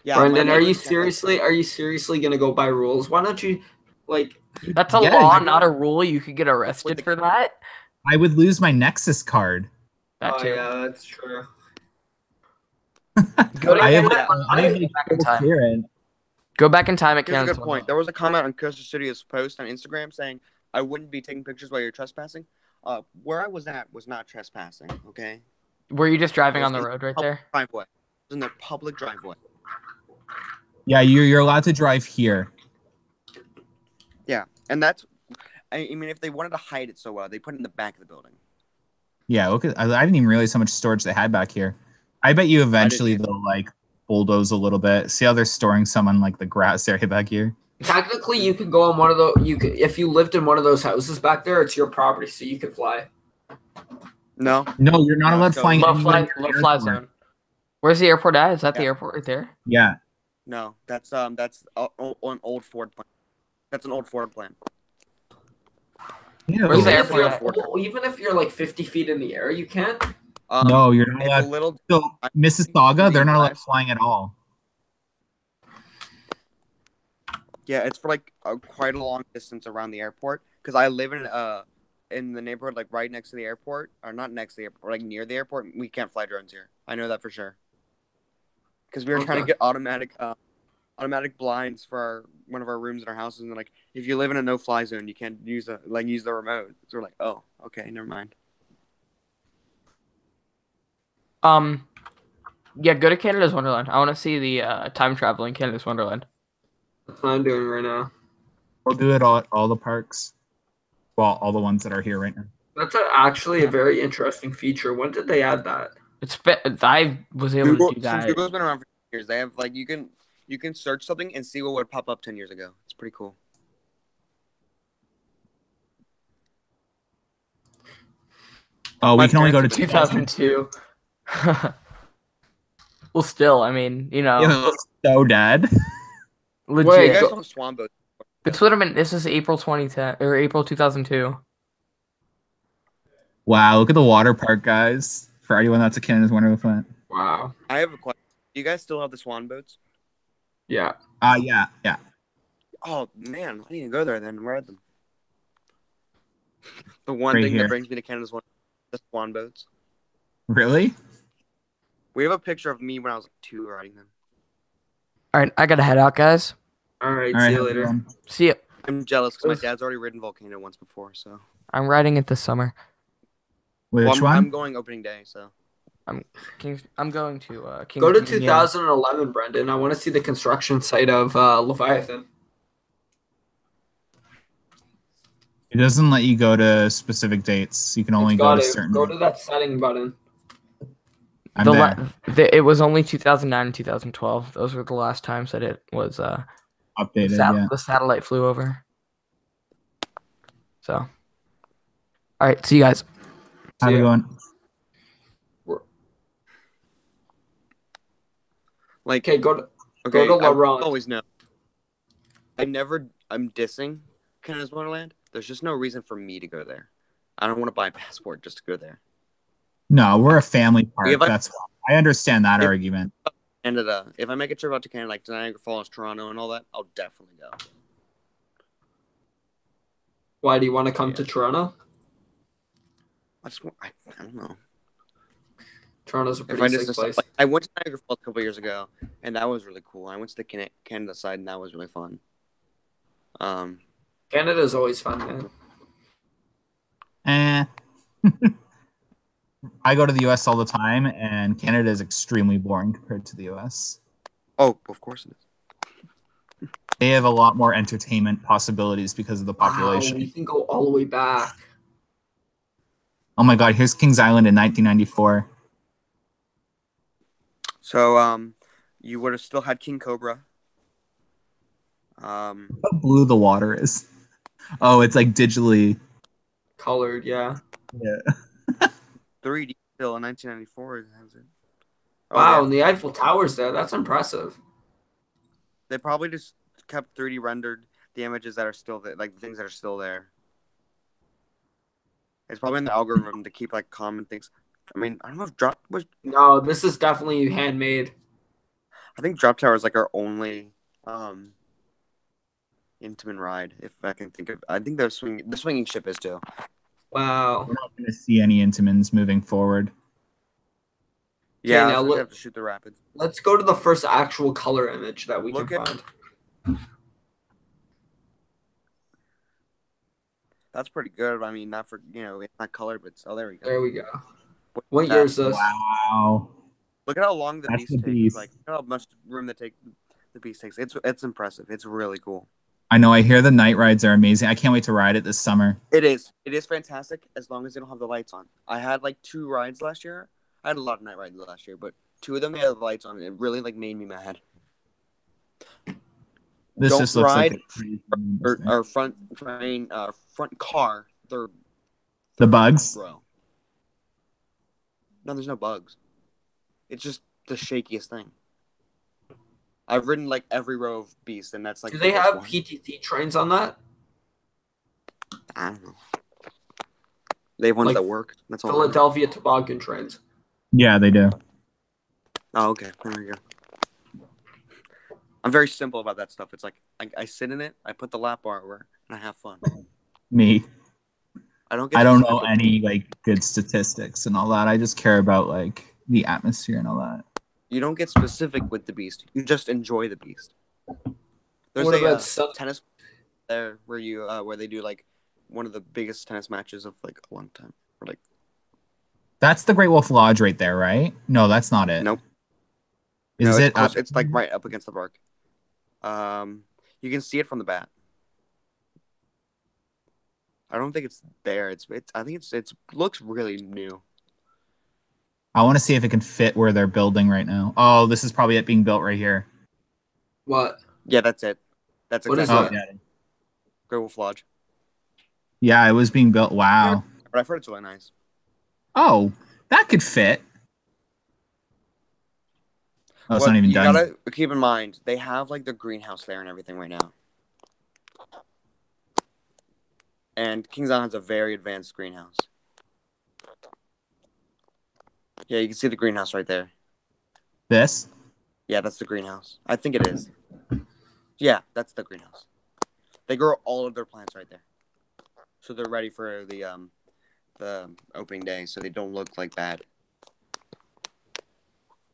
[SPEAKER 4] Yeah,
[SPEAKER 2] Brendan,
[SPEAKER 4] my
[SPEAKER 2] are you
[SPEAKER 4] neighbors can't, like,
[SPEAKER 2] seriously? Are you seriously gonna go by rules? Why don't you, like?
[SPEAKER 3] That's a
[SPEAKER 1] Yeah,
[SPEAKER 3] law,
[SPEAKER 1] you-
[SPEAKER 3] not a rule. You could get arrested for that.
[SPEAKER 1] I would lose my Nexus card.
[SPEAKER 3] That too.
[SPEAKER 2] Yeah, that's true.
[SPEAKER 3] Go to
[SPEAKER 1] I have
[SPEAKER 3] Canada.
[SPEAKER 1] I have
[SPEAKER 3] Go back in time.
[SPEAKER 1] clearance.
[SPEAKER 3] Go back in time at
[SPEAKER 4] Here's a
[SPEAKER 3] Canada's
[SPEAKER 4] good point. There was a comment on Coaster Studio's post on Instagram saying, "I wouldn't be taking pictures while you're trespassing." Where I was at was not trespassing. Okay.
[SPEAKER 3] Were you just driving on the road right there?
[SPEAKER 4] Driveway. It was in their public driveway.
[SPEAKER 1] Yeah, you're allowed to drive here.
[SPEAKER 4] Yeah, and that's. I mean, if they wanted to hide it so well, they put it in the back of the building.
[SPEAKER 1] Yeah, look at. I didn't even realize how much storage they had back here. I bet you eventually
[SPEAKER 4] either.
[SPEAKER 1] they'll like bulldoze a little bit. See how they're storing some on like the grass area back here.
[SPEAKER 2] Technically, you could go on one of those. You could, if you lived in one of those houses back there, it's your property, so you could fly.
[SPEAKER 4] No.
[SPEAKER 1] No, you're not
[SPEAKER 4] No,
[SPEAKER 1] allowed
[SPEAKER 4] so-
[SPEAKER 1] flying.
[SPEAKER 3] Low
[SPEAKER 1] anywhere
[SPEAKER 3] fly,
[SPEAKER 1] near the
[SPEAKER 3] low fly
[SPEAKER 1] airport.
[SPEAKER 3] zone. Where's the airport at? Is that the
[SPEAKER 4] Yeah.
[SPEAKER 3] airport right there?
[SPEAKER 1] Yeah.
[SPEAKER 4] No, that's an old Ford plan. That's an old Ford plan.
[SPEAKER 1] Yeah.
[SPEAKER 3] Where's the
[SPEAKER 2] Even if,
[SPEAKER 3] airport
[SPEAKER 2] you're, even if you're like 50 feet in the air, you can't.
[SPEAKER 1] No, you're not
[SPEAKER 4] It's a
[SPEAKER 1] allowed.
[SPEAKER 4] little.
[SPEAKER 1] So Mississauga, they're not allowed
[SPEAKER 4] Less.
[SPEAKER 1] flying at all.
[SPEAKER 4] Yeah, it's for like quite a long distance around the airport. Because I live in the neighborhood like right next to the airport, or not next to the airport, like near the airport. We can't fly drones here. I know that for sure. Because we were trying to get automatic blinds for one of our rooms in our houses, and like if you live in a no-fly zone, you can't use the remote. So we're like, oh, okay, never mind.
[SPEAKER 3] Yeah, go to Canada's Wonderland. I want to see the time travel in Canada's Wonderland.
[SPEAKER 2] That's what I'm doing right now.
[SPEAKER 1] We'll do it all at all the parks. Well, all the ones that are here right now.
[SPEAKER 2] That's actually a very interesting feature. When did they add that?
[SPEAKER 3] I was able to do
[SPEAKER 4] Since
[SPEAKER 3] that.
[SPEAKER 4] Google's been around for years, they have like you can search something and see what would pop up 10 years ago. It's pretty cool.
[SPEAKER 1] Oh, we can only go to
[SPEAKER 3] 2002. Well, still, I mean, you know,
[SPEAKER 1] Yeah, it looks so dead.
[SPEAKER 3] legit.
[SPEAKER 2] Wait,
[SPEAKER 4] You guys
[SPEAKER 2] go-
[SPEAKER 4] don't have swan boats.
[SPEAKER 3] This would have been. This is April 2010 or April 2002.
[SPEAKER 1] Wow, look at the water park, guys. For anyone that's a Canada's Wonderland.
[SPEAKER 2] Wow.
[SPEAKER 4] I have a question. Do you guys still have the swan boats?
[SPEAKER 2] Yeah.
[SPEAKER 1] Yeah.
[SPEAKER 4] Oh man, I need to go there then. Where are them? The one
[SPEAKER 1] Right
[SPEAKER 4] thing
[SPEAKER 1] here.
[SPEAKER 4] that brings me to Canada's one, the swan boats.
[SPEAKER 1] Really?
[SPEAKER 4] We have a picture of me when I was like 2 riding them.
[SPEAKER 3] All right, I gotta head out, guys.
[SPEAKER 2] All right.
[SPEAKER 1] All right.
[SPEAKER 2] See you
[SPEAKER 1] have a
[SPEAKER 2] later.
[SPEAKER 1] good one.
[SPEAKER 3] See ya.
[SPEAKER 4] I'm jealous because my dad's already ridden Volcano once before. So
[SPEAKER 3] I'm riding it this summer.
[SPEAKER 1] Which
[SPEAKER 4] well, I'm
[SPEAKER 1] one?
[SPEAKER 4] going opening day. So
[SPEAKER 3] I'm going to Kings
[SPEAKER 2] Go to
[SPEAKER 3] Dominion.
[SPEAKER 2] 2011, Brendan. I want to see the construction site of Leviathan.
[SPEAKER 1] It doesn't let you go to specific dates. You can only go to certain.
[SPEAKER 2] Go to that setting button.
[SPEAKER 1] I'm there.
[SPEAKER 3] It was only 2009 and 2012. Those were the last times that it was
[SPEAKER 1] Updated. Yeah.
[SPEAKER 3] the satellite flew over. So, all right, see you guys.
[SPEAKER 1] How's it going?
[SPEAKER 4] like
[SPEAKER 2] Okay, go to
[SPEAKER 4] okay,
[SPEAKER 2] go to
[SPEAKER 4] I
[SPEAKER 2] LaRon.
[SPEAKER 4] always know. I'm dissing Canada's Wonderland. There's just no reason for me to go there. I don't want to buy a passport just to go there.
[SPEAKER 1] No, we're a family park.
[SPEAKER 4] If I-
[SPEAKER 1] That's why. I understand that
[SPEAKER 4] If-
[SPEAKER 1] argument.
[SPEAKER 4] Canada. If I make a trip out to Canada, like to Niagara Falls, Toronto, and all that, I'll definitely go.
[SPEAKER 2] Why do you want to come to Toronto?
[SPEAKER 4] I don't know.
[SPEAKER 2] Toronto's a
[SPEAKER 4] If I
[SPEAKER 2] pretty
[SPEAKER 4] just
[SPEAKER 2] sick place.
[SPEAKER 4] like, I went to Niagara Falls a couple years ago, and that was really cool. I went to the Canada side, and that was really fun.
[SPEAKER 2] Canada's always fun, man.
[SPEAKER 1] I go to the US all the time, and Canada is extremely boring compared to the US.
[SPEAKER 4] Oh, of course it is.
[SPEAKER 1] They have a lot more entertainment possibilities because of the population.
[SPEAKER 2] Wow, we can go all the way back.
[SPEAKER 1] Oh my God, here's Kings Island in 1994.
[SPEAKER 4] So, you would have still had King Cobra.
[SPEAKER 1] How blue the water is. Oh, it's like digitally.
[SPEAKER 2] Colored, yeah.
[SPEAKER 1] Yeah.
[SPEAKER 4] 3D still in 1994. It has it. Oh,
[SPEAKER 2] Wow,
[SPEAKER 4] yeah.
[SPEAKER 2] and the Eiffel Tower's there. That's impressive.
[SPEAKER 4] They probably just kept 3D rendered the images that are still there, like the things that are still there. It's probably in the algorithm to keep like common things. I mean, I don't know if Drop was.
[SPEAKER 2] No, this is definitely handmade.
[SPEAKER 4] I think Drop Tower is like our only Intamin ride, if I can think of. I think the swinging ship is too.
[SPEAKER 2] Wow.
[SPEAKER 1] We're not going to see any Intamins moving forward.
[SPEAKER 4] Yeah,
[SPEAKER 2] now
[SPEAKER 4] so we
[SPEAKER 2] look-
[SPEAKER 4] have to shoot the rapids.
[SPEAKER 2] Let's go to the first actual color image that we
[SPEAKER 4] Look
[SPEAKER 2] can
[SPEAKER 4] at-
[SPEAKER 2] find.
[SPEAKER 4] That's pretty good. I mean, not for it's not colored, but there we go.
[SPEAKER 2] There we go.
[SPEAKER 4] Look
[SPEAKER 2] What
[SPEAKER 4] at
[SPEAKER 2] year
[SPEAKER 4] that.
[SPEAKER 2] is this?
[SPEAKER 1] Wow.
[SPEAKER 4] Look at how long the
[SPEAKER 1] That's
[SPEAKER 4] beast
[SPEAKER 1] the
[SPEAKER 4] takes.
[SPEAKER 1] beast.
[SPEAKER 4] Like, look how much room the beast takes. It's impressive. It's really cool.
[SPEAKER 1] I know. I hear the night rides are amazing. I can't wait to ride it this summer.
[SPEAKER 4] It is. It is fantastic as long as they don't have the lights on. I had like 2 rides last year. I had a lot of night rides last year, but 2 of them had the lights on, and it really like made me mad.
[SPEAKER 1] This
[SPEAKER 4] Don't
[SPEAKER 1] just looks
[SPEAKER 4] ride
[SPEAKER 1] like
[SPEAKER 4] Or front train, front car, third
[SPEAKER 1] the bugs.
[SPEAKER 4] row. No, there's no bugs. It's just the shakiest thing. I've ridden like every row of Beast, and that's like.
[SPEAKER 2] Do
[SPEAKER 4] the
[SPEAKER 2] they
[SPEAKER 4] best
[SPEAKER 2] have
[SPEAKER 4] one.
[SPEAKER 2] PTT trains on that?
[SPEAKER 4] I don't know. They have ones
[SPEAKER 2] Like
[SPEAKER 4] that work. That's all.
[SPEAKER 2] Philadelphia toboggan trains.
[SPEAKER 1] Yeah, they do.
[SPEAKER 4] Oh, okay. There we go. I'm very simple about that stuff. It's like I sit in it, I put the lap bar over, and I have fun.
[SPEAKER 1] Me.
[SPEAKER 4] I don't get.
[SPEAKER 1] I don't know
[SPEAKER 4] specific.
[SPEAKER 1] any like good statistics and all that. I just care about like the atmosphere and all that.
[SPEAKER 4] You don't get specific with the Beast. You just enjoy the Beast. There's
[SPEAKER 2] What
[SPEAKER 4] a
[SPEAKER 2] about sun-
[SPEAKER 4] tennis there where they do like one of the biggest tennis matches of like a long time. Or like
[SPEAKER 1] That's the Great Wolf Lodge right there, right? No, that's not it.
[SPEAKER 4] Nope.
[SPEAKER 1] Is
[SPEAKER 4] no,
[SPEAKER 1] it?
[SPEAKER 4] it's close. It's like right up against the park. You can see it from the bat. I don't think it's there. I think it's looks really new.
[SPEAKER 1] I want to see if it can fit where they're building right now. Oh, this is probably it being built right here.
[SPEAKER 2] What?
[SPEAKER 4] Yeah, that's it. That's
[SPEAKER 2] What is
[SPEAKER 4] exactly
[SPEAKER 2] that?
[SPEAKER 1] Yeah.
[SPEAKER 4] Great Wolf Lodge.
[SPEAKER 1] Yeah, it was being built. Wow.
[SPEAKER 4] But I've heard it's really nice.
[SPEAKER 1] Oh, that could fit. Oh, it's
[SPEAKER 4] Well,
[SPEAKER 1] not even
[SPEAKER 4] you
[SPEAKER 1] done.
[SPEAKER 4] gotta keep in mind they have like the greenhouse there and everything right now. And Kings Island has a very advanced greenhouse. Yeah, you can see the greenhouse right there.
[SPEAKER 1] This?
[SPEAKER 4] Yeah, that's the greenhouse. I think it is. Yeah, that's the greenhouse. They grow all of their plants right there, so they're ready for the opening day, so they don't look like bad.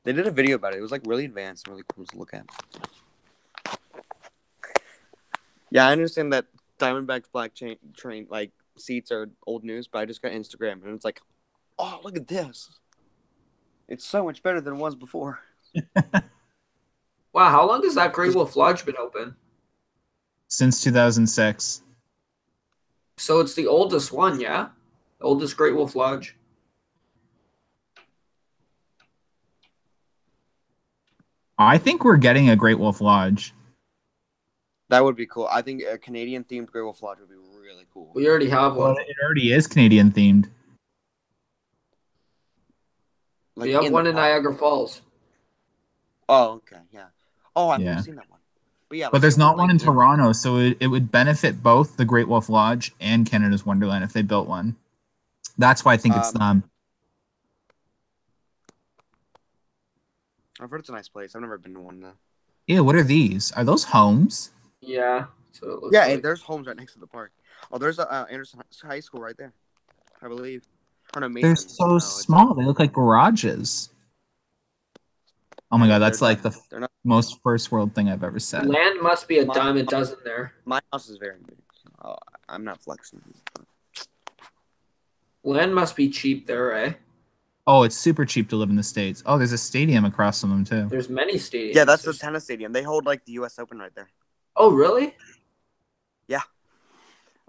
[SPEAKER 4] They did a video about it. It was like really advanced and really cool to look at. Yeah, I understand that Diamondback's black train like seats are old news, but I just got Instagram and it's like, oh, look at this. It's so much better than it was before.
[SPEAKER 2] Wow, how long has that Great Wolf Lodge been open?
[SPEAKER 1] Since 2006.
[SPEAKER 2] So it's the oldest one, yeah? The oldest Great Wolf Lodge.
[SPEAKER 1] I think we're getting a Great Wolf Lodge.
[SPEAKER 4] That would be cool. I think a Canadian themed Great Wolf Lodge would be really cool.
[SPEAKER 2] We already have one.
[SPEAKER 1] Well, it already is Canadian themed.
[SPEAKER 2] We have
[SPEAKER 4] in
[SPEAKER 2] one
[SPEAKER 4] the
[SPEAKER 2] in
[SPEAKER 4] park.
[SPEAKER 2] Niagara Falls.
[SPEAKER 4] Oh, okay, yeah. Oh, I've
[SPEAKER 1] Yeah.
[SPEAKER 4] never seen that one. But yeah,
[SPEAKER 1] But there's not one in
[SPEAKER 4] Toronto.
[SPEAKER 1] Toronto, so it would benefit both the Great Wolf Lodge and Canada's Wonderland if they built one. That's why I think it's them.
[SPEAKER 4] I've heard it's a nice place. I've never been to one though.
[SPEAKER 1] Ew, what are these? Are those homes?
[SPEAKER 2] Yeah. So it looks
[SPEAKER 4] Yeah,
[SPEAKER 2] like.
[SPEAKER 4] and there's homes right next to the park. Oh, there's a Anderson High School right there, I believe. Or no, Mason.
[SPEAKER 1] They're so
[SPEAKER 4] No, it's-
[SPEAKER 1] small. They look like garages. Oh my god, that's
[SPEAKER 4] they're
[SPEAKER 1] like
[SPEAKER 4] not-
[SPEAKER 1] the
[SPEAKER 4] they're not.
[SPEAKER 1] most first world thing I've ever said.
[SPEAKER 2] Land must be a
[SPEAKER 4] My-
[SPEAKER 2] dime a dozen there.
[SPEAKER 4] My house is very big. Oh, I'm not flexing.
[SPEAKER 2] Land must be cheap there, eh?
[SPEAKER 1] Oh, it's super cheap to live in the States. Oh, there's a stadium across from them too.
[SPEAKER 2] There's many stadiums.
[SPEAKER 4] Yeah, that's the
[SPEAKER 2] There's-
[SPEAKER 4] tennis stadium. They hold like the U.S. Open right there.
[SPEAKER 2] Oh, really?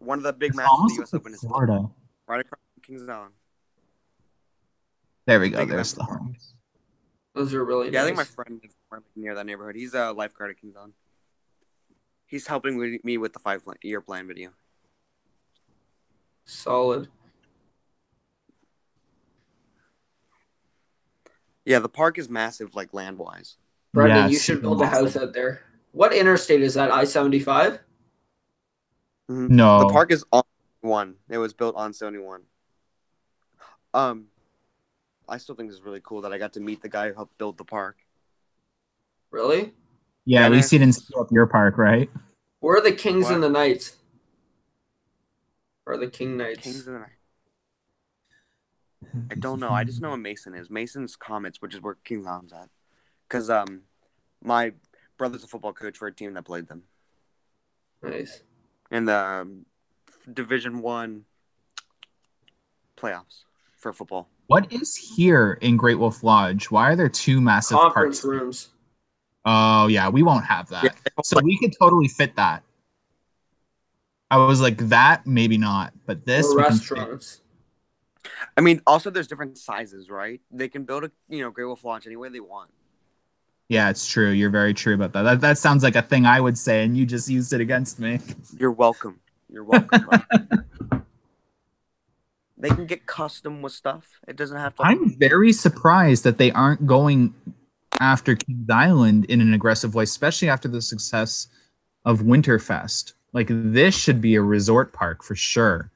[SPEAKER 4] One of the big
[SPEAKER 1] It's
[SPEAKER 4] matches of the
[SPEAKER 1] almost
[SPEAKER 4] U.S.
[SPEAKER 1] like
[SPEAKER 4] Open is
[SPEAKER 1] Florida.
[SPEAKER 4] right across from Kings Island.
[SPEAKER 1] There we go.
[SPEAKER 4] Big
[SPEAKER 1] There's the
[SPEAKER 4] basketball.
[SPEAKER 1] homes.
[SPEAKER 2] Those are really
[SPEAKER 4] Yeah, I think my
[SPEAKER 2] nice.
[SPEAKER 4] friend lives near that neighborhood. He's a lifeguard at Kings Island. He's helping me with the 5-year plan video.
[SPEAKER 2] Solid.
[SPEAKER 4] Yeah, the park is massive, like land-wise.
[SPEAKER 2] Brendan,
[SPEAKER 1] Yeah,
[SPEAKER 2] you
[SPEAKER 1] it's
[SPEAKER 2] should
[SPEAKER 1] super
[SPEAKER 2] build a
[SPEAKER 1] massive.
[SPEAKER 2] house out there. What interstate is that? I-75?
[SPEAKER 1] No.
[SPEAKER 4] The park is on 71. It was built on 71. I still think it's really cool that I got to meet the guy who helped build the park.
[SPEAKER 2] Really?
[SPEAKER 1] Yeah, at least you didn't
[SPEAKER 4] Dennis.
[SPEAKER 1] screw up your park, right?
[SPEAKER 2] Where are the Kings
[SPEAKER 4] What?
[SPEAKER 2] and the Knights? Or the King Knights?
[SPEAKER 4] Kings of the Night. I don't know. I just know what Mason is. Mason's Comets, which is where Kings Island's at. Because my brother's a football coach for a team that played them
[SPEAKER 2] Nice.
[SPEAKER 4] in the Division 1 playoffs for football.
[SPEAKER 1] What is here in Great Wolf Lodge? Why are there two massive
[SPEAKER 2] Conference
[SPEAKER 1] parks?
[SPEAKER 2] rooms.
[SPEAKER 1] Oh, yeah, we won't have that.
[SPEAKER 4] Yeah,
[SPEAKER 1] So we could totally fit that. I was like, that, maybe not. But this,
[SPEAKER 2] Or
[SPEAKER 1] we can fit.
[SPEAKER 2] restaurants.
[SPEAKER 4] I mean, also there's different sizes, right? They can build a Great Wolf Lodge any way they want.
[SPEAKER 1] Yeah, it's true. You're very true about that. That sounds like a thing I would say, and you just used it against me.
[SPEAKER 4] You're welcome. You're welcome, bro. They can get custom with stuff. It doesn't have to.
[SPEAKER 1] I'm very surprised that they aren't going after Kings Island in an aggressive way, especially after the success of Winterfest. Like, this should be a resort park for sure.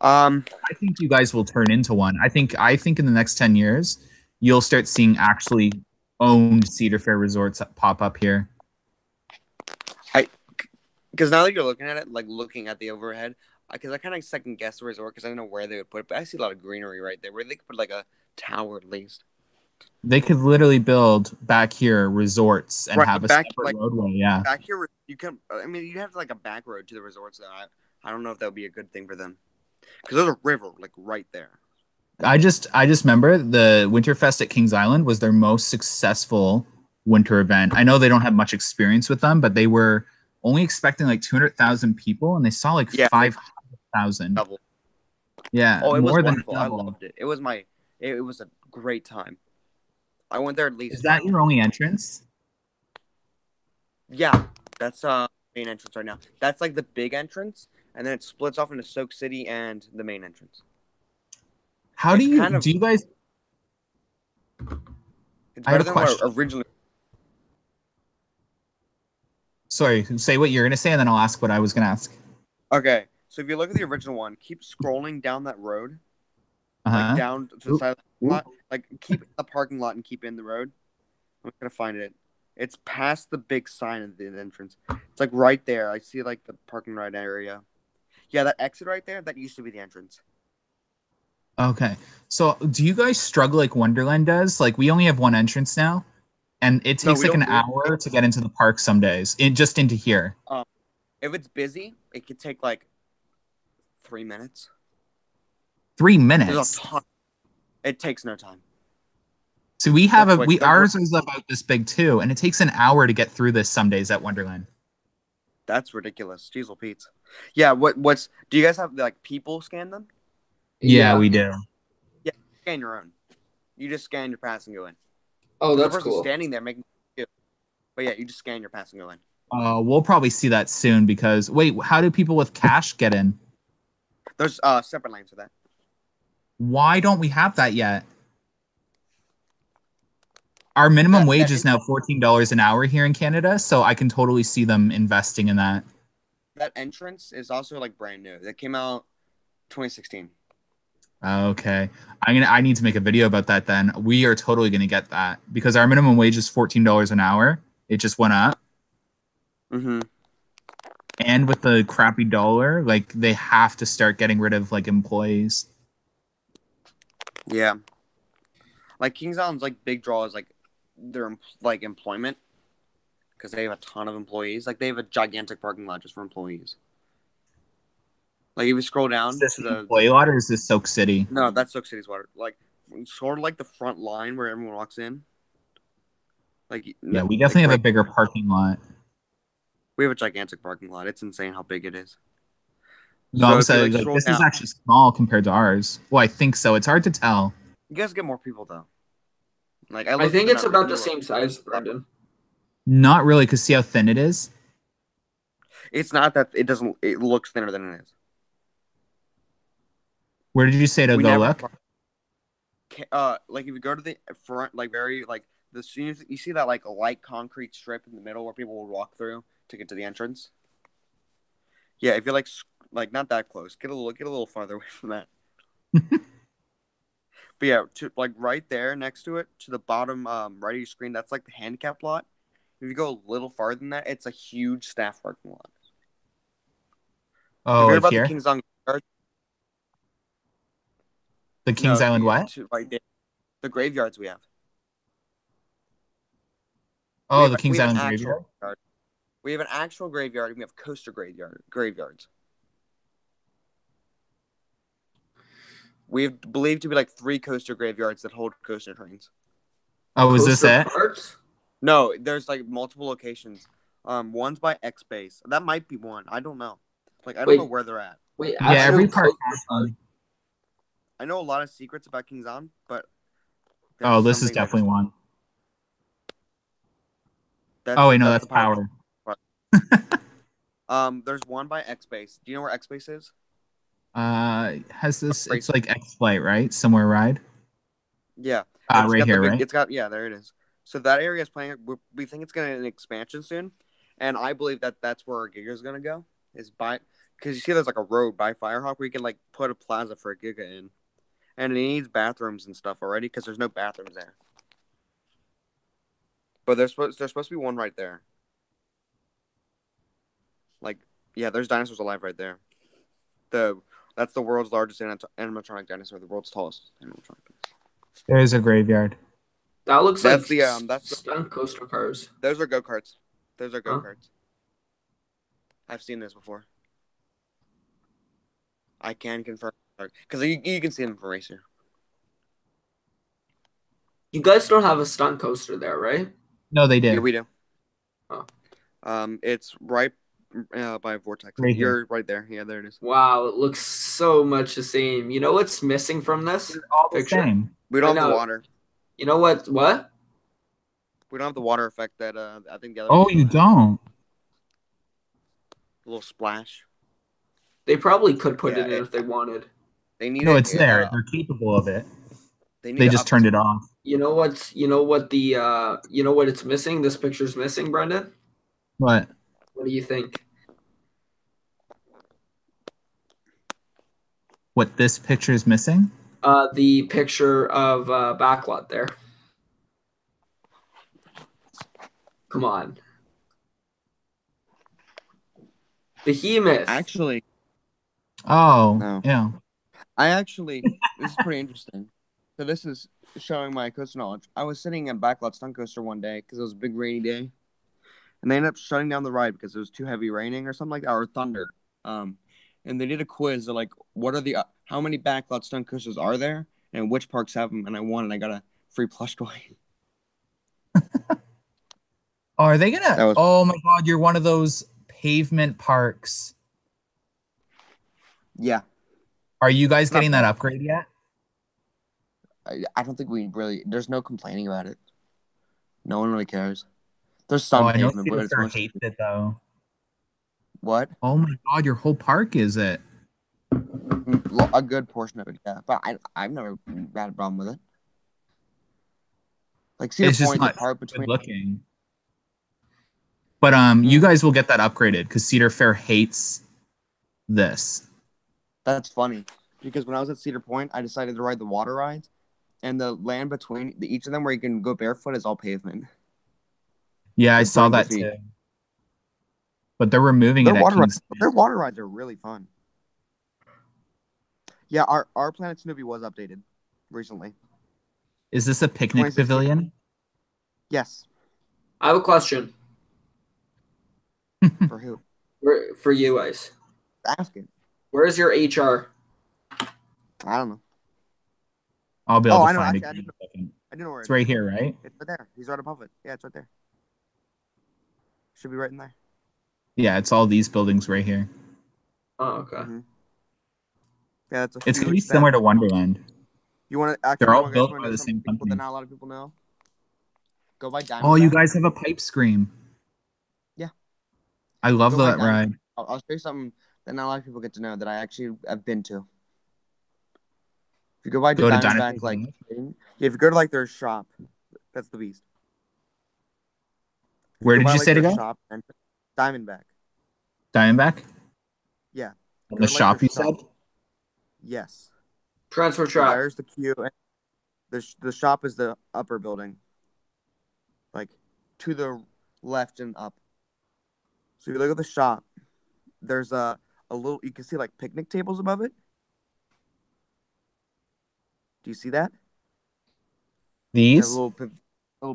[SPEAKER 1] I think you guys will turn into one. I think in the next 10 years, you'll start seeing actually owned Cedar Fair resorts pop up here.
[SPEAKER 4] Because now that you're looking at it, like looking at the overhead, because I kind of second guess the resort because I don't know where they would put it, but I see a lot of greenery right there where they could put like a tower at least.
[SPEAKER 1] They could literally build back here resorts and
[SPEAKER 4] Right,
[SPEAKER 1] have a
[SPEAKER 4] back,
[SPEAKER 1] separate
[SPEAKER 4] like,
[SPEAKER 1] roadway. Yeah.
[SPEAKER 4] Back here, you can. I mean, you have like a back road to the resorts. Though I don't know if that would be a good thing for them because there's a river like right there.
[SPEAKER 1] I just remember the Winterfest at Kings Island was their most successful winter event. I know they don't have much experience with them, but they were only expecting like 200,000 people, and they saw like 500,000.
[SPEAKER 4] Double.
[SPEAKER 1] Yeah.
[SPEAKER 4] Oh, it was
[SPEAKER 1] more than
[SPEAKER 4] wonderful. I
[SPEAKER 1] double.
[SPEAKER 4] loved it. It was a great time. I went there at least.
[SPEAKER 1] Is that your only entrance?
[SPEAKER 4] Yeah, that's main entrance right now. That's like the big entrance, and then it splits off into Soak City and the main entrance.
[SPEAKER 1] How do you guys?
[SPEAKER 4] It's
[SPEAKER 1] I have
[SPEAKER 4] better
[SPEAKER 1] a
[SPEAKER 4] than
[SPEAKER 1] question.
[SPEAKER 4] what originally.
[SPEAKER 1] Sorry, say what you're gonna say, and then I'll ask what I was gonna ask.
[SPEAKER 4] Okay, so if you look at the original one, keep scrolling down that road,
[SPEAKER 1] Uh-huh.
[SPEAKER 4] like down to the side of the lot. Like keep the parking lot and keep in the road. I'm gonna find it. It's past the big sign of the entrance. It's like right there. I see like the parking right area. Yeah, that exit right there. That used to be the entrance.
[SPEAKER 1] Okay. So do you guys struggle like Wonderland does? Like, we only have one entrance now, and it takes like an hour to get into the park some days. Just into here.
[SPEAKER 4] If it's busy, it could take like 3 minutes.
[SPEAKER 1] 3
[SPEAKER 4] There's
[SPEAKER 1] minutes.
[SPEAKER 4] a ton. It takes no time.
[SPEAKER 1] So we have ours
[SPEAKER 4] Quick.
[SPEAKER 1] is about this big too, and it takes an hour to get through this some days at Wonderland.
[SPEAKER 4] That's ridiculous. Jeez Pete's. Yeah, what's do you guys have like people scan them?
[SPEAKER 1] Yeah, we do.
[SPEAKER 4] Yeah, scan your own. You just scan your pass and go in.
[SPEAKER 2] Oh,
[SPEAKER 4] The
[SPEAKER 2] that's
[SPEAKER 4] person
[SPEAKER 2] cool.
[SPEAKER 4] standing there making you. But yeah, you just scan your pass and go in.
[SPEAKER 1] We'll probably see that soon because wait, how do people with cash get in?
[SPEAKER 4] There's separate lanes for that.
[SPEAKER 1] Why don't we have that yet? Our minimum wage is now $14 an hour here in Canada, so I can totally see them investing in that.
[SPEAKER 4] That entrance is also like brand new. That came out 2016.
[SPEAKER 1] Okay. I need to make a video about that then. We are totally gonna get that because our minimum wage is $14 an hour. It just went up.
[SPEAKER 4] Mm-hmm.
[SPEAKER 1] And with the crappy dollar, like they have to start getting rid of like employees.
[SPEAKER 4] Yeah. Like Kings Island's like big draw is like their like employment because they have a ton of employees. Like they have a gigantic parking lot just for employees. Like if you scroll down
[SPEAKER 1] Is this
[SPEAKER 4] to
[SPEAKER 1] the
[SPEAKER 4] the
[SPEAKER 1] employee lot or is this Soak City?
[SPEAKER 4] No, that's Soak City's water. Like sort of like the front line where everyone walks in. Like
[SPEAKER 1] Yeah, we definitely have a bigger parking lot.
[SPEAKER 4] We have a gigantic parking lot. It's insane how big it is.
[SPEAKER 1] No,
[SPEAKER 4] So
[SPEAKER 1] I'm
[SPEAKER 4] if you,
[SPEAKER 1] saying
[SPEAKER 4] like,
[SPEAKER 1] like, this is
[SPEAKER 4] down-
[SPEAKER 1] actually small compared to ours. Well, I think so. It's hard to tell.
[SPEAKER 4] You guys get more people though. Like
[SPEAKER 2] I think it's about the same size, Brendan.
[SPEAKER 1] Not really, because see how thin it is?
[SPEAKER 4] It's not that it doesn't. It looks thinner than it is.
[SPEAKER 1] Where did you say to
[SPEAKER 4] We
[SPEAKER 1] go
[SPEAKER 4] never.
[SPEAKER 1] look?
[SPEAKER 4] Like if you go to the front, like very like the soon as you see that like light concrete strip in the middle where people will walk through to get to the entrance. Yeah, if you're like not that close, get a little farther away from that. But yeah, to like right there next to it, to the bottom right of your screen, that's like the handicap lot. If you go a little farther than that, it's a huge staff parking lot. Have
[SPEAKER 1] Oh,
[SPEAKER 4] you heard
[SPEAKER 1] like
[SPEAKER 4] about the
[SPEAKER 1] here?
[SPEAKER 4] Kings Island graveyard?
[SPEAKER 1] The Kings
[SPEAKER 4] No,
[SPEAKER 1] Island what?
[SPEAKER 4] like the graveyards we have.
[SPEAKER 1] Oh, the
[SPEAKER 4] We
[SPEAKER 1] Kings
[SPEAKER 4] have an
[SPEAKER 1] Island
[SPEAKER 4] actual
[SPEAKER 1] graveyard?
[SPEAKER 4] graveyard. We have an actual graveyard, and we have coaster graveyards. We have believed to be like 3 coaster graveyards that hold coaster trains.
[SPEAKER 1] Oh, is this
[SPEAKER 2] Coaster
[SPEAKER 1] it?
[SPEAKER 2] parks?
[SPEAKER 4] No, there's like multiple locations. One's by X Base. That might be one. I don't know. Like I don't
[SPEAKER 2] Wait.
[SPEAKER 4] know where they're at.
[SPEAKER 2] Wait,
[SPEAKER 1] Yeah, every
[SPEAKER 2] actual
[SPEAKER 1] park
[SPEAKER 2] coaster
[SPEAKER 1] has
[SPEAKER 2] park.
[SPEAKER 1] one.
[SPEAKER 4] I know a lot of secrets about Kings Island, but
[SPEAKER 1] Oh,
[SPEAKER 4] there's
[SPEAKER 1] this is
[SPEAKER 4] something
[SPEAKER 1] definitely one.
[SPEAKER 4] That's
[SPEAKER 1] Oh, wait, no,
[SPEAKER 4] that's
[SPEAKER 1] that's
[SPEAKER 4] the power.
[SPEAKER 1] power.
[SPEAKER 4] There's one by X Base. Do you know where X Base is?
[SPEAKER 1] Has this? It's
[SPEAKER 4] Racer.
[SPEAKER 1] like X Flight, right? Somewhere ride.
[SPEAKER 4] Yeah.
[SPEAKER 1] Ah,
[SPEAKER 4] It's
[SPEAKER 1] right
[SPEAKER 4] got
[SPEAKER 1] here,
[SPEAKER 4] the big,
[SPEAKER 1] right?
[SPEAKER 4] It's got there it is. So that area is playing. We think it's going to an expansion soon, and I believe that that's where our Giga is going to go. Is by because you see there's like a road by Firehawk where you can like put a plaza for a Giga in, and it needs bathrooms and stuff already because there's no bathrooms there. But there's supposed to be one right there. Like yeah, there's dinosaurs alive right there. That's the world's largest animatronic dinosaur, the world's tallest animatronic.
[SPEAKER 1] There's a graveyard.
[SPEAKER 2] That looks
[SPEAKER 4] That's
[SPEAKER 2] like
[SPEAKER 4] that's the
[SPEAKER 2] stunt coaster cars.
[SPEAKER 4] those are go-karts. Those are
[SPEAKER 2] Huh?
[SPEAKER 4] go-karts. I've seen this before. I can confirm because you can see them from Racer.
[SPEAKER 2] You guys don't have a stunt coaster there, right?
[SPEAKER 1] No, they
[SPEAKER 4] Yeah,
[SPEAKER 1] did.
[SPEAKER 4] we do.
[SPEAKER 2] Oh.
[SPEAKER 4] It's right by Vortex.
[SPEAKER 1] Right here.
[SPEAKER 4] You're right there. Yeah, there it is.
[SPEAKER 2] Wow, it looks so much the same. You know what's missing from this
[SPEAKER 1] They're all the
[SPEAKER 2] picture?
[SPEAKER 1] same.
[SPEAKER 4] We don't
[SPEAKER 2] I
[SPEAKER 4] have the
[SPEAKER 2] know.
[SPEAKER 4] water.
[SPEAKER 2] You know what? What?
[SPEAKER 4] We don't have the water effect that I think the other.
[SPEAKER 1] Oh,
[SPEAKER 4] ones
[SPEAKER 1] you
[SPEAKER 4] have.
[SPEAKER 1] don't?
[SPEAKER 4] A little splash.
[SPEAKER 2] They probably could put
[SPEAKER 4] Yeah,
[SPEAKER 2] it in if they wanted.
[SPEAKER 4] They need
[SPEAKER 1] No,
[SPEAKER 4] it.
[SPEAKER 1] it's there. They're capable of it. They just turned it off.
[SPEAKER 2] You know what it's missing? This picture's missing, Brendan?
[SPEAKER 1] What?
[SPEAKER 2] What do you think?
[SPEAKER 1] What this picture is missing?
[SPEAKER 2] The picture of backlot there. Come on. Behemoth.
[SPEAKER 4] Actually,
[SPEAKER 1] Oh,
[SPEAKER 4] No.
[SPEAKER 1] yeah.
[SPEAKER 4] This is pretty interesting. So this is showing my coaster knowledge. I was sitting in Backlot Stunt Coaster one day because it was a big rainy day, and they ended up shutting down the ride because it was too heavy raining or something like that, or thunder. And they did a quiz. They're like, how many Backlot Stunt Coasters are there, and which parks have them? And I won, and I got a free plush toy.
[SPEAKER 1] Oh, are they gonna?
[SPEAKER 4] That was-
[SPEAKER 1] Oh my God! You're one of those pavement parks.
[SPEAKER 4] Yeah,
[SPEAKER 1] Are you guys
[SPEAKER 4] Not
[SPEAKER 1] getting that
[SPEAKER 4] bad.
[SPEAKER 1] upgrade yet?
[SPEAKER 4] I don't think we really. There's no complaining about it. No one really cares. There's
[SPEAKER 1] Oh,
[SPEAKER 4] some
[SPEAKER 1] I know
[SPEAKER 4] pavement, but it's
[SPEAKER 1] Cedar
[SPEAKER 4] mostly
[SPEAKER 1] hates it though.
[SPEAKER 4] what?
[SPEAKER 1] Oh my God! Your whole park is it?
[SPEAKER 4] A good portion of it, yeah. But I've never had a problem with it. Like Cedar
[SPEAKER 1] It's just
[SPEAKER 4] Point, the
[SPEAKER 1] not
[SPEAKER 4] part
[SPEAKER 1] good
[SPEAKER 4] between
[SPEAKER 1] looking. But you guys will get that upgraded because Cedar Fair hates this.
[SPEAKER 4] that's funny because when I was at Cedar Point, I decided to ride the water rides, and the land between each of them where you can go barefoot is all pavement.
[SPEAKER 1] Yeah, I
[SPEAKER 4] Like,
[SPEAKER 1] saw
[SPEAKER 4] bring
[SPEAKER 1] that
[SPEAKER 4] the feet.
[SPEAKER 1] too. But they're removing it at Kings.
[SPEAKER 4] Their water rides are really fun. Yeah, our Planet Snoopy was updated recently.
[SPEAKER 1] Is this a picnic
[SPEAKER 4] 2016.
[SPEAKER 1] pavilion?
[SPEAKER 4] Yes,
[SPEAKER 2] I have a question
[SPEAKER 4] for who?
[SPEAKER 2] for you guys.
[SPEAKER 4] Ask it.
[SPEAKER 2] Where is your HR?
[SPEAKER 4] I don't know.
[SPEAKER 1] I'll be able
[SPEAKER 4] Oh,
[SPEAKER 1] to
[SPEAKER 4] I know.
[SPEAKER 1] find
[SPEAKER 4] Actually,
[SPEAKER 1] it. In a second.
[SPEAKER 4] I didn't know where
[SPEAKER 1] It's
[SPEAKER 4] it
[SPEAKER 1] right
[SPEAKER 4] is.
[SPEAKER 1] here, right?
[SPEAKER 4] It's right there. He's right above it. Yeah, it's right there. Should be right in there.
[SPEAKER 1] Yeah, it's all these buildings right here.
[SPEAKER 2] Oh, okay.
[SPEAKER 4] Mhm. Yeah, that's a
[SPEAKER 1] It's gonna be
[SPEAKER 4] huge staff.
[SPEAKER 1] similar to Wonderland.
[SPEAKER 4] You want to actually?
[SPEAKER 1] They're all
[SPEAKER 4] you
[SPEAKER 1] built
[SPEAKER 4] wanna
[SPEAKER 1] by
[SPEAKER 4] know
[SPEAKER 1] the
[SPEAKER 4] something
[SPEAKER 1] same
[SPEAKER 4] cool
[SPEAKER 1] company.
[SPEAKER 4] that not a lot of people know? Go by Diamondback.
[SPEAKER 1] Oh, you guys have a pipe scream.
[SPEAKER 4] Yeah.
[SPEAKER 1] I love
[SPEAKER 4] Go by
[SPEAKER 1] that ride.
[SPEAKER 4] I'll show you something that not a lot of people get to know that I actually have been to. If you go by
[SPEAKER 1] Go to
[SPEAKER 4] Diamondback,
[SPEAKER 1] Dinosaurs
[SPEAKER 4] like,
[SPEAKER 1] Live.
[SPEAKER 4] if you go to like their shop, that's the beast. If you
[SPEAKER 1] Where
[SPEAKER 4] go
[SPEAKER 1] did
[SPEAKER 4] by
[SPEAKER 1] you
[SPEAKER 4] like
[SPEAKER 1] say to
[SPEAKER 4] their
[SPEAKER 1] go?
[SPEAKER 4] shop, Diamondback,
[SPEAKER 1] Diamondback?
[SPEAKER 4] yeah,
[SPEAKER 1] And
[SPEAKER 4] go
[SPEAKER 1] the
[SPEAKER 4] to like their
[SPEAKER 1] shop you
[SPEAKER 4] shop.
[SPEAKER 1] said?
[SPEAKER 4] Yes.
[SPEAKER 2] Transfer
[SPEAKER 4] So
[SPEAKER 2] track.
[SPEAKER 4] there's the queue, and the shop is the upper building, like to the left and up. So you look at the shop. There's a little. You can see like picnic tables above it. Do you see that? That
[SPEAKER 1] These?
[SPEAKER 4] little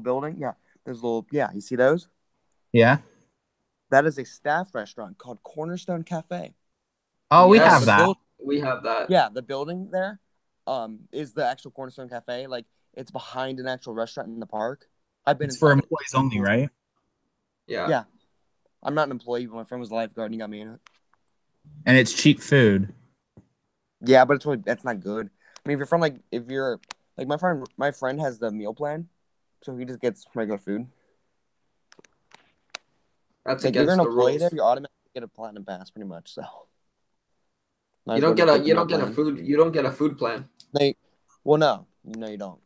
[SPEAKER 4] building. Yeah. There's little. Yeah. You see those?
[SPEAKER 1] Yeah.
[SPEAKER 4] That is a staff restaurant called Cornerstone Cafe.
[SPEAKER 1] Oh, we
[SPEAKER 2] Yes.
[SPEAKER 1] have
[SPEAKER 4] The
[SPEAKER 1] that.
[SPEAKER 2] We have that.
[SPEAKER 4] Yeah, the building there, is the actual Cornerstone Cafe. Like it's behind an actual restaurant in the park. I've been
[SPEAKER 1] It's for
[SPEAKER 4] inside it.
[SPEAKER 1] employees only, right?
[SPEAKER 2] Yeah.
[SPEAKER 4] Yeah. I'm not an employee, but my friend was a lifeguard and he got me in it.
[SPEAKER 1] And it's cheap food.
[SPEAKER 4] Yeah, but that's not good. I mean, if you're like my friend has the meal plan, so he just gets regular food.
[SPEAKER 2] That's
[SPEAKER 4] Like if you're
[SPEAKER 2] against
[SPEAKER 4] an
[SPEAKER 2] the
[SPEAKER 4] employee there,
[SPEAKER 2] rules.
[SPEAKER 4] you automatically get a platinum pass, pretty much. So might
[SPEAKER 2] You
[SPEAKER 4] as
[SPEAKER 2] don't
[SPEAKER 4] well
[SPEAKER 2] get
[SPEAKER 4] just
[SPEAKER 2] a
[SPEAKER 4] get the
[SPEAKER 2] you
[SPEAKER 4] meal
[SPEAKER 2] don't get a
[SPEAKER 4] plan.
[SPEAKER 2] food you don't get a food plan.
[SPEAKER 4] Well, no, you don't.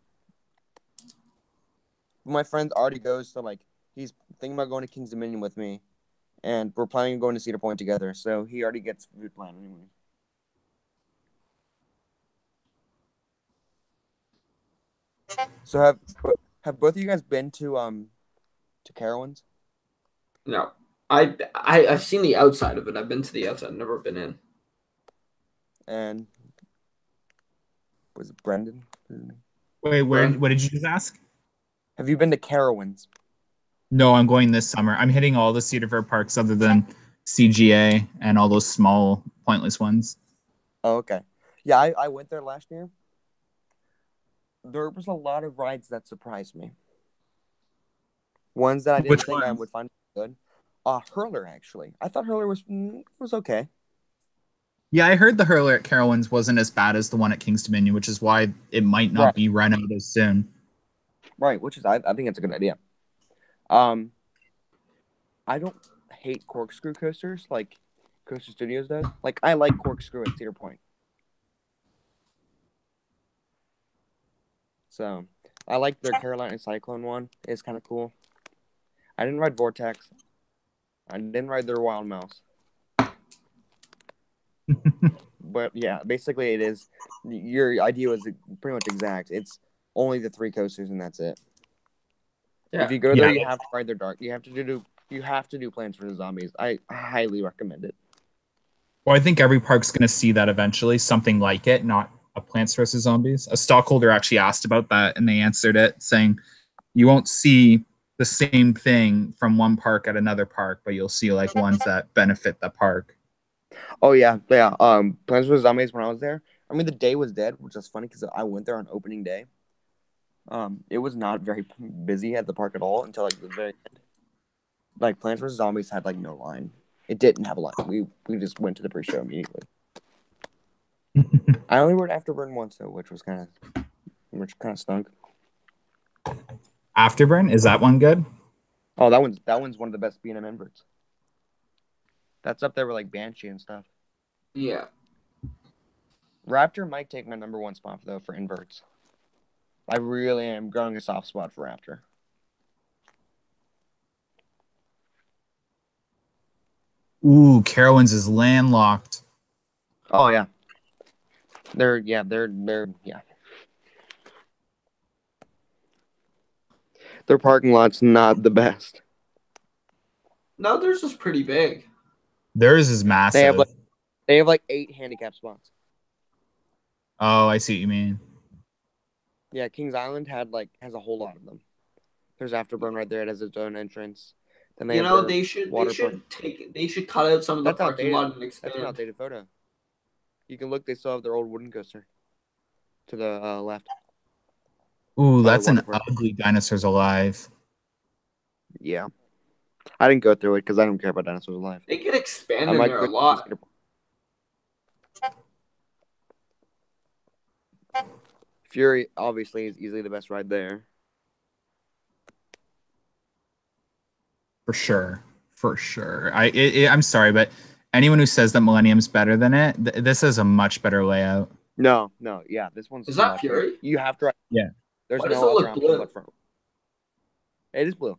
[SPEAKER 4] My friend already goes to like he's thinking about going to King's Dominion with me, and we're planning on going to Cedar Point together. So he already gets food plan anyway. So have both of you guys been to Carowinds?
[SPEAKER 2] No. I've seen the outside of it. I've been to the outside, never been in.
[SPEAKER 4] And was it Brendan?
[SPEAKER 1] Wait,
[SPEAKER 2] Brent?
[SPEAKER 1] what did you just ask?
[SPEAKER 4] Have you been to Carowinds?
[SPEAKER 1] No, I'm going this summer. I'm hitting all the Cedarville parks other than CGA and all those small, pointless ones.
[SPEAKER 4] Oh, okay. Yeah, I went there last year. There was a lot of rides that surprised me. Ones that I didn't
[SPEAKER 1] Which
[SPEAKER 4] think I
[SPEAKER 1] ones?
[SPEAKER 4] would find good. Hurler actually. I thought Hurler was okay.
[SPEAKER 1] Yeah, I heard the hurler at Carowinds wasn't as bad as the one at King's Dominion, which is why it might not
[SPEAKER 4] Right,
[SPEAKER 1] be run out as soon.
[SPEAKER 4] right. Which is I think it's a good idea. Um, I don't hate corkscrew coasters like Coaster Studios does. Like I like corkscrew at Cedar Point. So I like their Carolina Cyclone one. It's kind of cool. I didn't ride Vortex. I didn't ride their Wild Mouse. But yeah, basically it is. Your idea was pretty much exact. It's only the three coasters and that's it.
[SPEAKER 2] Yeah.
[SPEAKER 4] If you go there,
[SPEAKER 1] Yeah.
[SPEAKER 4] you have to ride their dark. You have to do Plants vs Zombies. I highly recommend it.
[SPEAKER 1] Well, I think every park's going to see that eventually, something like it, not a Plants vs. Zombies. A stockholder actually asked about that, and they answered it saying, you won't see the same thing from one park at another park, but you'll see like ones that benefit the park.
[SPEAKER 4] Oh yeah, yeah. Plants vs Zombies when I was there. I mean, the day was dead, which is funny because I went there on opening day. It was not very busy at the park at all until like the very end. Like Plants vs Zombies had like no line. It didn't have a line. We just went to the pre-show immediately. I only rode Afterburn once though, which kind of stunk.
[SPEAKER 1] Afterburn, is that one good?
[SPEAKER 4] Oh, that one's one of the best B&M inverts. That's up there with like Banshee and stuff.
[SPEAKER 2] Yeah.
[SPEAKER 4] Raptor might take my number one spot though for inverts. I really am growing a soft spot for Raptor.
[SPEAKER 1] Ooh, Carowinds is landlocked.
[SPEAKER 4] Oh yeah. They're yeah. Their parking lot's not the best.
[SPEAKER 2] No, theirs is pretty big.
[SPEAKER 1] Theirs is massive.
[SPEAKER 4] They have like 8 handicap spots.
[SPEAKER 1] Oh, I see what you mean.
[SPEAKER 4] Yeah, Kings Island has a whole lot of them. There's Afterburn right there. It has its own entrance. Then they
[SPEAKER 2] You
[SPEAKER 4] have
[SPEAKER 2] know,
[SPEAKER 4] their
[SPEAKER 2] they should
[SPEAKER 4] water park.
[SPEAKER 2] cut out some of the
[SPEAKER 4] That's
[SPEAKER 2] parking
[SPEAKER 4] outdated.
[SPEAKER 2] lot and
[SPEAKER 4] That's an
[SPEAKER 2] expand.
[SPEAKER 4] outdated photo. You can look. They still have their old wooden coaster to the left.
[SPEAKER 1] Ooh,
[SPEAKER 4] By the
[SPEAKER 1] that's an
[SPEAKER 4] water park.
[SPEAKER 1] ugly Dinosaurs Alive.
[SPEAKER 4] Yeah, I didn't go through it because I don't care about Dinosaurs Alive.
[SPEAKER 2] They could
[SPEAKER 4] I
[SPEAKER 2] expand in
[SPEAKER 4] might
[SPEAKER 2] there
[SPEAKER 4] go
[SPEAKER 2] a
[SPEAKER 4] to
[SPEAKER 2] lot.
[SPEAKER 4] Cedar Point. Fury obviously is easily the best ride there.
[SPEAKER 1] For sure. for sure. I'm sorry, but anyone who says that Millennium's better than it, this is a much better layout.
[SPEAKER 4] No, yeah, this one's
[SPEAKER 2] Is that
[SPEAKER 4] much better.
[SPEAKER 2] Fury?
[SPEAKER 4] You have to.
[SPEAKER 1] Yeah.
[SPEAKER 4] There's
[SPEAKER 2] Why does
[SPEAKER 4] no
[SPEAKER 2] it
[SPEAKER 4] other
[SPEAKER 2] look
[SPEAKER 4] option
[SPEAKER 2] blue?
[SPEAKER 4] but for. It is blue.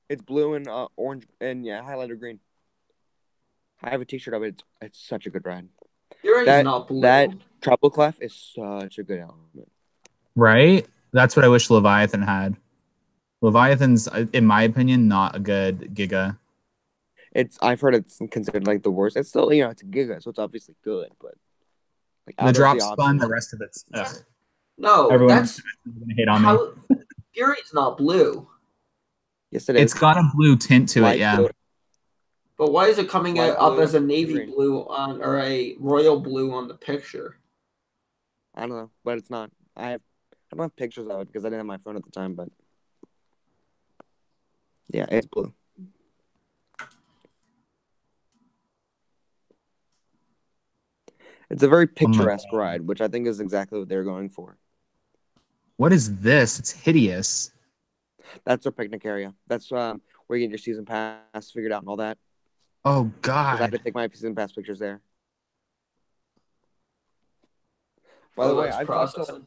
[SPEAKER 4] It's blue and orange and highlighter green. I have a T-shirt of it. It's such a good ride.
[SPEAKER 2] Fury's not blue.
[SPEAKER 4] That Trouble Clef is such a good element.
[SPEAKER 1] Right? That's what I wish Leviathan had. Leviathan's, in my opinion, not a good Giga.
[SPEAKER 4] I've heard it's considered like the worst. It's still it's a Giga, so it's obviously good, but like
[SPEAKER 1] The drop spun, the rest of it's
[SPEAKER 2] No,
[SPEAKER 1] everyone's gonna hate on me.
[SPEAKER 2] Fury's not blue.
[SPEAKER 4] Yes, it is.
[SPEAKER 1] It's got a blue tint to it, yeah.
[SPEAKER 4] Blue.
[SPEAKER 2] But why is it coming
[SPEAKER 4] Light
[SPEAKER 2] up
[SPEAKER 4] blue,
[SPEAKER 2] as a navy
[SPEAKER 4] green.
[SPEAKER 2] blue or a royal blue on the picture?
[SPEAKER 4] I don't know, but it's not. I don't have pictures of it because I didn't have my phone at the time, but yeah, it's blue. It's a very picturesque ride, which I think is exactly what they're going for.
[SPEAKER 1] What is this? It's hideous.
[SPEAKER 4] That's our picnic area. That's where you get your season pass figured out and all that.
[SPEAKER 1] Oh
[SPEAKER 4] Because I had
[SPEAKER 1] God.
[SPEAKER 4] to take my season pass pictures there. By the way, I've talked to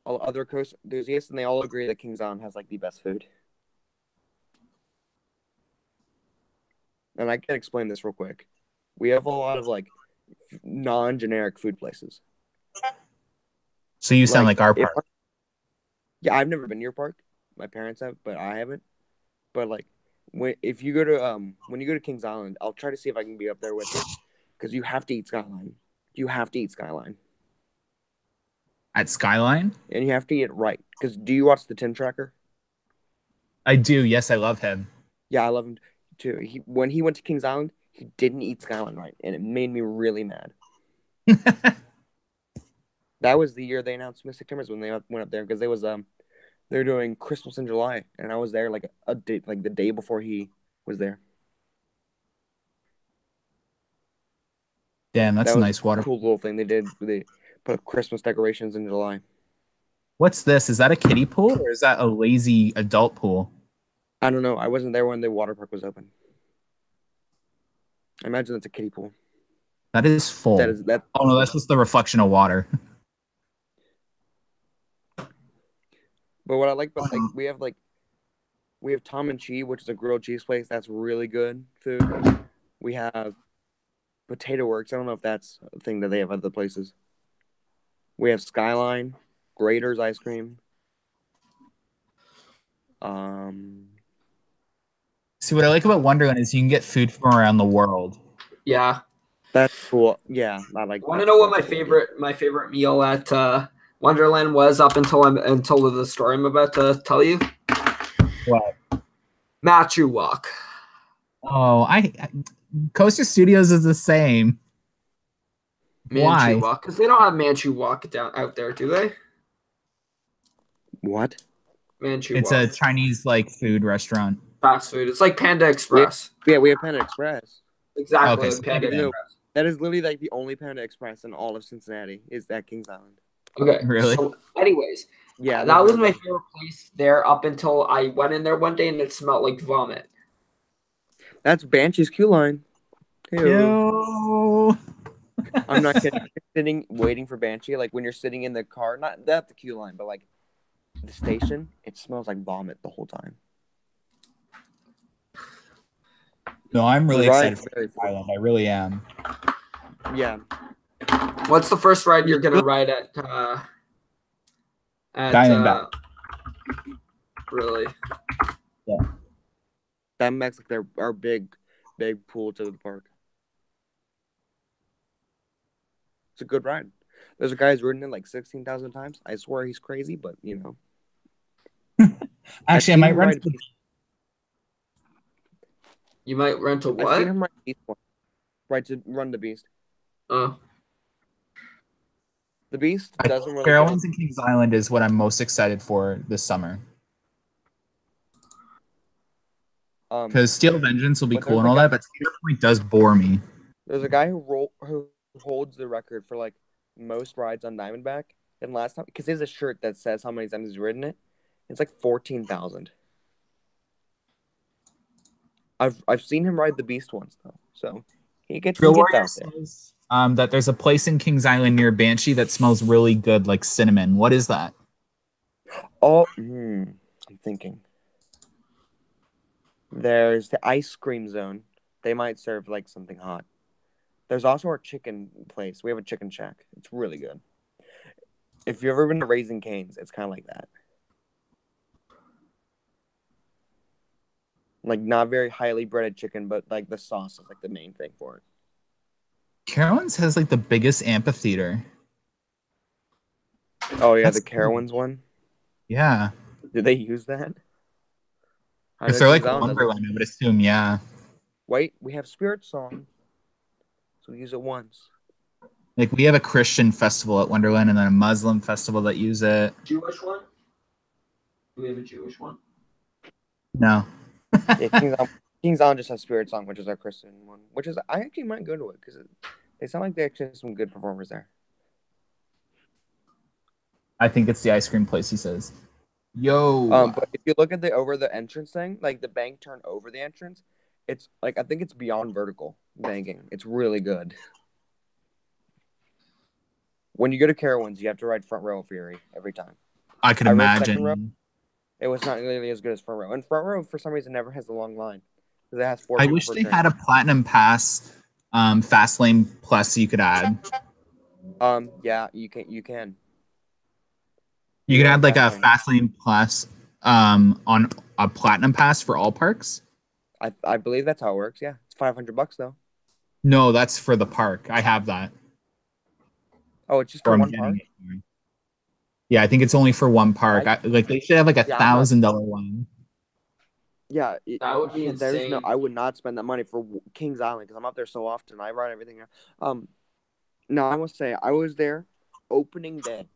[SPEAKER 4] all other coast enthusiasts, and they all agree that Kings Island has like the best food. And I can explain this real quick. We have a lot of like non-generic food places.
[SPEAKER 1] So you sound like our park.
[SPEAKER 4] Yeah, I've never been to your park. My parents have, but I haven't. But like, if you go to when you go to Kings Island, I'll try to see if I can be up there with you, because you have to eat Skyline. You have to eat Skyline.
[SPEAKER 1] At Skyline?
[SPEAKER 4] And you have to eat it right. Because do you watch the Tim Tracker?
[SPEAKER 1] I do. Yes, I love him.
[SPEAKER 4] Yeah, I love him too. When he went to Kings Island, he didn't eat Skyline right, and it made me really mad. That was the year they announced Mystic Timbers when they went up there, because they're doing Christmas in July, and I was there like a day, like the day before he was there.
[SPEAKER 1] Damn, that's a nice water.
[SPEAKER 4] Cool little thing they did. They put up Christmas decorations in July.
[SPEAKER 1] What's this? Is that a kiddie pool or is that a lazy adult pool?
[SPEAKER 4] I don't know. I wasn't there when the water park was open. I imagine that's a kiddie pool.
[SPEAKER 1] That is full.
[SPEAKER 4] That.
[SPEAKER 1] Oh no, that's just the reflection of water.
[SPEAKER 4] But what I like, we have Tom and Chi, which is a grilled cheese place. That's really good food. We have Potato Works. I don't know if that's a thing that they have at other places. We have Skyline, Grater's ice cream.
[SPEAKER 1] See, what I like about Wonderland is you can get food from around the world.
[SPEAKER 2] Yeah,
[SPEAKER 4] that's cool. Yeah, I like.
[SPEAKER 2] Want to know what my favorite meal at Wonderland was up until the story I'm about to tell you?
[SPEAKER 1] What?
[SPEAKER 2] Matchu Wok.
[SPEAKER 1] Oh, Coaster Studios is the same. Why?
[SPEAKER 2] Manchu Wok, because they don't have Manchu Wok out there, do they?
[SPEAKER 4] What?
[SPEAKER 2] Manchu
[SPEAKER 1] It's
[SPEAKER 2] Wok.
[SPEAKER 1] a Chinese food restaurant.
[SPEAKER 2] Fast food. It's like Panda Express.
[SPEAKER 4] Yeah, we have Panda Express.
[SPEAKER 2] Exactly.
[SPEAKER 1] Okay,
[SPEAKER 2] like Panda Express.
[SPEAKER 4] That is literally like the only Panda Express in all of Cincinnati is at Kings Island.
[SPEAKER 2] Okay.
[SPEAKER 1] Really?
[SPEAKER 2] So, anyways,
[SPEAKER 4] yeah,
[SPEAKER 2] that was my favorite place there up until I went in there one day and it smelled like vomit.
[SPEAKER 4] That's Banshee's queue line.
[SPEAKER 1] Ew.
[SPEAKER 4] I'm not kidding. Sitting waiting for Banshee, like when you're sitting in the car, not the queue line, but like the station, it smells like vomit the whole time.
[SPEAKER 1] No, I'm really excited for Kings Island. I really am.
[SPEAKER 4] Yeah.
[SPEAKER 2] What's the first ride you're gonna ride at
[SPEAKER 1] Diamondback.
[SPEAKER 2] Really?
[SPEAKER 1] Yeah.
[SPEAKER 4] Diamondback's like our big pool to the park. It's a good ride. There's a guy who's ridden it like 16,000 times. I swear he's crazy, but you know.
[SPEAKER 1] Actually, I might rent.
[SPEAKER 2] You might rent a what?
[SPEAKER 4] I've seen him ride to run the Beast.
[SPEAKER 2] Oh.
[SPEAKER 4] The Beast doesn't really.
[SPEAKER 1] Carowinds and Kings Island is what I'm most excited for this summer. Because Steel Vengeance will be cool and all that, but Cedar Point does bore me.
[SPEAKER 4] There's a guy who holds the record for like most rides on Diamondback, and last time, because he has a shirt that says how many times he's ridden it, it's like 14,000. I've seen him ride the Beast once though, so he gets
[SPEAKER 1] Drill
[SPEAKER 4] out
[SPEAKER 1] Warrior
[SPEAKER 4] there.
[SPEAKER 1] says that there's a place in Kings Island near Banshee that smells really good, like cinnamon. What is that?
[SPEAKER 4] Oh, I'm thinking. There's the ice cream zone. They might serve like something hot. There's also our chicken place. We have a chicken shack. It's really good. If you've ever been to Raising Cane's, it's kind of like that. Like not very highly breaded chicken, but like the sauce is like the main thing for it.
[SPEAKER 1] Carowinds has like the biggest amphitheater.
[SPEAKER 4] Oh yeah,
[SPEAKER 1] That's
[SPEAKER 4] the Carowinds one.
[SPEAKER 1] Yeah.
[SPEAKER 4] Did they use that? I
[SPEAKER 1] If
[SPEAKER 4] know
[SPEAKER 1] they're like
[SPEAKER 4] Kings Island doesn't.
[SPEAKER 1] Wonderland, I would assume, yeah.
[SPEAKER 4] Wait, we have Spirit Song, so we use it once.
[SPEAKER 1] Like we have a Christian festival at Wonderland and then a Muslim festival that use it.
[SPEAKER 2] Jewish one? Do we have a Jewish one?
[SPEAKER 1] No.
[SPEAKER 4] Yeah, Kings Island just has Spirit Song, which is our Christian one. Which is I actually might go to it because they sound like they actually have some good performers there.
[SPEAKER 1] I think it's the ice cream place, he says. Yo.
[SPEAKER 4] But if you look at the over the entrance thing, like the bank turn over the entrance, it's like I think it's beyond vertical banking. It's really good. When you go to Carowinds, you have to ride front row of Fury every time.
[SPEAKER 1] I could
[SPEAKER 4] I rode second row.
[SPEAKER 1] imagine.
[SPEAKER 4] It was not nearly as good as front row. And front row, for some reason, never has a long line because it has 4
[SPEAKER 1] I
[SPEAKER 4] people
[SPEAKER 1] wish
[SPEAKER 4] per
[SPEAKER 1] they
[SPEAKER 4] turn.
[SPEAKER 1] had a platinum pass, fast lane plus you could add.
[SPEAKER 4] Yeah, you can. You can.
[SPEAKER 1] You could add like a
[SPEAKER 4] Fastlane.
[SPEAKER 1] fast lane plus on a platinum pass for all parks.
[SPEAKER 4] I believe that's how it works. Yeah, it's $500 though.
[SPEAKER 1] No, that's for the park. I have that.
[SPEAKER 4] Oh, it's just
[SPEAKER 1] Or
[SPEAKER 4] for
[SPEAKER 1] I'm
[SPEAKER 4] one
[SPEAKER 1] getting
[SPEAKER 4] park.
[SPEAKER 1] it. Yeah, I think it's only for one park. Like they should have like
[SPEAKER 4] Yeah, I'm not-
[SPEAKER 1] $1,000 one.
[SPEAKER 4] Yeah,
[SPEAKER 2] That would be
[SPEAKER 4] there's no.
[SPEAKER 2] insane.
[SPEAKER 4] I would not spend that money for Kings Island because I'm up there so often. I ride everything. No, I must say I was there opening day,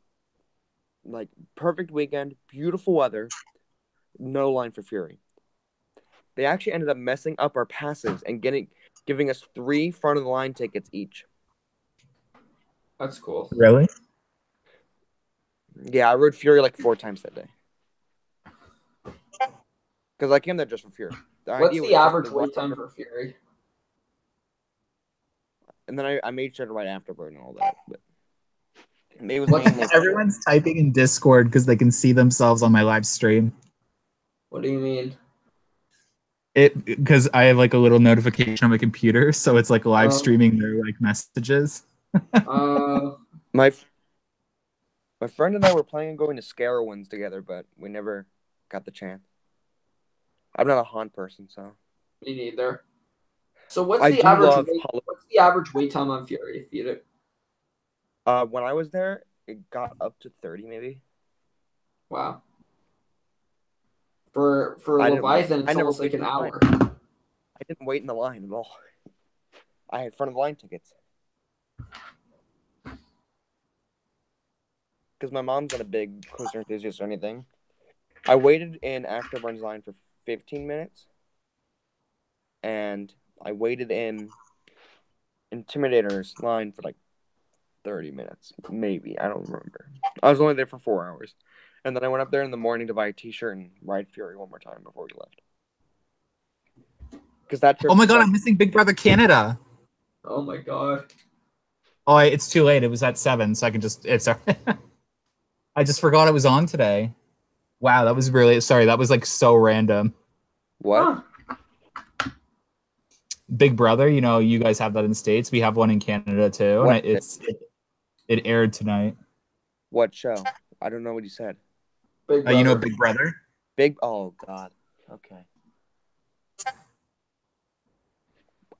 [SPEAKER 4] like perfect weekend, beautiful weather, no line for Fury. They actually ended up messing up our passes and giving us 3 front of the line tickets each.
[SPEAKER 2] That's cool.
[SPEAKER 1] Really?
[SPEAKER 4] Yeah, I rode Fury like 4 times that day because I came there just for Fury.
[SPEAKER 2] What's the average wait time for Fury?
[SPEAKER 4] And then I made sure to ride Afterbird and all that. But it was
[SPEAKER 2] What's-
[SPEAKER 4] mainly
[SPEAKER 1] Everyone's typing in Discord because they can see themselves on my live stream.
[SPEAKER 2] What do you mean?
[SPEAKER 1] It because I have like a little notification on my computer, so it's like live streaming their like messages.
[SPEAKER 4] My friend and I were planning on going to Scarowinds together, but we never got the chance. I'm not a haunt person, so.
[SPEAKER 2] Me neither. So what's
[SPEAKER 4] I
[SPEAKER 2] the
[SPEAKER 4] do
[SPEAKER 2] average
[SPEAKER 4] love
[SPEAKER 2] wait,
[SPEAKER 4] Halloween.
[SPEAKER 2] what's the average wait time on Fury Theater?
[SPEAKER 4] When I was there, it got up to 30 maybe.
[SPEAKER 2] Wow. For
[SPEAKER 4] I didn't
[SPEAKER 2] Leviathan,
[SPEAKER 4] wait. I
[SPEAKER 2] it's
[SPEAKER 4] never
[SPEAKER 2] almost like
[SPEAKER 4] waited
[SPEAKER 2] an
[SPEAKER 4] in line.
[SPEAKER 2] hour.
[SPEAKER 4] I didn't wait in the line at all. I had front of the line tickets. Because my mom's not a big coaster enthusiast or anything. I waited in Afterburn's line for 15 minutes. And I waited in Intimidator's line for like 30 minutes. Maybe. I don't remember. I was only there for 4 hours. And then I went up there in the morning to buy a t-shirt and ride Fury one more time before we left. Because that trip.
[SPEAKER 1] Oh my god, I'm missing Big Brother Canada.
[SPEAKER 2] Oh my god.
[SPEAKER 1] Oh, it's too late. It was at 7, so I can just. It's. I just forgot it was on today. Wow, that was really sorry. That was like so random.
[SPEAKER 4] What?
[SPEAKER 2] Huh.
[SPEAKER 1] Big Brother, you know, you guys have that in States. We have one in Canada too,
[SPEAKER 4] What?
[SPEAKER 1] and it aired tonight.
[SPEAKER 4] What show? I don't know what you said.
[SPEAKER 2] Big
[SPEAKER 1] You know
[SPEAKER 2] Brother.
[SPEAKER 1] Big Brother?
[SPEAKER 4] Oh god. Okay.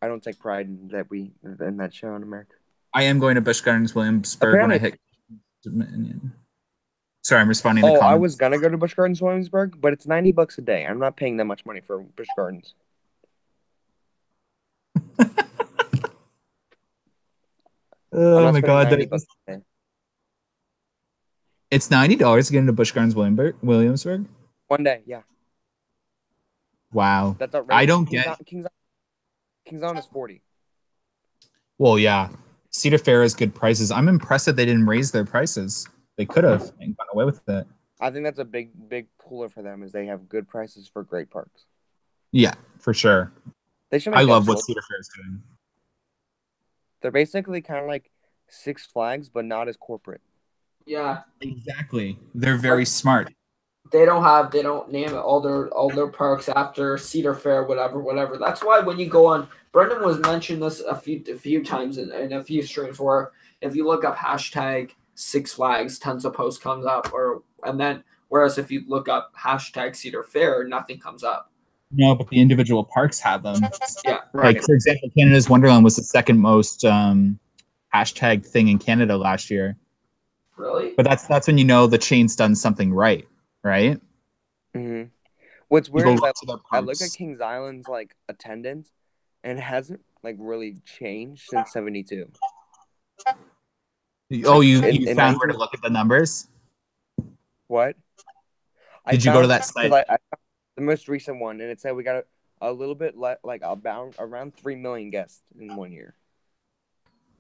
[SPEAKER 4] I don't take pride in that show in America.
[SPEAKER 1] I am going to Busch Gardens Williamsburg when I hit Dominion. Sorry, I'm responding to the comments.
[SPEAKER 4] I was gonna go to Busch Gardens Williamsburg, but it's $90 a day. I'm not paying that much money for Busch Gardens.
[SPEAKER 1] Oh my god,
[SPEAKER 4] $90 a day.
[SPEAKER 1] It's $90 to get into Busch Gardens Williamsburg.
[SPEAKER 4] One day, yeah.
[SPEAKER 1] Wow.
[SPEAKER 4] That's outrageous.
[SPEAKER 1] I don't get.
[SPEAKER 4] Kings Island is 40.
[SPEAKER 1] Well, yeah. Cedar Fair has good prices. I'm impressed that they didn't raise their prices. They could have and gotten away with it.
[SPEAKER 4] I think that's a big puller for them is they have good prices for great parks.
[SPEAKER 1] Yeah, for sure.
[SPEAKER 4] They should
[SPEAKER 1] I
[SPEAKER 4] make that
[SPEAKER 1] love what
[SPEAKER 4] slow.
[SPEAKER 1] Cedar Fair is doing.
[SPEAKER 4] They're basically kind of like Six Flags, but not as corporate.
[SPEAKER 2] Yeah.
[SPEAKER 1] Exactly. They're very smart.
[SPEAKER 2] They don't name all their parks after Cedar Fair, whatever. That's why when you go on, Brendan was mentioned this a few times in a few streams where if you look up hashtag Six Flags, tons of posts comes up, and then whereas if you look up hashtag Cedar Fair, nothing comes up.
[SPEAKER 1] No, but the individual parks have them.
[SPEAKER 2] Yeah.
[SPEAKER 1] Like, for example, Canada's Wonderland was the second most hashtag thing in Canada last year.
[SPEAKER 2] Really?
[SPEAKER 1] But that's when you know the chain's done something right?
[SPEAKER 4] Mm-hmm. What's weird
[SPEAKER 1] People
[SPEAKER 4] is
[SPEAKER 1] look to their
[SPEAKER 4] I look at
[SPEAKER 1] parks.
[SPEAKER 4] Kings Island's like attendance, and it hasn't like really changed since '72.
[SPEAKER 1] Oh, you
[SPEAKER 4] in
[SPEAKER 1] found
[SPEAKER 4] 19
[SPEAKER 1] where to look at the numbers?
[SPEAKER 4] What?
[SPEAKER 1] Did you go to that site?
[SPEAKER 4] I found the most recent one, and it said we got a little bit like about around 3 million guests in 1 year.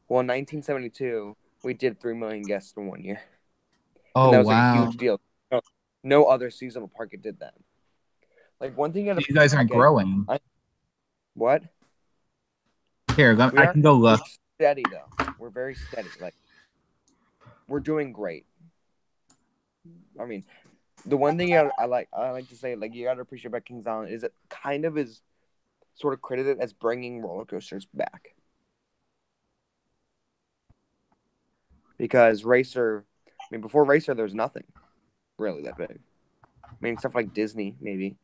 [SPEAKER 4] Well, in 1972, we did 3 million guests in 1 year. And that
[SPEAKER 1] Oh,
[SPEAKER 4] was like a
[SPEAKER 1] wow.
[SPEAKER 4] huge deal. No other seasonal park did that. Like one thing
[SPEAKER 1] You guys aren't growing.
[SPEAKER 4] What?
[SPEAKER 1] Here, I can go look.
[SPEAKER 4] We're steady though. We're very steady. Like we're doing great. I mean, the one thing I like to say, like you gotta appreciate about Kings Island is it kind of is sort of credited as bringing roller coasters back. Because before Racer, there was nothing really that big. I mean, stuff like Disney, maybe.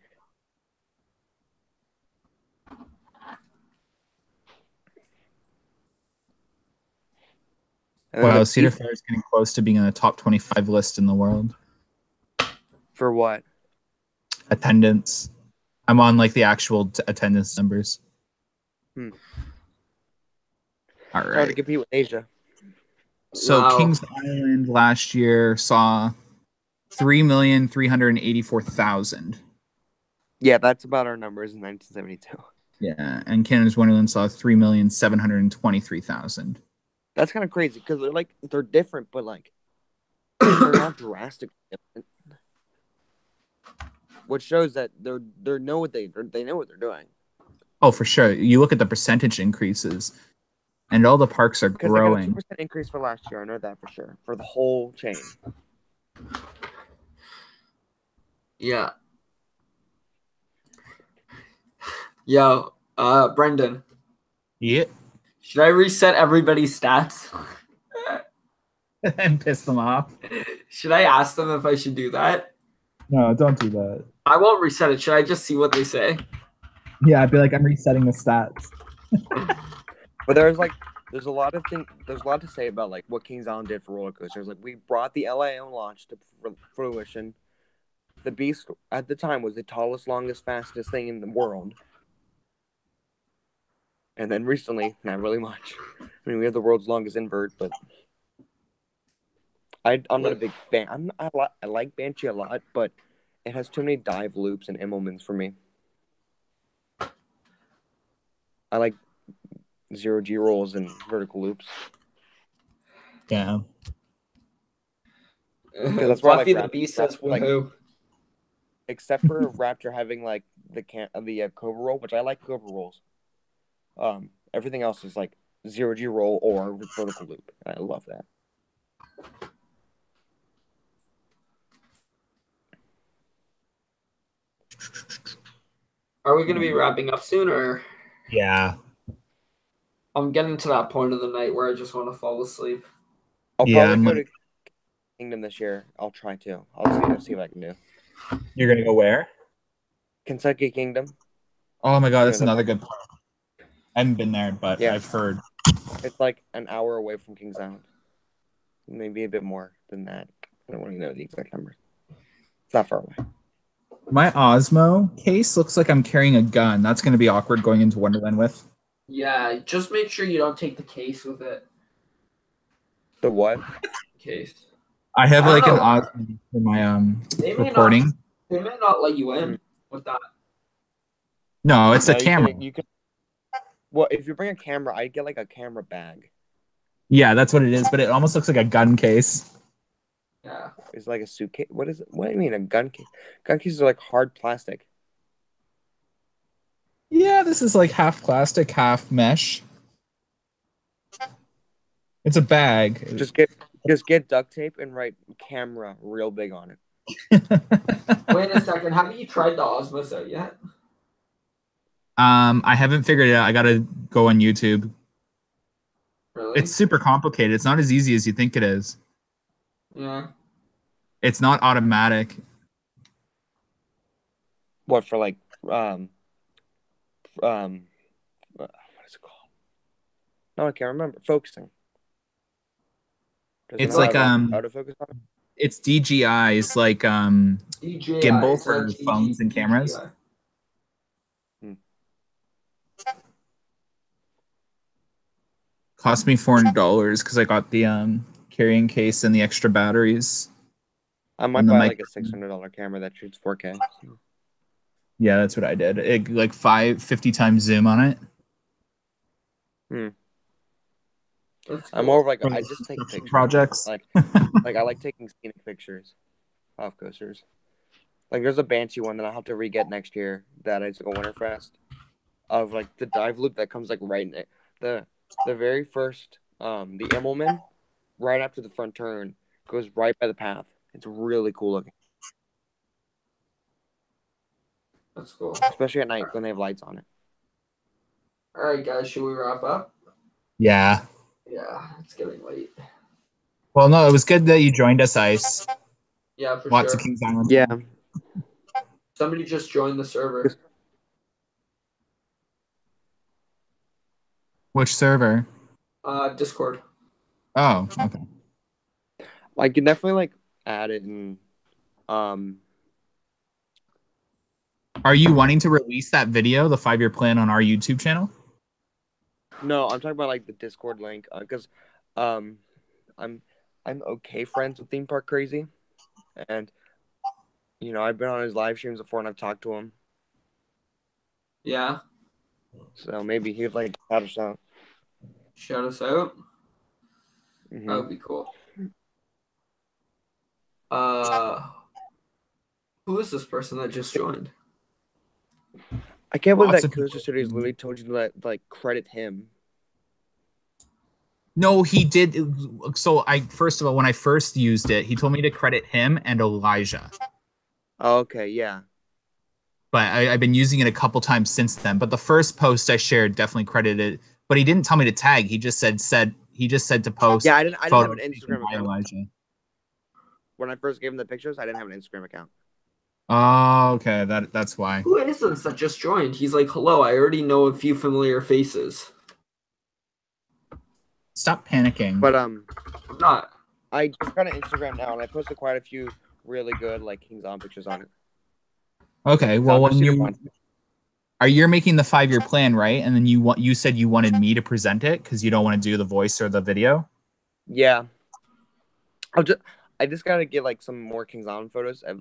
[SPEAKER 1] Wow, Cedar Fair is getting close to being in the top 25 list in the world.
[SPEAKER 4] For what?
[SPEAKER 1] Attendance. I'm on like the actual attendance numbers. All right.
[SPEAKER 4] Trying to compete with Asia.
[SPEAKER 1] So
[SPEAKER 2] Wow.
[SPEAKER 1] Kings Island last year saw 3,384,000.
[SPEAKER 4] Yeah, that's about our numbers in 1972.
[SPEAKER 1] Yeah, and Canada's Wonderland saw 3,723,000.
[SPEAKER 4] That's kind of crazy because they're different, but like they're not drastically different. Which shows that they know what they know what they're doing.
[SPEAKER 1] Oh, for sure. You look at the percentage increases, and all the parks are growing.
[SPEAKER 4] They got a 2% increase for last year. I know that for sure for the whole chain.
[SPEAKER 2] Yeah. Yo, Brendan.
[SPEAKER 1] Yeah.
[SPEAKER 2] Should I reset everybody's stats?
[SPEAKER 1] And piss them off.
[SPEAKER 2] Should I ask them if I should do that?
[SPEAKER 1] No, don't do that.
[SPEAKER 2] I won't reset it. Should I just see what they say?
[SPEAKER 1] Yeah, I'd be like, I'm resetting the stats.
[SPEAKER 4] But there's a lot to say about like what Kings Island did for roller coasters. Like we brought the LAO launch to fruition. The Beast at the time was the tallest, longest, fastest thing in the world. And then recently, not really much. I mean, we have the world's longest invert, but I'm not a big fan. I like Banshee a lot, but it has too many dive loops and Immelmans for me. I like 0G rolls and vertical loops.
[SPEAKER 1] Yeah.
[SPEAKER 4] That's
[SPEAKER 2] Fluffy the Beast says woohoo.
[SPEAKER 4] Except for Raptor having like the Cobra roll, which I like Cobra rolls. Everything else is like 0G roll or vertical loop. I love that.
[SPEAKER 2] Are we going to be wrapping up soon, or?
[SPEAKER 1] Yeah.
[SPEAKER 2] I'm getting to that point of the night where I just want to fall asleep.
[SPEAKER 4] I'll probably go to Kingdom this year. I'll try to. I'll see what I can do.
[SPEAKER 1] You're gonna go where?
[SPEAKER 4] Kentucky Kingdom.
[SPEAKER 1] Oh my god, that's another good part. I haven't been there, but yeah. I've heard.
[SPEAKER 4] It's like an hour away from Kings Island. Maybe a bit more than that. I don't really know the exact number. It's not far away.
[SPEAKER 1] My Osmo case looks like I'm carrying a gun. That's going to be awkward going into Wonderland with.
[SPEAKER 2] Yeah, just make sure you don't take the case with it.
[SPEAKER 4] The what?
[SPEAKER 2] Case.
[SPEAKER 1] I have like an Osmo for my recording.
[SPEAKER 2] They may not let you in with that.
[SPEAKER 1] No, it's a camera.
[SPEAKER 4] You can. Well, if you bring a camera, I'd get like a camera bag.
[SPEAKER 1] Yeah, that's what it is, but it almost looks like a gun case.
[SPEAKER 2] Yeah.
[SPEAKER 4] It's like a suitcase. What is it? What do you mean a gun case? Gun cases are like hard plastic.
[SPEAKER 1] Yeah, this is like half plastic, half mesh. It's a bag.
[SPEAKER 4] Just get duct tape and write camera real big on it.
[SPEAKER 2] Wait a second. Have you tried the Osmos out yet?
[SPEAKER 1] I haven't figured it out. I gotta go on YouTube.
[SPEAKER 2] Really?
[SPEAKER 1] It's super complicated. It's not as easy as you think it is.
[SPEAKER 2] Yeah.
[SPEAKER 1] It's not automatic.
[SPEAKER 4] What for like what is it called? No, I can't remember. Focusing. Does it
[SPEAKER 1] It's
[SPEAKER 4] not
[SPEAKER 1] like
[SPEAKER 4] have autofocus on it?
[SPEAKER 1] it's DJI. It's like
[SPEAKER 2] DJI.
[SPEAKER 1] gimbal
[SPEAKER 2] It's
[SPEAKER 1] for
[SPEAKER 2] like
[SPEAKER 1] phones and cameras.
[SPEAKER 2] DJI.
[SPEAKER 1] Cost me $400 because I got the carrying case and the extra batteries.
[SPEAKER 4] I might
[SPEAKER 1] And the
[SPEAKER 4] buy
[SPEAKER 1] mic.
[SPEAKER 4] like a $600 camera that shoots 4K. So.
[SPEAKER 1] Yeah, that's what I did. It like 50 times zoom on it.
[SPEAKER 2] That's
[SPEAKER 4] I'm
[SPEAKER 2] cool.
[SPEAKER 4] more of like
[SPEAKER 1] For
[SPEAKER 4] I
[SPEAKER 1] the
[SPEAKER 4] just take
[SPEAKER 1] construction
[SPEAKER 4] pictures.
[SPEAKER 1] projects.
[SPEAKER 4] Like I like taking scenic pictures off coasters. Like there's a Banshee one that I'll have to re-get next year that I took a Winterfest of like the dive loop that comes like right in it. The very first the Immelman right after the front turn goes right by the path. It's really cool looking.
[SPEAKER 2] That's cool.
[SPEAKER 4] Especially at night when they have lights on it.
[SPEAKER 2] All right, guys. Should we wrap up?
[SPEAKER 1] Yeah.
[SPEAKER 2] Yeah, it's getting late.
[SPEAKER 1] Well, no, it was good that you joined us, Ice.
[SPEAKER 2] Yeah, for
[SPEAKER 1] Lots
[SPEAKER 2] sure.
[SPEAKER 1] of Kings Island.
[SPEAKER 4] Yeah.
[SPEAKER 2] Somebody just joined the server.
[SPEAKER 1] Which server?
[SPEAKER 2] Discord.
[SPEAKER 1] Oh, okay.
[SPEAKER 4] I can definitely like add it and
[SPEAKER 1] Are you wanting to release that video, the 5-year plan, on our YouTube channel?
[SPEAKER 4] no, I'm talking about like the Discord link because I'm okay friends with Theme Park Crazy, and I've been on his live streams before and I've talked to him,
[SPEAKER 2] Yeah.
[SPEAKER 4] so maybe he'd like shout us out.
[SPEAKER 2] Shout us out.
[SPEAKER 4] Mhm.
[SPEAKER 2] That would be cool. Who is this person that just joined?
[SPEAKER 4] I can't believe
[SPEAKER 1] Lots
[SPEAKER 4] that
[SPEAKER 1] of people.
[SPEAKER 4] Coaster Studios literally told you to like credit him.
[SPEAKER 1] No, he did. So first of all, when I first used it, he told me to credit him and Elijah.
[SPEAKER 4] Oh, okay, yeah.
[SPEAKER 1] But I've been using it a couple times since then. But the first post I shared definitely credited. But he didn't tell me to tag. He just said to post.
[SPEAKER 4] Yeah, I didn't have
[SPEAKER 1] photos
[SPEAKER 4] an
[SPEAKER 1] taken
[SPEAKER 4] Instagram
[SPEAKER 1] by
[SPEAKER 4] account.
[SPEAKER 1] Elijah.
[SPEAKER 4] When I first gave him the pictures, I didn't have an Instagram account.
[SPEAKER 1] Oh, okay. That's why.
[SPEAKER 2] Who is this that just joined? He's like, hello, I already know a few familiar faces.
[SPEAKER 1] Stop panicking.
[SPEAKER 4] But
[SPEAKER 2] I'm not.
[SPEAKER 4] I just got an Instagram now and I posted quite a few really good like Kings On pictures on it.
[SPEAKER 1] Okay, well, when you're making the 5-year plan, right? And then you said you wanted me to present it because you don't want to do the voice or the video.
[SPEAKER 4] Yeah. I just gotta get like some more Kings On photos. If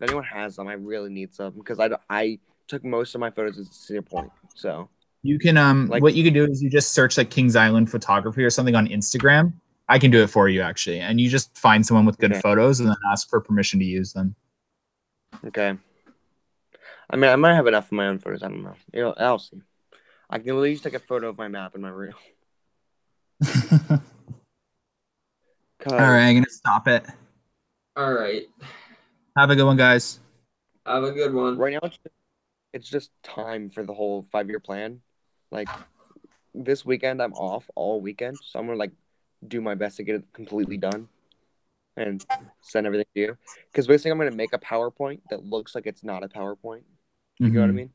[SPEAKER 4] anyone has them, I really need some because I took most of my photos at Cedar Point. So
[SPEAKER 1] you can what you can do is you just search like Kings Island photography or something on Instagram. I can do it for you actually, and you just find someone with good photos and then ask for permission to use them.
[SPEAKER 4] Okay. I mean, I might have enough of my own photos. I don't know. I'll see. I can at least take a photo of my map and my reel.
[SPEAKER 1] All right, I'm gonna stop it.
[SPEAKER 2] All right.
[SPEAKER 1] Have a good one, guys.
[SPEAKER 2] Have a good one.
[SPEAKER 4] Right now, it's just time for the whole 5-year plan. Like this weekend, I'm off all weekend, so I'm gonna like do my best to get it completely done and send everything to you. Because basically, I'm gonna make a PowerPoint that looks like it's not a PowerPoint. You know what I mean?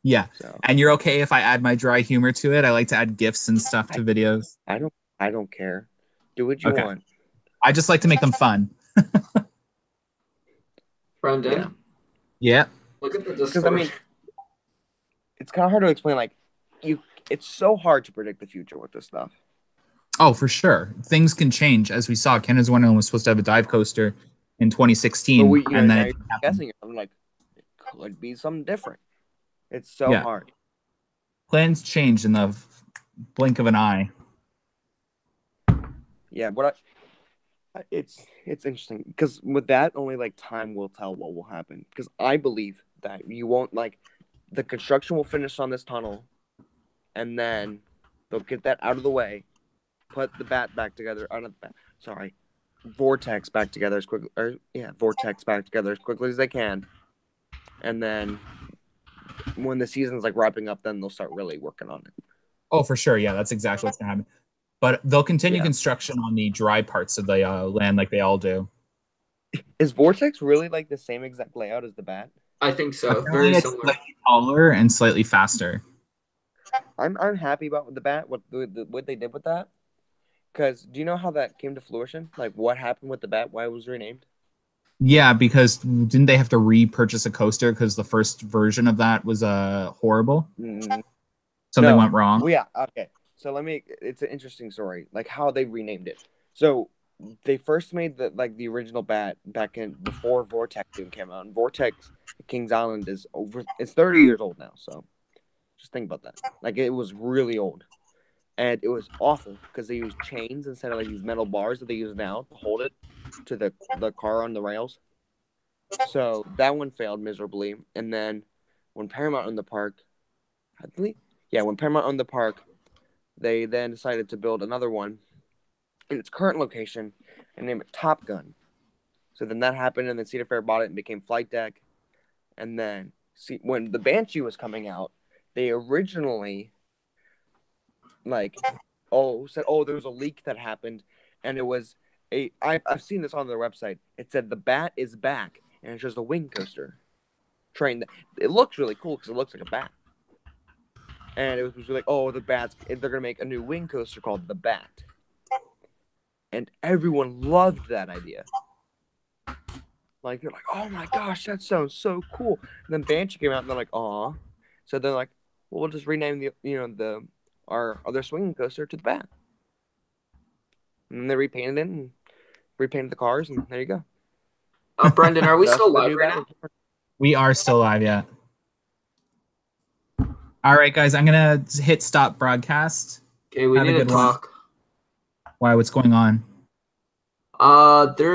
[SPEAKER 1] Yeah.
[SPEAKER 4] So.
[SPEAKER 1] And you're okay if I add my dry humor to it? I like to add GIFs and stuff to videos.
[SPEAKER 4] I don't care. Do what you want.
[SPEAKER 1] I just like to make them fun.
[SPEAKER 2] Brendan.
[SPEAKER 1] Yeah.
[SPEAKER 2] Look at the Discord.
[SPEAKER 4] Because I mean, it's kind of hard to explain. Like, it's so hard to predict the future with this stuff.
[SPEAKER 1] Oh, for sure. Things can change, as we saw. Canada's Wonderland was supposed to have a dive coaster in 2016,
[SPEAKER 4] But
[SPEAKER 1] and then
[SPEAKER 4] now you're guessing. I'm like, it could be something different. It's so hard.
[SPEAKER 1] Plans change in the blink of an eye.
[SPEAKER 4] Yeah, but it's interesting because with that, only like time will tell what will happen. Because I believe that you won't like the construction will finish on this tunnel, and then they'll get that out of the way, put the bat back together. Not the bat, sorry, vortex back together as quickly. Vortex back together as quickly as they can, and then when the season's like wrapping up, then they'll start really working on it.
[SPEAKER 1] Oh, for sure. Yeah, that's exactly what's gonna happen. But they'll continue
[SPEAKER 4] Yeah.
[SPEAKER 1] construction on the dry parts of the land like they all do.
[SPEAKER 4] Is Vortex really like the same exact layout as the bat?
[SPEAKER 2] I think so.
[SPEAKER 1] Apparently
[SPEAKER 2] Very
[SPEAKER 1] it's
[SPEAKER 2] similar.
[SPEAKER 1] slightly taller and slightly faster.
[SPEAKER 4] I'm happy about the bat. What they did with that? Because do you know how that came to fruition? Like what happened with the bat? Why it was renamed?
[SPEAKER 1] Yeah, because didn't they have to repurchase a coaster because the first version of that was horrible?
[SPEAKER 4] Mm,
[SPEAKER 1] Something
[SPEAKER 4] no.
[SPEAKER 1] went wrong.
[SPEAKER 4] Well, yeah. Okay. So it's an interesting story, like how they renamed it. So they first made the original bat back in before Vortex even came out. And Vortex Kings Island is it's 30 years old now. So just think about that. Like it was really old. And it was awful because they used chains instead of like these metal bars that they use now to hold it to the car on the rails. So that one failed miserably. And then when Paramount owned the park, when Paramount owned the park, they then decided to build another one in its current location and name it Top Gun. So then that happened, and then Cedar Fair bought it and became Flight Deck. And then when the Banshee was coming out, they originally said, there was a leak that happened, and it was I've seen this on their website. It said the bat is back, and it's just a wing coaster train. It looks really cool because it looks like a bat. And it was like, the bats, they're going to make a new wing coaster called the Bat. And everyone loved that idea. Like, they're like, oh my gosh, that sounds so cool. And then Banshee came out and they're like, aw. So they're like, well, we'll just rename our other swinging coaster to the Bat. And they repainted it and repainted the cars, and there you go.
[SPEAKER 2] Brendan, are we still live right now?
[SPEAKER 1] We are still live, yeah. All right, guys, I'm going to hit stop broadcast.
[SPEAKER 2] Okay, we need to talk.
[SPEAKER 1] Why, what's going on?
[SPEAKER 2] There's